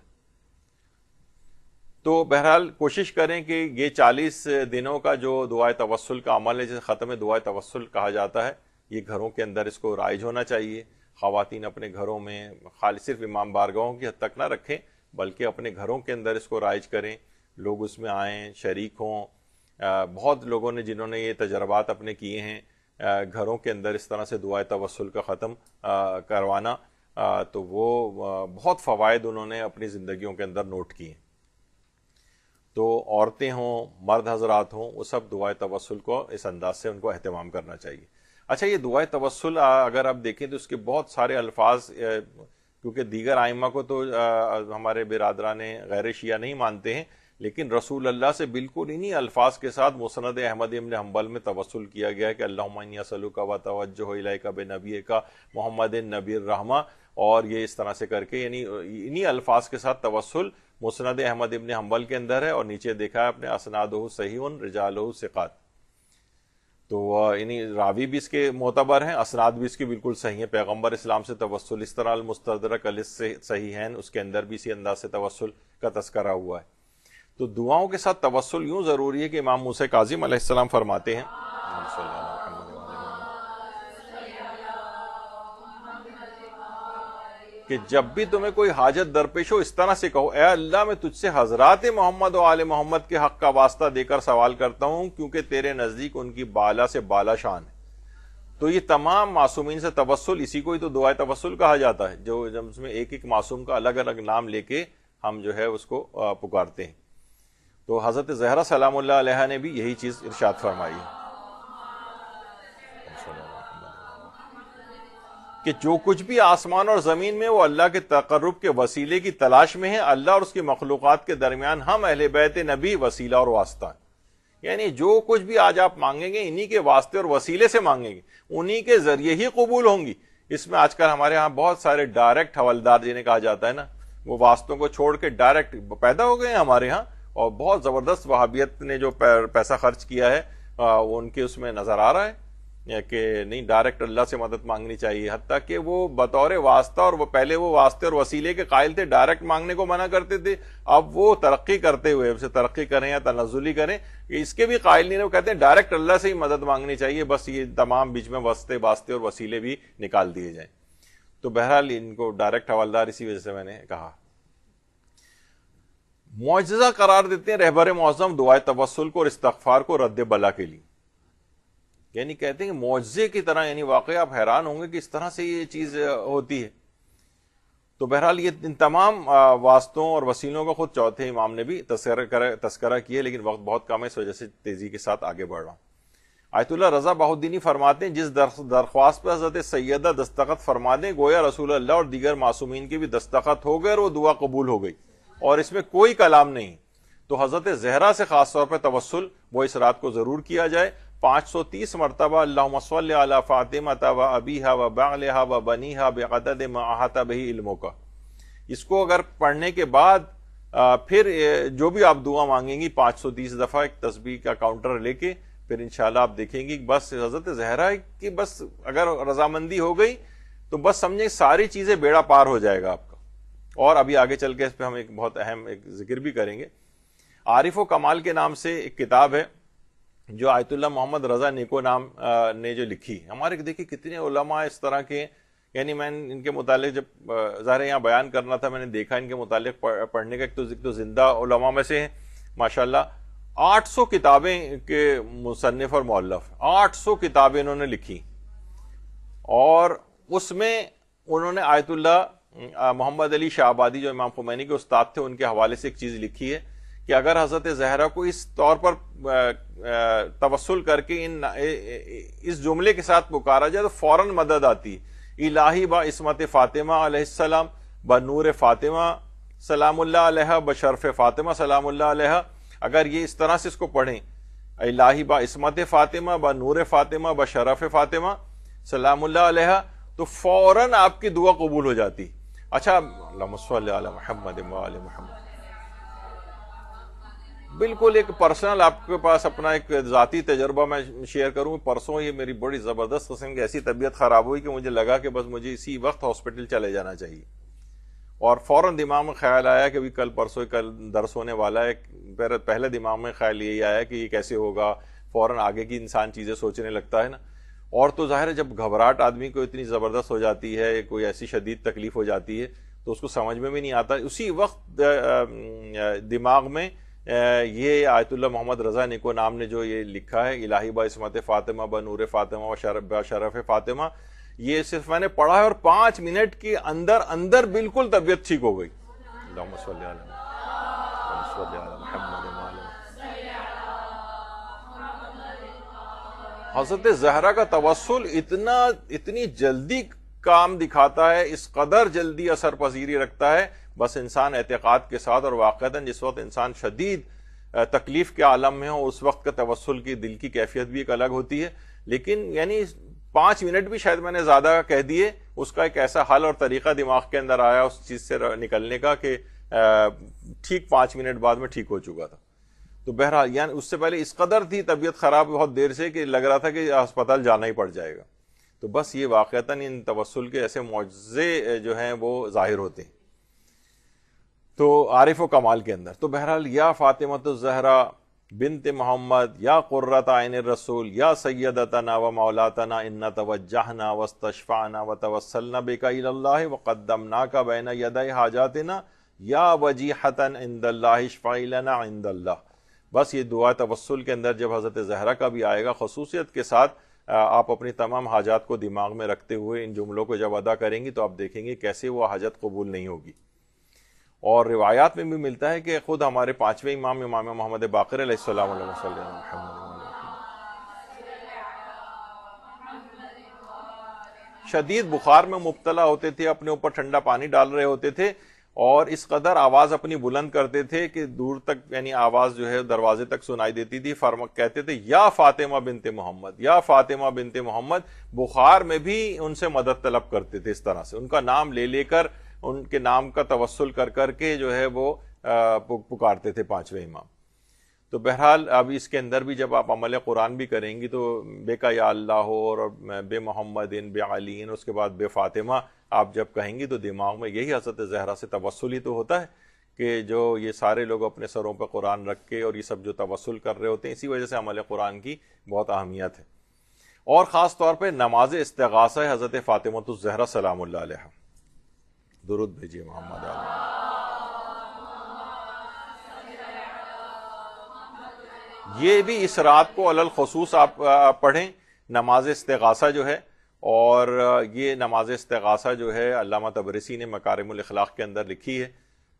[SPEAKER 1] تو بہرحال کوشش کریں کہ یہ 40 دنوں کا جو دعائے توسل کا عمل ہے، جسے ختم دعائے توسل کہا جاتا ہے، یہ گھروں کے اندر اس کو رائج ہونا چاہیے۔ خواتین اپنے گھروں میں خالی صرف امام بارگاہوں کی حد تک نہ رکھیں، بلکہ اپنے گھروں کے اندر اس کو رائج کریں، لوگ اس میں آئیں، شریک ہوں۔ بہت لوگوں نے جنہوں نے یہ تجربات اپنے کیے ہیں گھروں کے اندر اس طرح سے دعائے توسل کا ختم کروانا، تو وہ بہت فوائد انہوں نے اپنی زندگیوں کے اندر نوٹ کیے۔ تو عورتیں ہوں، مرد حضرات ہوں، وہ سب دعائے توسل کو اس انداز سے ان کو اہتمام کرنا چاہیے۔ اچھا، یہ دعائے توسل اگر آپ دیکھیں تو اس کے بہت سارے الفاظ، کیونکہ دیگر ائمہ کو تو ہمارے برادران غیر شیعہ نہیں مانتے ہیں، لیکن رسول اللہ سے بالکل انہی الفاظ کے ساتھ مسند احمد ابن حنبل میں توسل کیا گیا ہے کہ اللہم انی اسألک واتوجہ الیک بنبیک محمد نبی الرحمہ، اور یہ اس طرح سے کر کے، یعنی انہی الفاظ کے ساتھ توسل مسند احمد ابن حنبل کے اندر ہے، اور نیچے دیکھا ہے اپنے اسنادہ صحیح رجالہ ثقات۔ تو یعنی راوی بھی اس کے معتبر ہیں، اسناد بھی اس کی بالکل صحیح ہیں۔ پیغمبر اسلام سے توسل اس طرح المستدرک علی صحیحین، اس کے اندر بھی اسی انداز سے توسل کا تذکرہ ہوا ہے۔ تو دعاؤں کے ساتھ توسل یوں ضروری ہے کہ امام موسیٰ کاظم علیہ السلام فرماتے ہیں کہ جب بھی تمہیں کوئی حاجت درپیش ہو اس طرح سے کہو، اے اللہ میں تجھ سے حضرات محمد و آل محمد کے حق کا واسطہ دے کر سوال کرتا ہوں، کیونکہ تیرے نزدیک ان کی بالا سے بالا شان ہے۔ تو یہ تمام معصومین سے توسل، اسی کو ہی تو دعائے توسل کہا جاتا ہے، جو جب اس میں ایک ایک معصوم کا الگ الگ نام لے کے ہم جو ہے اس کو پکارتے ہیں۔ تو حضرت زہرا سلام اللہ علیہ نے بھی یہی چیز ارشاد فرمائی ہے کہ جو کچھ بھی آسمان اور زمین میں وہ اللہ کے تقرب کے وسیلے کی تلاش میں ہے، اللہ اور اس کی مخلوقات کے درمیان ہم اہل بیت نبی وسیلہ اور واسطہ ہیں۔ یعنی جو کچھ بھی آج آپ مانگیں گے انہی کے واسطے اور وسیلے سے مانگیں گے، انہی کے ذریعے ہی قبول ہوں گی۔ اس میں آج کل ہمارے ہاں بہت سارے ڈائریکٹ حوالدار جنہیں کہا جاتا ہے نا، وہ واسطوں کو چھوڑ کے ڈائریکٹ پیدا ہو گئے ہیں ہمارے ہاں، اور بہت زبردست وہابیت نے جو پیسہ خرچ کیا ہے ان کے اس میں نظر آ رہا ہے کہ نہیں، ڈائریکٹ اللہ سے مدد مانگنی چاہیے، حتیٰ کہ وہ بطور واسطہ، اور وہ پہلے وہ واسطے اور وسیلے کے قائل تھے، ڈائریکٹ مانگنے کو منع کرتے تھے، اب وہ ترقی کرتے ہوئے، اسے ترقی کریں یا تنزلی کریں، اس کے بھی قائل نہیں، وہ کہتے ہیں ڈائریکٹ اللہ سے ہی مدد مانگنی چاہیے، بس یہ تمام بیچ میں واسطے اور وسیلے بھی نکال دیے جائیں۔ تو بہرحال ان کو ڈائریکٹ حوالدار اسی وجہ سے میں نے کہا۔ معجزہ قرار دیتے ہیں رہبر معظم دعائے توسل کو اور استغفار کو رد بلا کے لیے، یعنی کہتے ہیں کہ معجزے کی طرح، یعنی واقعی آپ حیران ہوں گے کہ اس طرح سے یہ چیز ہوتی ہے۔ تو بہرحال یہ ان تمام واسطوں اور وسیلوں کا خود چوتھے امام نے بھی تذکرہ کیا، لیکن وقت بہت کم ہے، اس وجہ سے تیزی کے ساتھ آگے بڑھ رہا ہوں۔ آیت اللہ رضا بہودینی فرماتے ہیں جس درخواست پر حضرت سیدہ دستخط فرما دیں گویا رسول اللہ اور دیگر معصومین کی بھی دستخط ہو گئے اور وہ دعا قبول ہو گئی، اور اس میں کوئی کلام نہیں۔ تو حضرت زہرا سے خاص طور پہ توسل وہ اس رات کو ضرور کیا جائے، 530 مرتبہ اللہم صلی علی فاطمہ و ابیہا و بعلہا و بنیہا بعدد ما احاط بہ علمک۔ اس کو اگر پڑھنے کے بعد پھر جو بھی آپ دعا مانگیں گی 530 دفعہ ایک تسبیح کا کاؤنٹر لے کے، پھر انشاءاللہ آپ دیکھیں گی بس حضرت زہرا کی بس اگر رضامندی ہو گئی تو بس سمجھیں ساری چیزیں بیڑا پار ہو جائے گا آپ کا۔ اور ابھی آگے چل کے اس پہ ہم ایک بہت اہم ایک ذکر بھی کریں گے۔ عارف و کمال کے نام سے ایک کتاب ہے جو آیت اللہ محمد رضا نیکو نام نے جو لکھی۔ ہمارے دیکھیں کتنے علماء اس طرح کے، یعنی میں ان کے متعلق جب ظاہر یہاں بیان کرنا تھا، میں نے دیکھا ان کے متعلق پڑھنے کا، ایک تو زندہ علماء میں سے ہیں ماشاءاللہ، 800 کتابیں کے مصنف اور مؤلف، 800 کتابیں انہوں نے لکھی، اور اس میں انہوں نے آیت اللہ محمد علی شاہ آبادی جو امام خمینی کے استاد تھے ان کے حوالے سے ایک چیز لکھی ہے کہ اگر حضرت زہرا کو اس طور پر توسل کر کے اس جملے کے ساتھ پکارا جائے تو فوراً مدد آتی، الہی با عصمت فاطمہ علیہ السلام، بنور فاطمہ سلام اللہ علیہ، بشرف فاطمہ سلام اللہ علیہ، اگر یہ اس طرح سے اس کو پڑھیں، الہی با عصمت فاطمہ بنور فاطمہ بشرف فاطمہ سلام اللہ علیہ، تو فوراً آپ کی دعا قبول ہو جاتی۔ اچھا اللہم صلی علی محمد و آل محمد، بالکل ایک پرسنل آپ کے پاس اپنا ایک ذاتی تجربہ میں شیئر کروں. پرسوں یہ میری بڑی زبردست قسم کی ایسی طبیعت خراب ہوئی کہ مجھے لگا کہ بس مجھے اسی وقت ہاسپٹل چلے جانا چاہیے، اور فوراً دماغ میں خیال آیا کہ کل پرسوں کل درس ہونے والا ہے. پہلے دماغ میں خیال یہی آیا کہ یہ کیسے ہوگا، فوراً آگے کی انسان چیزیں سوچنے لگتا ہے نا. اور تو ظاہر ہے جب گھبراہٹ آدمی کو اتنی زبردست ہو جاتی ہے، کوئی ایسی شدید تکلیف ہو جاتی ہے تو اس کو سمجھ میں بھی نہیں آتا. اسی وقت دماغ میں یہ آیت اللہ محمد رضا نکو نام نے جو یہ لکھا ہے الہی با عصمت فاطمہ بنور فاطمہ و شرف فاطمہ، یہ صرف میں نے پڑھا ہے اور 5 منٹ کے اندر بالکل طبیعت ٹھیک ہو گئی. اللہم صلی علی محمد. حضرت زہرا کا توسل اتنی جلدی کام دکھاتا ہے، اس قدر جلدی اثر پذیری رکھتا ہے. بس انسان اعتقاد کے ساتھ، اور واقعتاً جس وقت انسان شدید تکلیف کے عالم میں ہو اس وقت کا توسل کی دل کی کیفیت بھی ایک الگ ہوتی ہے. لیکن یعنی 5 منٹ بھی شاید میں نے زیادہ کہہ دیے، اس کا ایک ایسا حل اور طریقہ دماغ کے اندر آیا اس چیز سے نکلنے کا کہ ٹھیک 5 منٹ بعد میں ٹھیک ہو چکا تھا. تو بہرحال یعنی اس سے پہلے اس قدر تھی طبیعت خراب بہت دیر سے کہ لگ رہا تھا کہ ہسپتال جانا ہی پڑ جائے گا. تو بس یہ واقعتاً ان توسل کے ایسے معجزے جو ہیں وہ ظاہر ہوتے ہیں تو عارف و کمال کے اندر. تو بہرحال یا فاطمۃ الزہرا بنت محمد یا قرۃ عین الرسول یا سیدتنا و مولاتنا انا توجہنا واستشفعنا وتوسلنا بک الی اللہ وقدمناک بین یدی حاجاتنا یا وجیحۃ عند اللہ اشفع لنا عند اللہ. بس یہ دعا توسل کے اندر جب حضرت زہرا کا بھی آئے گا خصوصیت کے ساتھ، آپ اپنی تمام حاجات کو دماغ میں رکھتے ہوئے ان جملوں کو جب ادا کریں گی تو آپ دیکھیں گے کیسے وہ حاجت قبول نہیں ہوگی. اور روایات میں بھی ملتا ہے کہ خود ہمارے 5ویں امام محمد باقر علیہ السلام علیہ وسلم شدید بخار میں مبتلا ہوتے تھے، اپنے اوپر ٹھنڈا پانی ڈال رہے ہوتے تھے اور اس قدر آواز اپنی بلند کرتے تھے کہ دور تک یعنی آواز جو ہے دروازے تک سنائی دیتی تھی. کہتے تھے یا فاطمہ بنت محمد، یا فاطمہ بنت محمد. بخار میں بھی ان سے مدد طلب کرتے تھے، اس طرح سے ان کا نام لے لے کر، ان کے نام کا توسل کر کر کے جو ہے وہ پکارتے تھے 5ویں امام. تو بہرحال اب اس کے اندر بھی جب آپ عمل قرآن بھی کریں گی تو بے کا یا اللہ ہو اور بے محمد بے علی، اس کے بعد بے فاطمہ آپ جب کہیں گی تو دماغ میں یہی حضرت زہرا سے توسل ہی تو ہوتا ہے کہ جو یہ سارے لوگ اپنے سروں پہ قرآن رکھ کے اور یہ سب جو توسل کر رہے ہوتے ہیں، اسی وجہ سے عمل قرآن کی بہت اہمیت ہے. اور خاص طور پہ نماز استغاثہ حضرت فاطمۃ الزہرا سلام اللہ علیہ. درود بھیجیے محمد علیہ. یہ بھی اس رات کو علی الخصوص آپ پڑھیں نماز استغاثہ جو ہے. اور یہ نماز استغاثہ جو ہے علامہ تبرسی نے مکارم الاخلاق کے اندر لکھی ہے،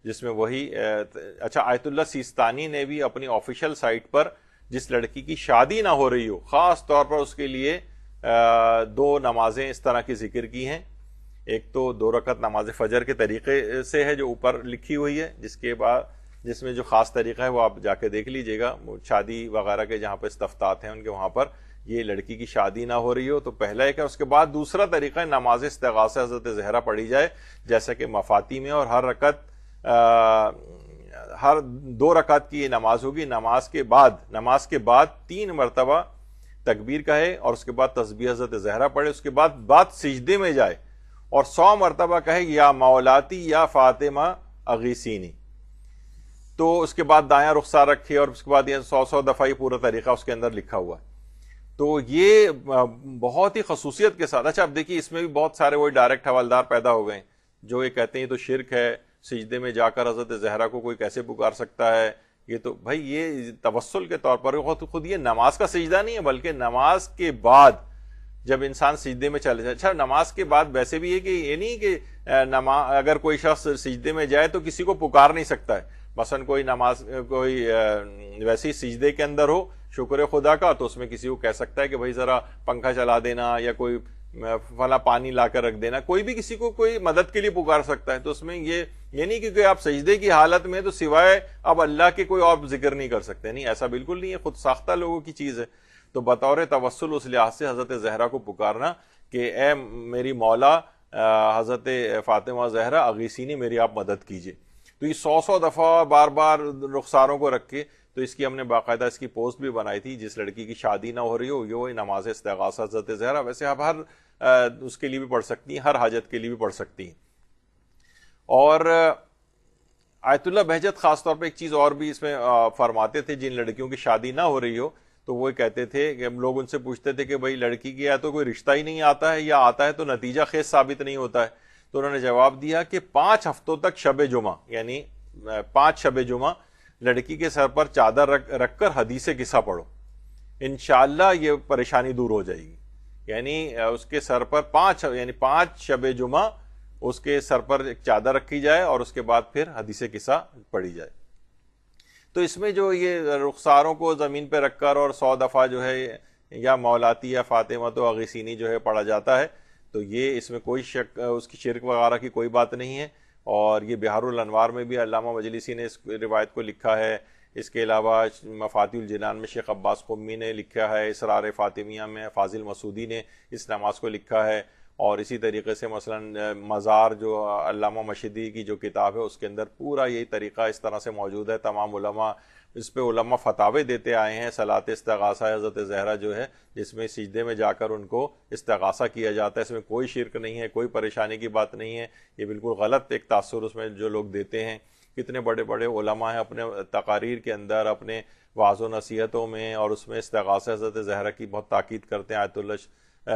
[SPEAKER 1] جس میں وہی اچھا آیت اللہ سیستانی نے بھی اپنی آفیشیل سائٹ پر جس لڑکی کی شادی نہ ہو رہی ہو خاص طور پر اس کے لیے 2 نمازیں اس طرح کی ذکر کی ہیں. ایک تو 2 رکعت نماز فجر کے طریقے سے ہے جو اوپر لکھی ہوئی ہے، جس میں جو خاص طریقہ ہے وہ آپ جا کے دیکھ لیجئے گا. شادی وغیرہ کے جہاں پہ استفتات ہیں ان کے وہاں پر یہ لڑکی کی شادی نہ ہو رہی ہو تو پہلا ایک ہے. اس کے بعد دوسرا طریقہ ہے نماز استغاثہ حضرت زہرا پڑھی جائے، جیسا کہ مفاتی میں، اور ہر 2 رکعت کی یہ نماز ہوگی. نماز کے بعد 3 مرتبہ تکبیر کہے اور اس کے بعد تسبیح حضرت زہرا پڑھے، اس کے بعد سجدے میں جائے اور 100 مرتبہ کہے یا مولاتی یا فاطمہ اغیثینی. تو اس کے بعد دایاں رخسار رکھے اور اس کے بعد یہ 100 دفعہ یہ پورا طریقہ اس کے اندر لکھا ہوا ہے. تو یہ بہت ہی خصوصیت کے ساتھ. اچھا اب دیکھیے اس میں بھی بہت سارے وہی ڈائریکٹ حوالدار پیدا ہو گئے جو یہ کہتے ہیں یہ تو شرک ہے، سجدے میں جا کر حضرت زہرا کو کوئی کیسے پکار سکتا ہے. یہ تو بھائی یہ توسل کے طور پر خود یہ نماز کا سجدہ نہیں ہے بلکہ نماز کے بعد جب انسان سجدے میں چلے جائے. اچھا نماز کے بعد ویسے بھی ہے کہ یہ نہیں کہ اگر کوئی شخص سجدے میں جائے تو کسی کو پکار نہیں سکتا ہے. مثلا کوئی ویسے سجدے کے اندر ہو شکر خدا کا تو اس میں کسی کو کہہ سکتا ہے کہ بھائی ذرا پنکھا چلا دینا یا کوئی فلاں پانی لا کر رکھ دینا. کوئی بھی کسی کو کوئی مدد کے لیے پکار سکتا ہے. تو اس میں یہ نہیں کہ آپ سجدے کی حالت میں تو سوائے اب اللہ کے کوئی اور ذکر نہیں کر سکتے. نہیں، ایسا بالکل نہیں ہے، خود ساختہ لوگوں کی چیز ہے. تو بطور توسل اس لحاظ سے حضرت زہرا کو پکارنا کہ اے میری مولا حضرت فاطمہ زہرا اغیثینی میری آپ مدد کیجیے. تو یہ 100 دفعہ بار بار رخساروں کو رکھ کے، تو اس کی ہم نے باقاعدہ اس کی پوسٹ بھی بنائی تھی. جس لڑکی کی شادی نہ ہو رہی ہو یہ نماز استغاثہ حضرت زہرا، ویسے آپ ہر اس کے لیے بھی پڑھ سکتی ہیں، ہر حاجت کے لیے بھی پڑھ سکتی ہیں. اور آیت اللہ بہجت خاص طور پہ ایک چیز اور بھی اس میں فرماتے تھے، جن لڑکیوں کی شادی نہ ہو رہی ہو تو وہ کہتے تھے کہ ہم لوگ ان سے پوچھتے تھے کہ بھائی لڑکی کی یا تو کوئی رشتہ ہی نہیں آتا ہے یا آتا ہے تو نتیجہ خیز ثابت نہیں ہوتا ہے. تو انہوں نے جواب دیا کہ 5 ہفتوں تک شب جمعہ، یعنی 5 شب جمعہ لڑکی کے سر پر چادر رکھ کر حدیث قصہ پڑھو، انشاءاللہ یہ پریشانی دور ہو جائے گی. یعنی اس کے سر پر 5 شب جمعہ اس کے سر پر ایک چادر رکھی جائے اور اس کے بعد پھر حدیث قصہ پڑھی جائے. تو اس میں جو یہ رخساروں کو زمین پہ رکھ کر اور 100 دفعہ جو ہے یا مولاتی یا فاطمہ تو اغیثینی جو ہے پڑھا جاتا ہے، تو یہ اس میں کوئی شک، اس کی شرک وغیرہ کی کوئی بات نہیں ہے. اور یہ بحار الانوار میں بھی علامہ مجلسی نے اس روایت کو لکھا ہے. اس کے علاوہ مفاتیح الجنان میں شیخ عباس قمی نے لکھا ہے، اسرار فاطمیہ میں فاضل مسعودی نے اس نماز کو لکھا ہے. اور اسی طریقے سے مثلا مزار جو علامہ مشدی کی جو کتاب ہے اس کے اندر پورا یہی طریقہ اس طرح سے موجود ہے. تمام علماء اس پہ فتاوے دیتے آئے ہیں. صلاۃ استغاثہ حضرت زہرا جو ہے جس میں سجدے میں جا کر ان کو استغاثہ کیا جاتا ہے، اس میں کوئی شرک نہیں ہے، کوئی پریشانی کی بات نہیں ہے. یہ بالکل غلط ایک تاثر اس میں جو لوگ دیتے ہیں. کتنے بڑے بڑے علماء ہیں اپنے تقاریر کے اندر، اپنے وعظ و نصیحتوں میں، اور اس میں استغاثہ حضرت زہرا کی بہت تاکید کرتے ہیں. آیت اللہ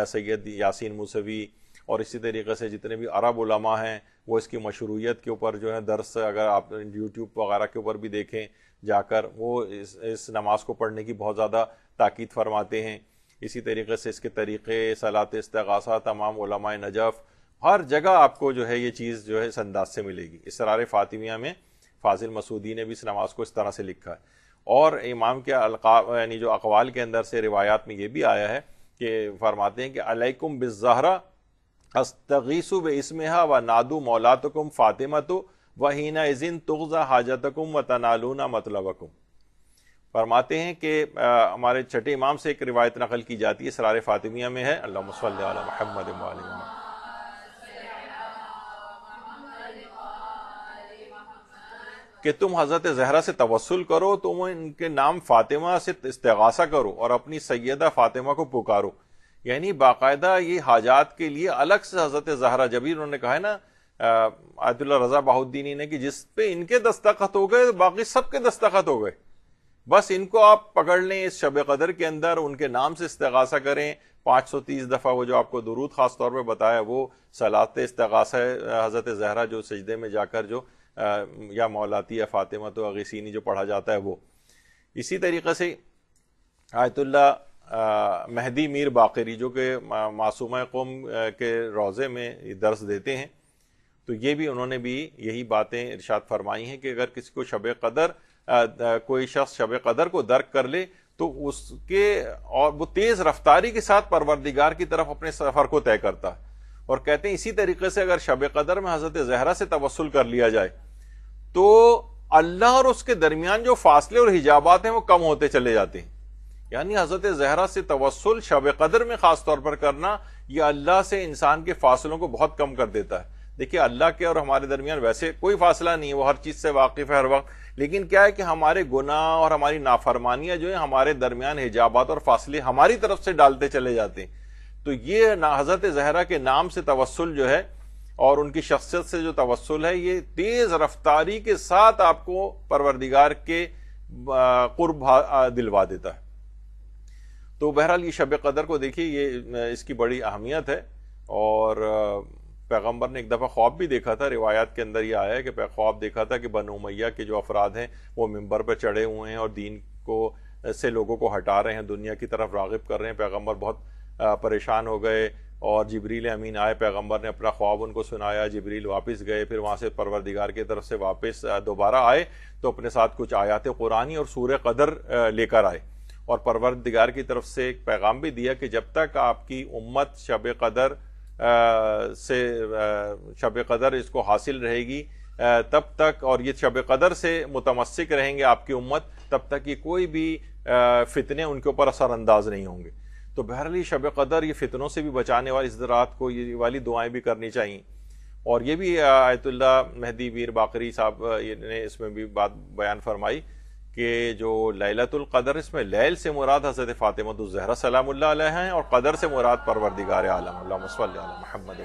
[SPEAKER 1] سید یاسین موسوی اور اسی طریقے سے جتنے بھی عرب علماء ہیں وہ اس کی مشروعیت کے اوپر جو ہے درس، اگر آپ یوٹیوب وغیرہ کے اوپر بھی دیکھیں جا کر، وہ اس نماز کو پڑھنے کی بہت زیادہ تاکید فرماتے ہیں. اسی طریقے سے اس کے طریقے، صلاۃ استغاثہ، تمام علماء نجف، ہر جگہ آپ کو جو ہے یہ چیز جو ہے اس انداز سے ملے گی. اسرار فاطمیہ میں فاضل مسعودی نے بھی اس نماز کو اس طرح سے لکھا ہے. اور امام کے القاب یعنی جو اقوال کے اندر سے روایات میں یہ بھی آیا ہے کہ فرماتے ہیں کہ علیکم بالزہرا استغیث باسمہا ونادوا مولاتکم فاطمۃ وحینئذ تغزی حاجتکم وتنالون مطلبکم. فرماتے ہیں کہ ہمارے چھٹے امام سے ایک روایت نقل کی جاتی ہے، اسرار فاطمیہ میں ہے، اللہم صلی علی محمد وآل محمد، کہ تم حضرت زہرا سے توسل کرو، تم ان کے نام فاطمہ سے استغاثہ کرو اور اپنی سیدہ فاطمہ کو پکارو. یعنی باقاعدہ یہ حاجات کے لیے الگ سے حضرت زہرا، جب ہی انہوں نے کہا ہے نا آیت اللہ رضا بہاؤالدینی نے کہ جس پہ ان کے دستخط ہو گئے باقی سب کے دستخط ہو گئے، بس ان کو آپ پکڑ لیں اس شب قدر کے اندر، ان کے نام سے استغاثہ کریں. 530 دفعہ وہ جو آپ کو درود خاص طور پہ بتایا وہ صلاۃ استغاثہ ہے حضرت زہرا، جو سجدے میں جا کر جو یا مولاتی یا فاطمہ تو اغیثینی جو پڑھا جاتا ہے وہ. اسی طریقے سے آیت اللہ مہدی میر باقری جو کہ معصومہ قوم کے روضے میں درس دیتے ہیں، تو یہ بھی انہوں نے بھی یہی باتیں ارشاد فرمائی ہیں کہ اگر کسی کو شب قدر، کوئی شخص شب قدر کو درک کر لے تو اس کے، اور وہ تیز رفتاری کے ساتھ پروردگار کی طرف اپنے سفر کو طے کرتا ہے. اور کہتے ہیں اسی طریقے سے اگر شب قدر میں حضرت زہرا سے توسل کر لیا جائے تو اللہ اور اس کے درمیان جو فاصلے اور حجابات ہیں وہ کم ہوتے چلے جاتے ہیں. یعنی حضرت زہرا سے توسل شب قدر میں خاص طور پر کرنا، یہ اللہ سے انسان کے فاصلوں کو بہت کم کر دیتا ہے. دیکھیے اللہ کے اور ہمارے درمیان ویسے کوئی فاصلہ نہیں ہے، وہ ہر چیز سے واقف ہے ہر وقت، لیکن کیا ہے کہ ہمارے گناہ اور ہماری نافرمانیاں جو ہیں ہمارے درمیان حجابات اور فاصلے ہماری طرف سے ڈالتے چلے جاتے ہیں. تو یہ حضرت زہرا کے نام سے توسل جو ہے اور ان کی شخصیت سے جو توسل ہے، یہ تیز رفتاری کے ساتھ آپ کو پروردگار کے قرب دلوا دیتا ہے. تو بہرحال یہ شب قدر کو دیکھیے، یہ اس کی بڑی اہمیت ہے. اور پیغمبر نے ایک دفعہ خواب بھی دیکھا تھا، روایات کے اندر یہ آیا ہے کہ خواب دیکھا تھا کہ بنو امیہ کے جو افراد ہیں وہ ممبر پر چڑھے ہوئے ہیں اور دین کو سے لوگوں کو ہٹا رہے ہیں، دنیا کی طرف راغب کر رہے ہیں. پیغمبر بہت پریشان ہو گئے اور جبریل امین آئے، پیغمبر نے اپنا خواب ان کو سنایا، جبریل واپس گئے، پھر وہاں سے پروردگار کی طرف سے واپس دوبارہ آئے تو اپنے ساتھ کچھ آیات قرآنی اور سورہ قدر لے کر آئے. اور پروردگار کی طرف سے ایک پیغام بھی دیا کہ جب تک آپ کی امت شب قدر سے شب قدر اس کو حاصل رہے گی تب تک، اور یہ شب قدر سے متمسک رہیں گے آپ کی امت، تب تک یہ کوئی بھی فتنے ان کے اوپر اثر انداز نہیں ہوں گے. تو بہرحال یہ شب قدر یہ فتنوں سے بھی بچانے والی اس رات کو یہ والی دعائیں بھی کرنی چاہیے. اور یہ بھی آیت اللہ مہدی میر باقری صاحب نے اس میں بھی بات بیان فرمائی کہ جو لیلۃ القدر، اس میں لیل سے مراد حضرت فاطمہ الزہرا سلام اللہ علیہ ہیں، اور قدر سے مراد پروردگار عالم اللہم صلی علی محمد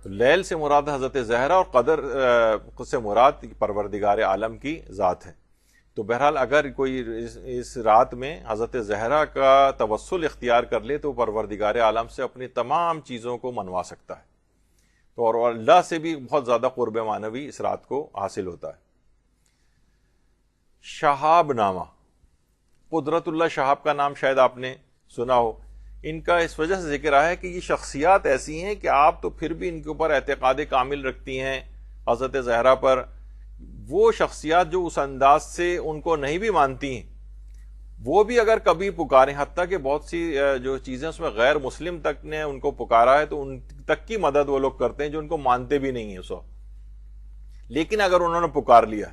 [SPEAKER 1] تو لیل سے مراد حضرت زہرا اور قدر سے مراد پروردگار عالم کی ذات ہے. تو بہرحال اگر کوئی اس رات میں حضرت زہرا کا توسل اختیار کر لے تو پروردگار عالم سے اپنی تمام چیزوں کو منوا سکتا ہے. تو اور اللہ سے بھی بہت زیادہ قرب معنوی اس رات کو حاصل ہوتا ہے. شہاب نامہ، قدرت اللہ شہاب کا نام شاید آپ نے سنا ہو. ان کا اس وجہ سے ذکر آیا کہ یہ شخصیات ایسی ہیں کہ آپ تو پھر بھی ان کے اوپر اعتقاد کامل رکھتی ہیں حضرت زہرا پر. وہ شخصیات جو اس انداز سے ان کو نہیں بھی مانتی ہیں، وہ بھی اگر کبھی پکاریں، حتیٰ کہ بہت سی جو چیزیں اس میں غیر مسلم تک نے ان کو پکارا ہے تو ان تک کی مدد وہ لوگ کرتے ہیں جو ان کو مانتے بھی نہیں ہیں اس وقت. لیکن اگر انہوں نے پکار لیا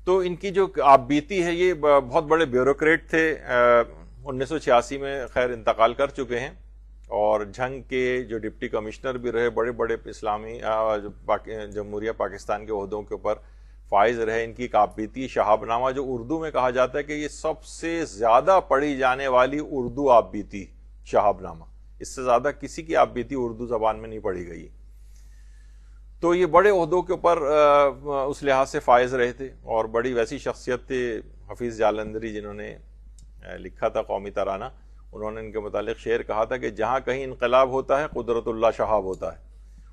[SPEAKER 1] تو ان کی جو آپ بیتی ہے، یہ بہت بڑے بیوروکریٹ تھے، 1986 میں خیر انتقال کر چکے ہیں، اور جنگ کے جو ڈپٹی کمشنر بھی رہے، بڑے بڑے اسلامی جمہوریہ پاکستان کے عہدوں کے اوپر فائز رہے. ان کی ایک آپ بیتی شہاب نامہ، جو اردو میں کہا جاتا ہے کہ یہ سب سے زیادہ پڑھی جانے والی اردو آپ بیتی شہاب نامہ. اس سے زیادہ کسی کی آپ بیتی اردو زبان میں نہیں پڑھی گئی. تو یہ بڑے عہدوں کے اوپر اس لحاظ سے فائز رہے تھے، اور بڑی ویسی شخصیت تھے. حفیظ جالندری جنہوں نے لکھا تھا قومی ترانہ، انہوں نے ان کے متعلق شعر کہا تھا کہ جہاں کہیں انقلاب ہوتا ہے قدرت اللہ شہاب ہوتا ہے.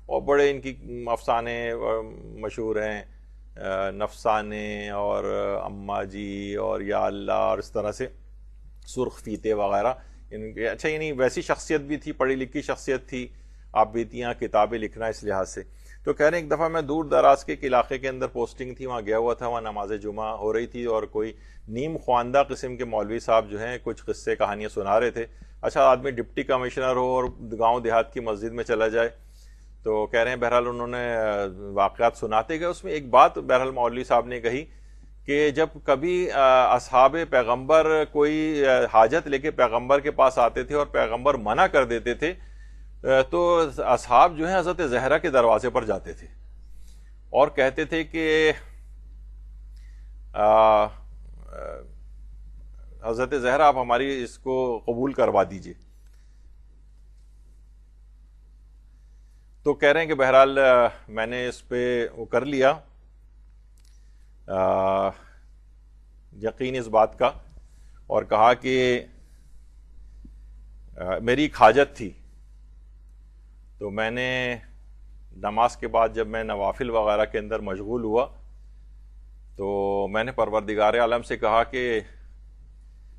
[SPEAKER 1] اور بڑے ان کی افسانے مشہور ہیں، نفسانے اور اماں جی اور یا اللہ، اور اس طرح سے سرخ فیتے وغیرہ. ان کے اچھا یعنی ویسی شخصیت بھی تھی، پڑھی لکھی شخصیت تھی، آپ بیتیاں کتابیں لکھنا اس لحاظ سے. تو کہہ رہے ہیں ایک دفعہ میں دور دراز کے ایک علاقے کے اندر پوسٹنگ تھی، وہاں گیا ہوا تھا، وہاں نماز جمعہ ہو رہی تھی، اور کوئی نیم خواندہ قسم کے مولوی صاحب جو ہیں کچھ قصے کہانیاں سنا رہے تھے. اچھا آدمی ڈپٹی کمشنر ہو اور گاؤں دیہات کی مسجد میں چلا جائے، تو کہہ رہے ہیں بہرحال انہوں نے واقعات سناتے گئے. اس میں ایک بات بہرحال مولوی صاحب نے کہی کہ جب کبھی اصحاب پیغمبر کوئی حاجت لے کے پیغمبر کے پاس آتے تھے اور پیغمبر منع کر دیتے تھے، تو اصحاب جو ہیں حضرت زہرا کے دروازے پر جاتے تھے اور کہتے تھے کہ حضرت زہرا آپ ہماری اس کو قبول کروا دیجئے. تو کہہ رہے ہیں کہ بہرحال میں نے اس پہ وہ کر لیا یقین اس بات کا، اور کہا کہ میری ایک حاجت تھی. تو میں نے نماز کے بعد جب میں نوافل وغیرہ کے اندر مشغول ہوا تو میں نے پروردگار عالم سے کہا کہ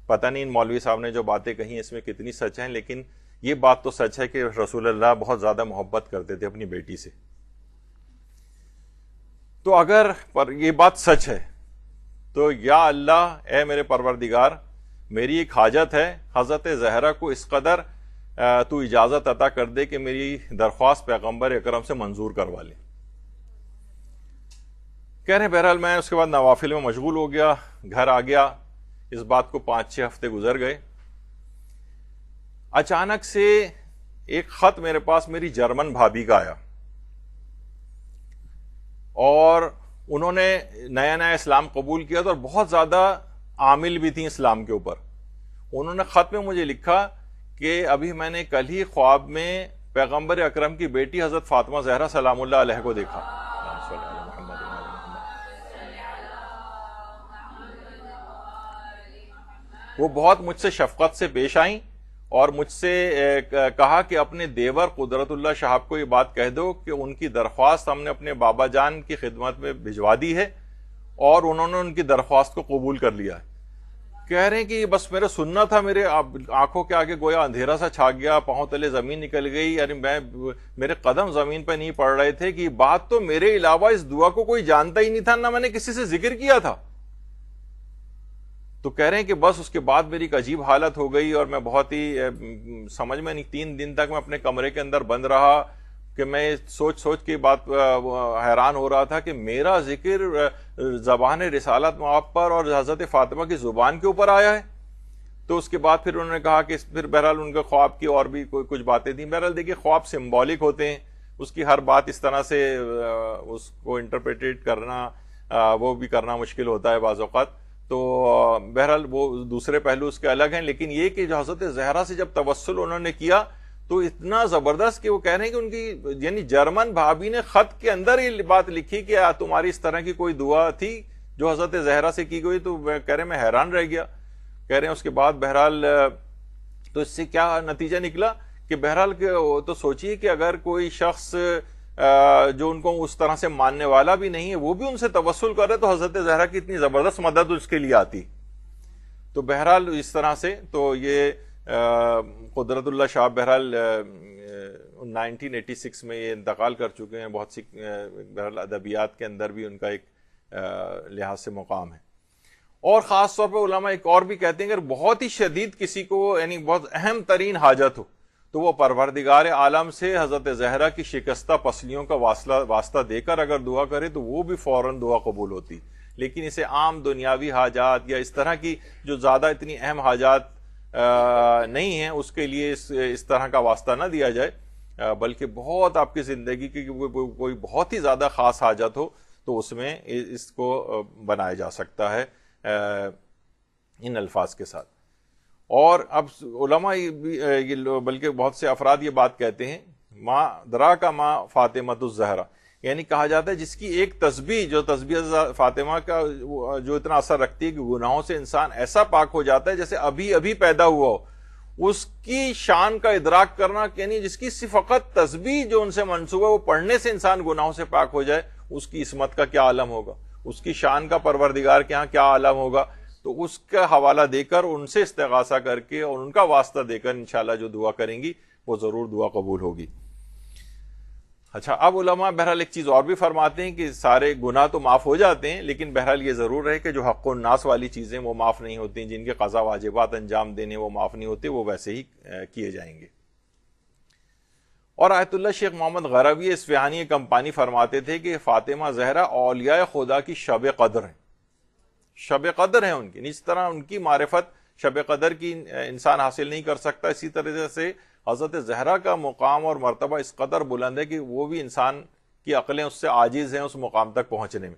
[SPEAKER 1] پتہ نہیں ان مولوی صاحب نے جو باتیں کہیں اس میں کتنی سچ ہیں، لیکن یہ بات تو سچ ہے کہ رسول اللہ بہت زیادہ محبت کرتے تھے اپنی بیٹی سے. تو اگر یہ بات سچ ہے تو یا اللہ اے میرے پروردگار، میری ایک حاجت ہے، حضرت زہرا کو اس قدر تو اجازت عطا کر دے کہ میری درخواست پیغمبر اکرم سے منظور کروا لے. کہہ رہے ہیں بہرحال میں اس کے بعد نوافل میں مشغول ہو گیا، گھر آ گیا. اس بات کو 5-6 ہفتے گزر گئے. اچانک سے ایک خط میرے پاس میری جرمن بھابھی کا آیا، اور انہوں نے نیا نیا اسلام قبول کیا تھا اور بہت زیادہ عامل بھی تھیں اسلام کے اوپر. انہوں نے خط میں مجھے لکھا کہ ابھی میں نے کل ہی خواب میں پیغمبر اکرم کی بیٹی حضرت فاطمہ زہرا سلام اللہ علیہ کو دیکھا. وہ بہت مجھ سے شفقت سے پیش آئیں اور مجھ سے کہا کہ اپنے دیور قدرت اللہ شہاب کو یہ بات کہہ دو کہ ان کی درخواست ہم نے اپنے بابا جان کی خدمت میں بھجوا دی ہے اور انہوں نے ان کی درخواست کو قبول کر لیا ہے. کہہ رہے ہیں کہ یہ بس میرے سننا تھا، میرے آنکھوں کے آگے گویا اندھیرا سا چھا گیا، پاؤں تلے زمین نکل گئی، یعنی میرے قدم زمین پہ نہیں پڑ رہے تھے کہ یہ بات تو میرے علاوہ اس دعا کو کوئی جانتا ہی نہیں تھا، نہ میں نے کسی سے ذکر کیا تھا. تو کہہ رہے ہیں کہ بس اس کے بعد میری ایک عجیب حالت ہو گئی اور میں بہت ہی سمجھ میں نہیں، 3 دن تک میں اپنے کمرے کے اندر بند رہا، کہ میں سوچ سوچ کے بات حیران ہو رہا تھا کہ میرا ذکر زبان رسالت مآب پر اور حضرت فاطمہ کی زبان کے اوپر آیا ہے. تو اس کے بعد پھر انہوں نے کہا کہ پھر بہرحال ان کے خواب کی اور بھی کچھ باتیں تھیں. بہرحال دیکھیے خواب سمبولک ہوتے ہیں, اس کی ہر بات اس طرح سے اس کو انٹرپریٹیٹ کرنا وہ بھی کرنا مشکل ہوتا ہے بعض اوقات. تو بہرحال وہ دوسرے پہلو اس کے الگ ہیں, لیکن یہ کہ جو حضرت زہرا سے جب توسل انہوں نے کیا تو اتنا زبردست کہ وہ کہہ رہے ہیں کہ ان کی یعنی جرمن بھابھی نے خط کے اندر یہ بات لکھی کہ تمہاری اس طرح کی کوئی دعا تھی جو حضرت زہرا سے کی گئی. تو کہہ رہے میں حیران رہ گیا. کہہ رہے ہیں اس کے بعد بہرحال تو اس سے کیا نتیجہ نکلا کہ بہرحال تو سوچیے کہ اگر کوئی شخص جو ان کو اس طرح سے ماننے والا بھی نہیں ہے وہ بھی ان سے توسل کرے تو حضرت زہرا کی اتنی زبردست مدد اس کے لیے آتی. تو بہرحال اس طرح سے تو یہ قدرت اللہ شاہ بہرحال 1986 میں یہ انتقال کر چکے ہیں. بہت سی بہرحال ادبیات کے اندر بھی ان کا ایک لحاظ سے مقام ہے. اور خاص طور پہ علماء ایک اور بھی کہتے ہیں اگر بہت ہی شدید کسی کو یعنی بہت اہم ترین حاجت ہو تو وہ پروردگار عالم سے حضرت زہرا کی شکستہ پسلیوں کا واسطہ دے کر اگر دعا کرے تو وہ بھی فوراً دعا قبول ہوتی. لیکن اسے عام دنیاوی حاجات یا اس طرح کی جو زیادہ اتنی اہم حاجات نہیں ہیں اس کے لیے اس طرح کا واسطہ نہ دیا جائے, بلکہ بہت آپ کی زندگی کی کوئی بہت ہی زیادہ خاص حاجت ہو تو اس میں اس کو بنایا جا سکتا ہے ان الفاظ کے ساتھ. اور اب علماء بلکہ بہت سے افراد یہ بات کہتے ہیں ما درا کا ما فاطمۃ الزہرا, یعنی کہا جاتا ہے جس کی ایک تسبیح جو تسبیح فاطمہ کا جو اتنا اثر رکھتی ہے کہ گناہوں سے انسان ایسا پاک ہو جاتا ہے جیسے ابھی ابھی پیدا ہوا ہو, اس کی شان کا ادراک کرنا یعنی جس کی صرف فقط تسبیح جو ان سے منسوب ہے وہ پڑھنے سے انسان گناہوں سے پاک ہو جائے, اس کی عصمت کا کیا عالم ہوگا, اس کی شان کا پروردگار کے ہاں کیا عالم ہوگا. تو اس کا حوالہ دے کر ان سے استغاثہ کر کے اور ان کا واسطہ دے کر انشاءاللہ جو دعا کریں گی وہ ضرور دعا قبول ہوگی. اچھا, اب علماء بہرحال ایک چیز اور بھی فرماتے ہیں کہ سارے گناہ تو معاف ہو جاتے ہیں لیکن بہرحال یہ ضرور ہے کہ جو حق الناس والی چیزیں وہ معاف نہیں ہوتی, جن کے قضا واجبات انجام دینے وہ معاف نہیں ہوتے, وہ ویسے ہی کیے جائیں گے. اور آیت اللہ شیخ محمد غروی اصفہانی کمپانی فرماتے تھے کہ فاطمہ زہرا اولیاء خدا کی شب قدر ہیں, شب قدر ہیں ان کی. اس طرح ان کی معرفت شب قدر کی انسان حاصل نہیں کر سکتا, اسی طرح سے حضرت زہرا کا مقام اور مرتبہ اس قدر بلند ہے کہ وہ بھی انسان کی عقلیں اس سے عاجز ہیں اس مقام تک پہنچنے میں.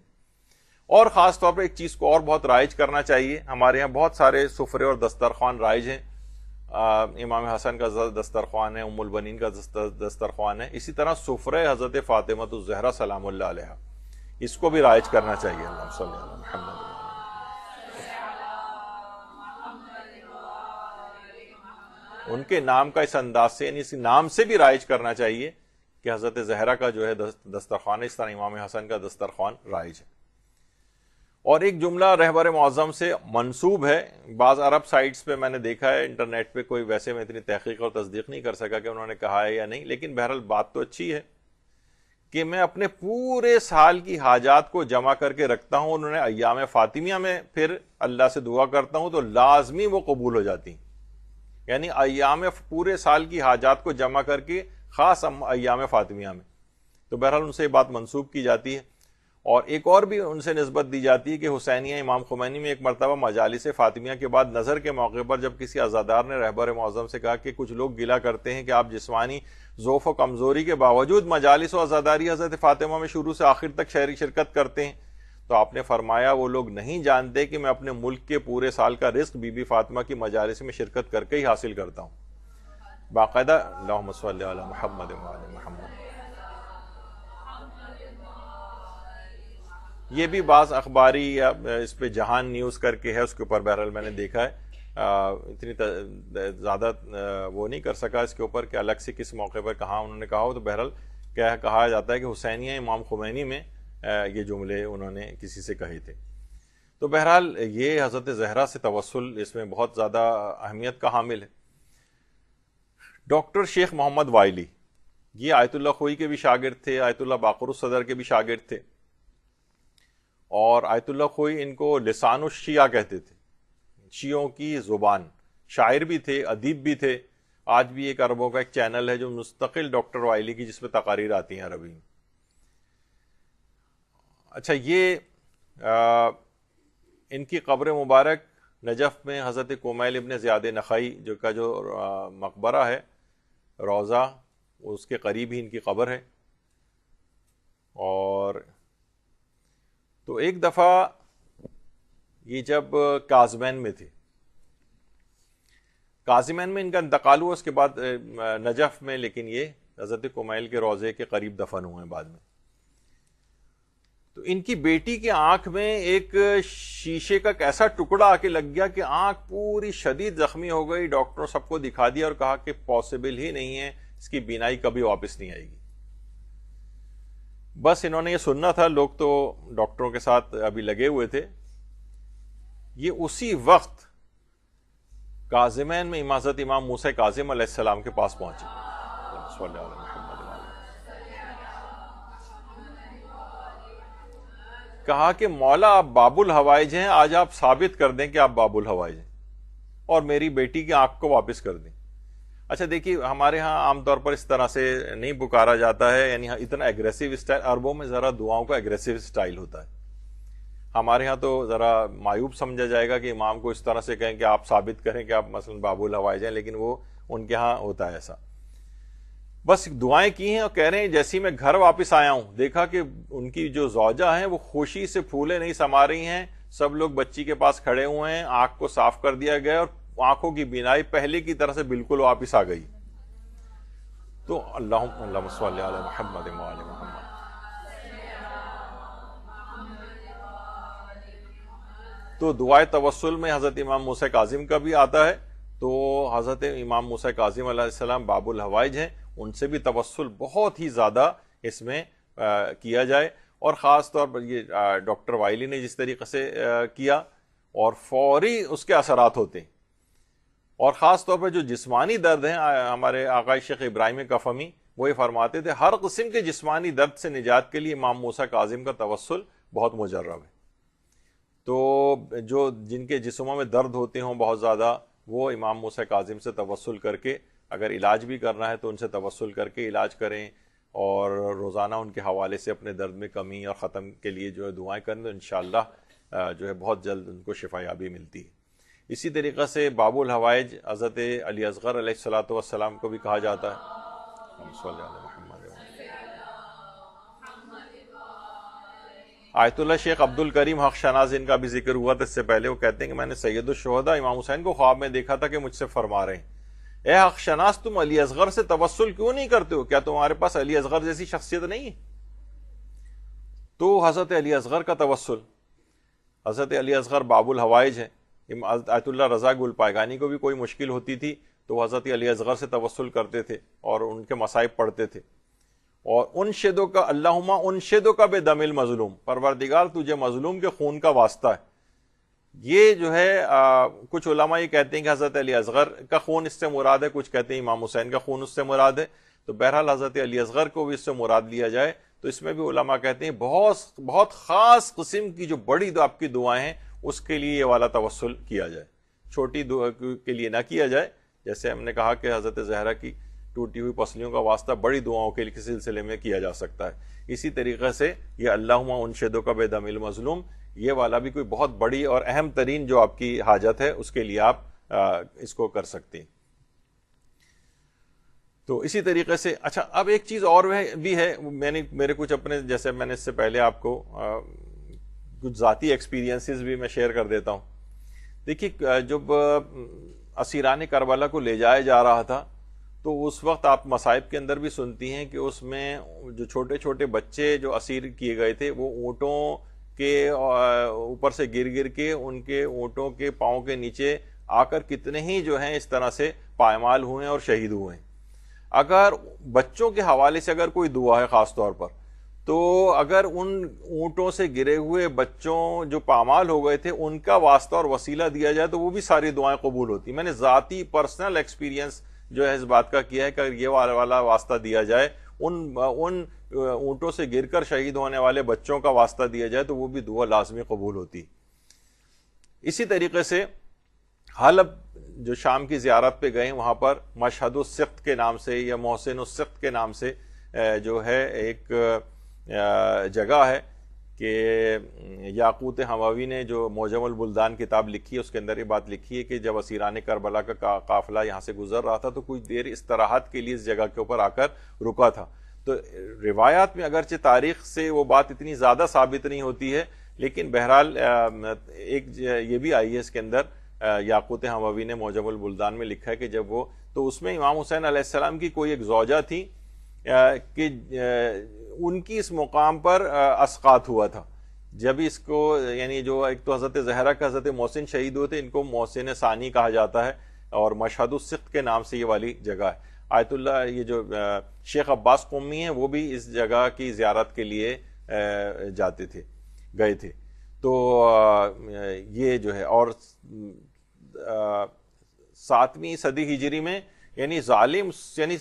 [SPEAKER 1] اور خاص طور پر ایک چیز کو اور بہت رائج کرنا چاہیے, ہمارے یہاں بہت سارے سفرے اور دسترخوان رائج ہیں. امام حسن کا دسترخوان ہے, ام البنین کا دسترخوان ہے, اسی طرح سفرے حضرت فاطمۃ الزہرا سلام اللہ علیہا, اس کو بھی رائج کرنا چاہیے. اللہم صلی علی محمد. ان کے نام کا اس انداز سے یعنی اس نام سے بھی رائج کرنا چاہیے کہ حضرت زہرا کا جو ہے دسترخوان, اس طرح امام حسن کا دسترخوان رائج ہے. اور ایک جملہ رہبر معظم سے منسوب ہے, بعض عرب سائٹس پہ میں نے دیکھا ہے, انٹرنیٹ پہ کوئی ویسے میں اتنی تحقیق اور تصدیق نہیں کر سکا کہ انہوں نے کہا ہے یا نہیں, لیکن بہرحال بات تو اچھی ہے کہ میں اپنے پورے سال کی حاجات کو جمع کر کے رکھتا ہوں, انہوں نے ایام فاطمیہ میں پھر اللہ سے دعا کرتا ہوں تو لازمی وہ قبول ہو جاتی ہیں. یعنی ایام پورے سال کی حاجات کو جمع کر کے خاص ایام فاطمیہ میں, تو بہرحال ان سے یہ بات منسوب کی جاتی ہے. اور ایک اور بھی ان سے نسبت دی جاتی ہے کہ حسینیہ امام خمینی میں ایک مرتبہ مجالس فاطمیہ کے بعد نظر کے موقع پر جب کسی عزادار نے رہبر معظم سے کہا کہ کچھ لوگ گلہ کرتے ہیں کہ آپ جسمانی ضعف و کمزوری کے باوجود مجالس و عزاداری حضرت فاطمہ میں شروع سے آخر تک شرکت کرتے ہیں, تو آپ نے فرمایا وہ لوگ نہیں جانتے کہ میں اپنے ملک کے پورے سال کا رزق بی بی فاطمہ کی مجالس میں شرکت کر کے ہی حاصل کرتا ہوں. باقاعدہ اللہم صلی علی محمد و علی محمد. یہ بھی بعض اخباری یا اس پہ جہان نیوز کر کے ہے, اس کے اوپر بہرحال میں نے دیکھا ہے, اتنی زیادہ وہ نہیں کر سکا اس کے اوپر کہ الگ سے کس موقع پر کہاں انہوں نے کہا ہو. تو بہرحال کہا جاتا ہے کہ حسینیہ امام خمینی میں یہ جملے انہوں نے کسی سے کہے تھے. تو بہرحال یہ حضرت زہرا سے توسل اس میں بہت زیادہ اہمیت کا حامل ہے. ڈاکٹر شیخ محمد وائلی یہ آیت اللہ خوئی کے بھی شاگرد تھے, آیت اللہ باقر الصدر کے بھی شاگرد تھے, اور آیت اللہ خوئی ان کو لسان الشیعہ کہتے تھے, شیعوں کی زبان. شاعر بھی تھے, ادیب بھی تھے, آج بھی ایک عربوں کا ایک چینل ہے جو مستقل ڈاکٹر وائلی کی، جس پہ تقاریر آتی ہیں عربی میں. اچھا، یہ ان کی قبر مبارک نجف میں حضرت کمیل ابن زیاد نخعی جو مقبرہ ہے، روضہ، اس کے قریب ہی ان کی قبر ہے. اور تو ایک دفعہ یہ جب کاظمین میں تھے، کاظمین میں ان کا انتقال ہوا، اس کے بعد نجف میں، لیکن یہ حضرت کمیل کے روضے کے قریب دفن ہوئے ہیں بعد میں. تو ان کی بیٹی کی آنکھ میں ایک شیشے کا ایسا ٹکڑا آ کے لگ گیا کہ آنکھ پوری شدید زخمی ہو گئی. ڈاکٹروں سب کو دکھا دیا اور کہا کہ پاسبل ہی نہیں ہے، اس کی بینائی کبھی واپس نہیں آئے گی. بس انہوں نے یہ سننا تھا، لوگ تو ڈاکٹروں کے ساتھ ابھی لگے ہوئے تھے. یہ اسی وقت کاظمین میں حضرت امام موسیٰ کاظم علیہ السلام کے پاس پہنچے. کہا کہ مولا آپ باب الحوائج ہیں، آج آپ ثابت کر دیں کہ آپ باب الحوائج ہیں اور میری بیٹی کی آنکھ کو واپس کر دیں. اچھا دیکھیے، ہمارے ہاں عام طور پر اس طرح سے نہیں پکارا جاتا ہے، یعنی اتنا ایگریسو اسٹائل. عربوں میں ذرا دعاؤں کا ایگریسو اسٹائل ہوتا ہے. ہمارے ہاں تو ذرا معیوب سمجھا جائے گا کہ امام کو اس طرح سے کہیں کہ آپ ثابت کریں کہ آپ مثلا باب الحوائج ہیں، لیکن وہ ان کے ہاں ہوتا ہے ایسا. بس دعائیں کی ہیں اور کہہ رہے ہیں جیسی میں گھر واپس آیا ہوں، دیکھا کہ ان کی جو زوجہ ہیں وہ خوشی سے پھولے نہیں سما رہی ہیں. سب لوگ بچی کے پاس کھڑے ہوئے ہیں، آنکھ کو صاف کر دیا گیا اور آنکھوں کی بینائی پہلے کی طرح سے بالکل واپس آ گئی. تو اللہم صلی علی محمد وعلی محمد. تو دعائے توسل میں حضرت امام موسیٰ کاظم کا بھی آتا ہے. تو حضرت امام موسیٰ کاظم علیہ السلام باب الحوائج ہیں، ان سے بھی توسل بہت ہی زیادہ اس میں کیا جائے. اور خاص طور پر یہ ڈاکٹر وائلی نے جس طریقے سے کیا، اور فوری اس کے اثرات ہوتے ہیں. اور خاص طور پر جو جسمانی درد ہیں، ہمارے آقا شیخ ابراہیم کفمی وہ یہ فرماتے تھے ہر قسم کے جسمانی درد سے نجات کے لیے امام موسیٰ کاظم کا توسل بہت مجرب ہے. تو جو جن کے جسموں میں درد ہوتے ہوں بہت زیادہ، وہ امام موسیٰ کاظم سے توسل کر کے، اگر علاج بھی کرنا ہے تو ان سے توسل کر کے علاج کریں، اور روزانہ ان کے حوالے سے اپنے درد میں کمی اور ختم کے لیے جو ہے دعائیں کریں، تو انشاءاللہ جو ہے بہت جلد ان کو شفا یابی ملتی ہے. اسی طریقے سے باب الحوائج حضرت علی اصغر علیہ الصلوۃ والسلام کو بھی کہا جاتا ہے. آیت اللہ شیخ عبد الکریم حق شناز، ان کا بھی ذکر ہوا تھا اس سے پہلے. وہ کہتے ہیں کہ میں نے سید الشہداء امام حسین کو خواب میں دیکھا تھا کہ مجھ سے فرما رہے ہیں، اے حق شناس تم علی اصغر سے توسل کیوں نہیں کرتے ہو؟ کیا تمہارے پاس علی اصغر جیسی شخصیت نہیں ہے؟ تو حضرت علی اصغر کا توسل، حضرت علی اصغر باب الحوائج ہے. آیت اللہ رضا گل پائگانی کو بھی کوئی مشکل ہوتی تھی تو حضرت علی اصغر سے توسل کرتے تھے اور ان کے مصائب پڑھتے تھے. اور انشدو کا اللہم انشدو کا بے دم المظلوم، پروردگار تجھے مظلوم کے خون کا واسطہ ہے. یہ جو ہے کچھ علماء یہ کہتے ہیں کہ حضرت علی اصغر کا خون اس سے مراد ہے، کچھ کہتے ہیں امام حسین کا خون اس سے مراد ہے. تو بہرحال حضرت علی اصغر کو بھی اس سے مراد لیا جائے تو اس میں بھی علماء کہتے ہیں بہت خاص قسم کی جو بڑی آپ کی دعائیں ہیں اس کے لیے یہ والا توسل کیا جائے، چھوٹی دعا کے لیے نہ کیا جائے. جیسے ہم نے کہا کہ حضرت زہرا کی ٹوٹی ہوئی پسلیوں کا واسطہ بڑی دعاؤں کے سلسلے میں کیا جا سکتا ہے. اسی طریقے سے یہ اللہم انشدو کا بے دم المظلوم، یہ والا بھی کوئی بہت بڑی اور اہم ترین جو آپ کی حاجت ہے اس کے لیے آپ اس کو کر سکتے ہیں. تو اسی طریقے سے اچھا اب ایک چیز اور بھی ہے، میرے کچھ اپنے، جیسے میں نے اس سے پہلے آپ کو کچھ ذاتی ایکسپیرینسز بھی میں شیئر کر دیتا ہوں. دیکھیے جب اسیران کربلا کو لے جایا جا رہا تھا تو اس وقت آپ مصائب کے اندر بھی سنتی ہیں کہ اس میں جو چھوٹے چھوٹے بچے جو اسیر کیے گئے تھے وہ اونٹوں کے اوپر سے گر گر کے ان کے اونٹوں کے پاؤں کے نیچے آ کر کتنے ہی جو ہیں اس طرح سے پائمال ہوئے ہیں اور شہید ہوئے ہیں. اگر بچوں کے حوالے سے اگر کوئی دعا ہے خاص طور پر، تو اگر ان اونٹوں سے گرے ہوئے بچوں جو پامال ہو گئے تھے ان کا واسطہ اور وسیلہ دیا جائے تو وہ بھی ساری دعائیں قبول ہوتی. میں نے ذاتی پرسنل ایکسپیرینس جو ہے اس بات کا کیا ہے کہ یہ والا واسطہ دیا جائے، ان اونٹوں سے گر کر شہید ہونے والے بچوں کا واسطہ دیا جائے تو وہ بھی دعا لازمی قبول ہوتی. اسی طریقے سے حلب جو شام کی زیارت پہ گئے وہاں پر مشہد السقط کے نام سے یا محسن السقط کے نام سے جو ہے ایک جگہ ہے کہ یاقوت حموی نے جو معجم البلدان کتاب لکھی ہے اس کے اندر یہ بات لکھی ہے کہ جب اسیران کربلا کا قافلہ یہاں سے گزر رہا تھا تو کچھ دیر استراحت کے لیے اس جگہ کے اوپر آ کر رکا تھا. تو روایات میں اگرچہ تاریخ سے وہ بات اتنی زیادہ ثابت نہیں ہوتی ہے لیکن بہرحال ایک یہ بھی آئی ہے اس کے اندر یاقوت حموی نے معجم البلدان میں لکھا ہے کہ جب وہ تو اس میں امام حسین علیہ السلام کی کوئی ایک زوجہ تھی کہ ان کی اس مقام پر اسقاط ہوا تھا. جب اس کو یعنی جو ایک تو حضرت زہرا کا حضرت محسن شہید ہوئے تھے, ان کو محسن ثانی کہا جاتا ہے اور مشہد السقط کے نام سے یہ والی جگہ ہے. آیت اللہ یہ جو شیخ عباس قمی ہیں وہ بھی اس جگہ کی زیارت کے لیے جاتے تھے, گئے تھے. تو یہ جو ہے اور 7ویں صدی ہجری میں یعنی ظالم یعنی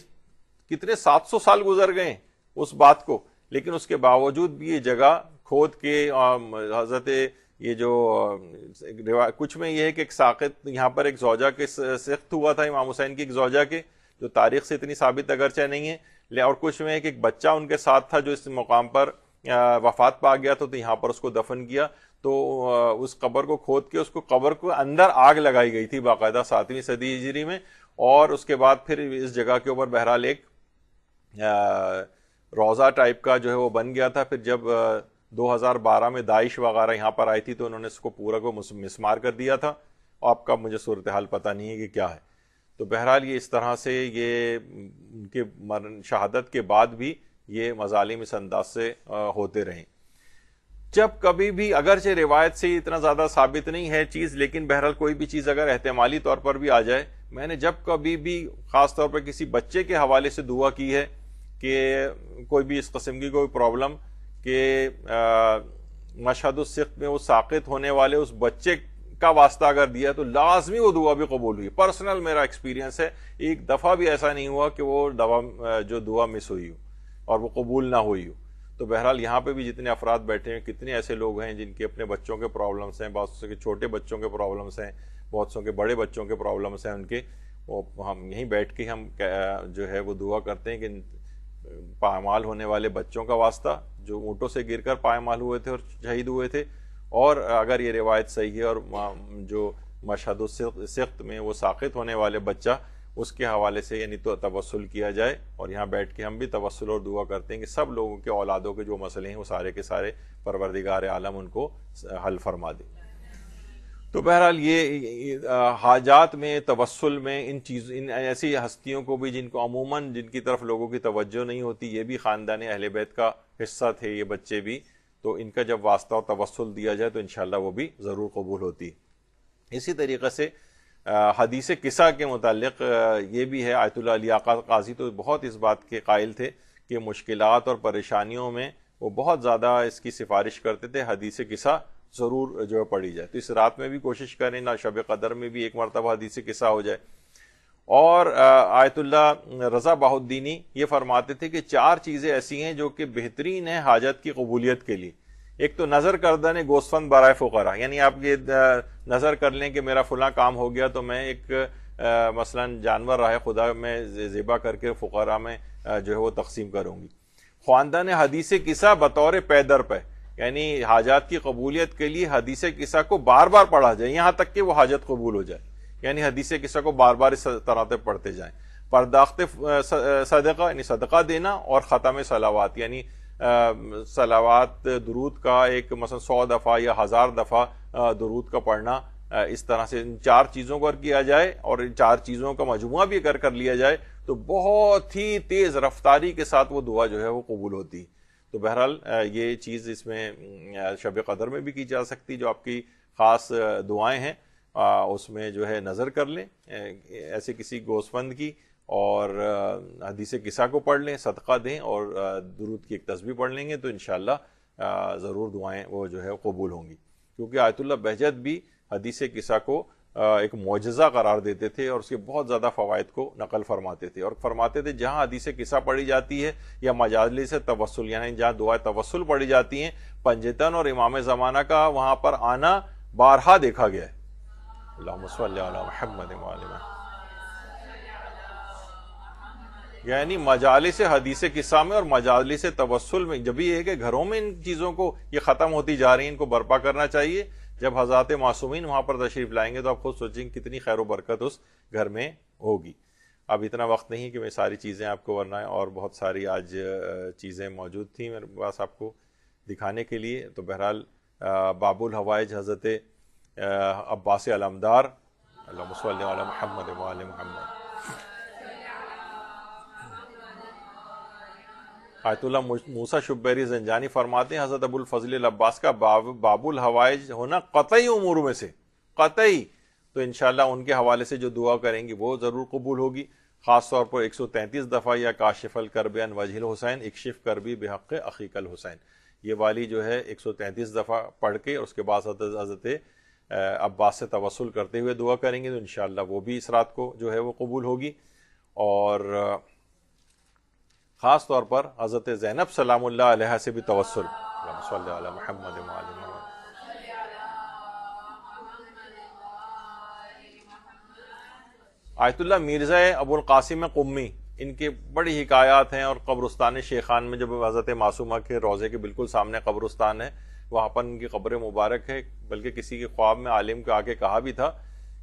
[SPEAKER 1] کتنے 700 سال گزر گئے اس بات کو, لیکن اس کے باوجود بھی یہ جگہ کھود کے حضرت یہ جو کچھ میں یہ ہے کہ ایک ساقط یہاں پر ایک زوجہ کے سخت ہوا تھا امام حسین کی ایک زوجہ کے, جو تاریخ سے اتنی ثابت اگرچہ نہیں ہے, اور کچھ میں ایک بچہ ان کے ساتھ تھا جو اس مقام پر وفات پا گیا تو یہاں پر اس کو دفن کیا. تو اس قبر کو کھود کے اس کو قبر کو اندر آگ لگائی گئی تھی باقاعدہ 7ویں صدی ہجری میں, اور اس کے بعد پھر اس جگہ کے اوپر بہرحال ایک روضہ ٹائپ کا جو ہے وہ بن گیا تھا. پھر جب 2012 میں داعش وغیرہ یہاں پر آئی تھی تو انہوں نے اس کو پورا کو مسمار کر دیا تھا. آپ کا مجھے صورتحال پتہ نہیں ہے کہ کیا ہے. تو بہرحال یہ اس طرح سے یہ ان کے شہادت کے بعد بھی یہ مظالم اس انداز سے ہوتے رہیں. جب کبھی بھی اگرچہ روایت سے اتنا زیادہ ثابت نہیں ہے چیز, لیکن بہرحال کوئی بھی چیز اگر احتمالی طور پر بھی آ جائے, میں نے جب کبھی بھی خاص طور پر کسی بچے کے حوالے سے دعا کی ہے کہ کوئی بھی اس قسم کی کوئی پرابلم کہ مشہد السقط میں وہ ساقط ہونے والے اس بچے کا واسطہ اگر دیا تو لازمی وہ دعا بھی قبول ہوئی. پرسنل میرا ایکسپیرینس ہے, ایک دفعہ بھی ایسا نہیں ہوا کہ وہ جو دعا مس ہوئی ہو اور وہ قبول نہ ہوئی ہو. تو بہرحال یہاں پہ بھی جتنے افراد بیٹھے ہیں, کتنے ایسے لوگ ہیں جن کے اپنے بچوں کے پرابلمس ہیں, بہت سے کے چھوٹے بچوں کے پرابلمس ہیں, بہت سو کے بڑے بچوں کے پرابلمس ہیں ان کے, وہ ہم یہیں بیٹھ کے ہم جو ہے وہ دعا کرتے ہیں کہ پامال ہونے والے بچوں کا واسطہ جو اونٹوں سے گر کر پامال ہوئے تھے اور شہید ہوئے تھے, اور اگر یہ روایت صحیح ہے اور جو مشہد السقط میں وہ ساقط ہونے والے بچہ اس کے حوالے سے یعنی تو توسل کیا جائے. اور یہاں بیٹھ کے ہم بھی توسل اور دعا کرتے ہیں کہ سب لوگوں کے اولادوں کے جو مسئلے ہیں وہ سارے کے سارے پروردگار عالم ان کو حل فرما دے. تو بہرحال یہ حاجات میں توسل میں ان ایسی ہستیوں کو بھی جن کو عموماً جن کی طرف لوگوں کی توجہ نہیں ہوتی, یہ بھی خاندان اہل بیت کا حصہ تھے یہ بچے بھی, تو ان کا جب واسطہ اور توسل دیا جائے تو انشاءاللہ وہ بھی ضرور قبول ہوتی. اسی طریقے سے حدیث قصہ کے متعلق یہ بھی ہے, آیت اللہ علی آقا قاضی تو بہت اس بات کے قائل تھے کہ مشکلات اور پریشانیوں میں وہ بہت زیادہ اس کی سفارش کرتے تھے حدیث قصہ ضرور جو پڑھی جائے. تو اس رات میں بھی کوشش کریں نہ شب قدر میں بھی ایک مرتبہ حدیث قصہ ہو جائے. اور آیت اللہ رضا بہالدینی یہ فرماتے تھے کہ 4 چیزیں ایسی ہیں جو کہ بہترین ہیں حاجت کی قبولیت کے لیے. ایک تو نظر کردن گوسفند برائے فقراء, یعنی آپ یہ نظر کر لیں کہ میرا فلاں کام ہو گیا تو میں ایک مثلا جانور راہ خدا میں ذبح کر کے فقراء میں جو ہے وہ تقسیم کروں گی. خواندان حدیث قصہ بطور پے در پہ, یعنی حاجات کی قبولیت کے لیے حدیث قصہ کو بار بار پڑھا جائے یہاں تک کہ وہ حاجت قبول ہو جائے, یعنی حدیث قصہ کو بار بار اس طرح سے پڑھتے جائیں. پرداخت صدقہ یعنی صدقہ دینا, اور ختم صلوات یعنی صلوات درود کا ایک مثلا 100 دفعہ یا 1000 دفعہ درود کا پڑھنا. اس طرح سے ان 4 چیزوں کو کیا جائے اور ان 4 چیزوں کا مجموعہ بھی اگر کر لیا جائے تو بہت ہی تیز رفتاری کے ساتھ وہ دعا جو ہے وہ قبول ہوتی. تو بہرحال یہ چیز اس میں شب قدر میں بھی کی جا سکتی, جو آپ کی خاص دعائیں ہیں اس میں جو ہے نظر کر لیں ایسے کسی گوسفند کی, اور حدیث قصہ کو پڑھ لیں, صدقہ دیں اور درود کی ایک تسبیح پڑھ لیں گے تو انشاءاللہ ضرور دعائیں وہ جو ہے قبول ہوں گی. کیونکہ آیت اللہ بہجت بھی حدیث قصہ کو ایک معجزہ قرار دیتے تھے اور اس کے بہت زیادہ فوائد کو نقل فرماتے تھے, اور فرماتے تھے جہاں حدیث قصہ پڑھی جاتی ہے یا مجالس توسل یعنی جہاں دعائیں توسل پڑھی جاتی ہیں, پنجتن اور امام زمانہ کا وہاں پر آنا بارہا دیکھا گیا ہے. اللہم صلی علی محمد وعلی محمد. یعنی مجالس حدیث قصہ میں اور مجالس توسل میں جب یہ ہے کہ گھروں میں ان چیزوں کو یہ ختم ہوتی جا رہی ہیں، ان کو برپا کرنا چاہیے. جب حضرات معصومین وہاں پر تشریف لائیں گے تو آپ خود سوچیں گے کتنی خیر و برکت اس گھر میں ہوگی. اب اتنا وقت نہیں کہ میں ساری چیزیں آپ کو ورنہ اور بہت ساری آج چیزیں موجود تھیں میرے پاس آپ کو دکھانے کے لیے. تو بہرحال باب الحوائج حضرت عباس علمدار اللہم صلی علی محمد وعلی محمد. آیت اللہ موسیٰ شبیری زنجانی فرماتے ہیں حضرت ابو الفضل العباس کا باب الحوائج ہونا قطعی امور میں سے قطعی، تو انشاءاللہ ان کے حوالے سے جو دعا کریں گی وہ ضرور قبول ہوگی. خاص طور پر 133 دفعہ یا کاشف الکرب عن وجہ الحسین اکشف کربی بحق اخیک الحسین، یہ والی جو ہے 133 دفعہ پڑھ کے اس کے بعد حضرت عباس سے توسل کرتے ہوئے دعا کریں گے تو انشاءاللہ وہ بھی اس رات کو جو ہے وہ قبول ہوگی. اور خاص طور پر حضرت زینب سلام اللہ علیہ سے بھی توسل. اللہم صلی علی محمد وعلی محمد. آیت اللہ مرزا ابو القاسم قمی، ان کے بڑی حکایات ہیں. اور قبرستان شیخان میں جب حضرت معصومہ کے روضے کے بالکل سامنے قبرستان ہے، وہاں پر ان کی قبر مبارک ہے. بلکہ کسی کے خواب میں عالم کو آ کے کہا بھی تھا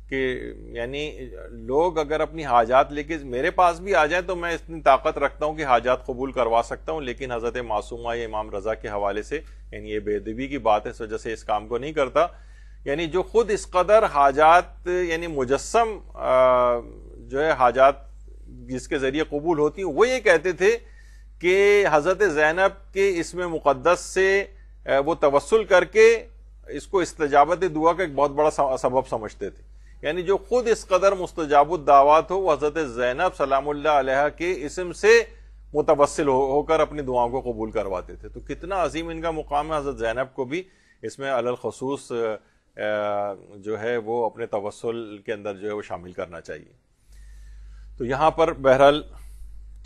[SPEAKER 1] کہ یعنی لوگ اگر اپنی حاجات لے کے میرے پاس بھی آ جائیں تو میں اتنی طاقت رکھتا ہوں کہ حاجات قبول کروا سکتا ہوں، لیکن حضرت معصومہ یا امام رضا کے حوالے سے یعنی یہ بے ادبی کی بات ہے، اس وجہ سے اس کام کو نہیں کرتا. یعنی جو خود اس قدر حاجات یعنی مجسم جو ہے حاجات جس کے ذریعے قبول ہوتی ہیں، وہ یہ کہتے تھے کہ حضرت زینب کے اسم مقدس سے وہ توسل کر کے اس کو استجابت دعا کا ایک بہت بڑا سبب سمجھتے تھے. یعنی جو خود اس قدر مستجاب الدعوات ہو وہ حضرت زینب سلام اللہ علیہ کے اسم سے متوسل ہو کر اپنی دعاؤں کو قبول کرواتے تھے. تو کتنا عظیم ان کا مقام ہے. حضرت زینب کو بھی اس میں علی الخصوص جو ہے وہ اپنے توسل کے اندر جو ہے وہ شامل کرنا چاہیے. تو یہاں پر بہرحال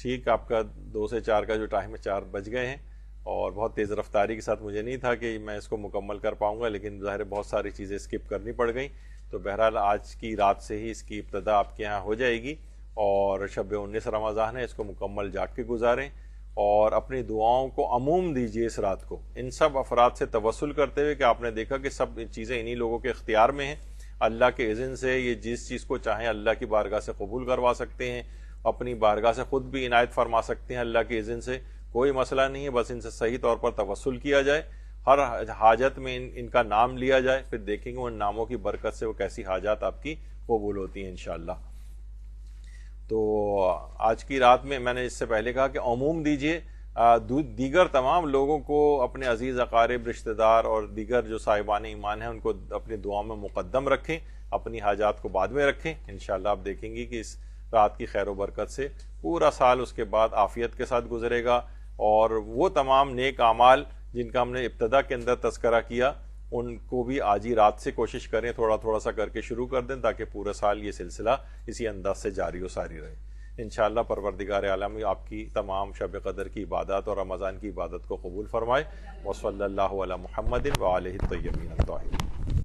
[SPEAKER 1] ٹھیک آپ کا 2 سے 4 کا جو ٹائم ہے 4 بج گئے ہیں، اور بہت تیز رفتاری کے ساتھ مجھے نہیں تھا کہ میں اس کو مکمل کر پاؤں گا، لیکن ظاہر بہت ساری چیزیں اسکپ کرنی پڑ گئیں. تو بہرحال آج کی رات سے ہی اس کی ابتدا آپ کے ہاں ہو جائے گی، اور شب 19 رمضان ہے، اس کو مکمل جاگ کے گزاریں اور اپنی دعاؤں کو عموم دیجیے اس رات کو ان سب افراد سے توسل کرتے ہوئے کہ آپ نے دیکھا کہ سب چیزیں انہی لوگوں کے اختیار میں ہیں. اللہ کے اذن سے یہ جس چیز کو چاہیں اللہ کی بارگاہ سے قبول کروا سکتے ہیں، اپنی بارگاہ سے خود بھی عنایت فرما سکتے ہیں اللہ کے اذن سے. کوئی مسئلہ نہیں ہے، بس ان سے صحیح طور پر توسل کیا جائے، ہر حاجت میں ان کا نام لیا جائے، پھر دیکھیں گے ان ناموں کی برکت سے وہ کیسی حاجات آپ کی قبول ہوتی ہیں انشاءاللہ. تو آج کی رات میں نے اس سے پہلے کہا کہ عموم دیجیے، دیگر تمام لوگوں کو اپنے عزیز اقارب رشتہ دار اور دیگر جو صاحبان ایمان ہیں ان کو اپنی دعاؤں میں مقدم رکھیں، اپنی حاجات کو بعد میں رکھیں. انشاءاللہ آپ دیکھیں گی کہ اس رات کی خیر و برکت سے پورا سال اس کے بعد عافیت کے ساتھ گزرے گا، اور وہ تمام نیک اعمال جن کا ہم نے ابتدا کے اندر تذکرہ کیا ان کو بھی آج ہی رات سے کوشش کریں، تھوڑا تھوڑا سا کر کے شروع کر دیں تاکہ پورا سال یہ سلسلہ اسی انداز سے جاری و ساری رہے. انشاءاللہ پروردگار عالم آپ کی تمام شب قدر کی عبادات اور رمضان کی عبادت کو قبول فرمائے. وصلی اللہ علی محمد وآلہ الطیبین الطاہرین.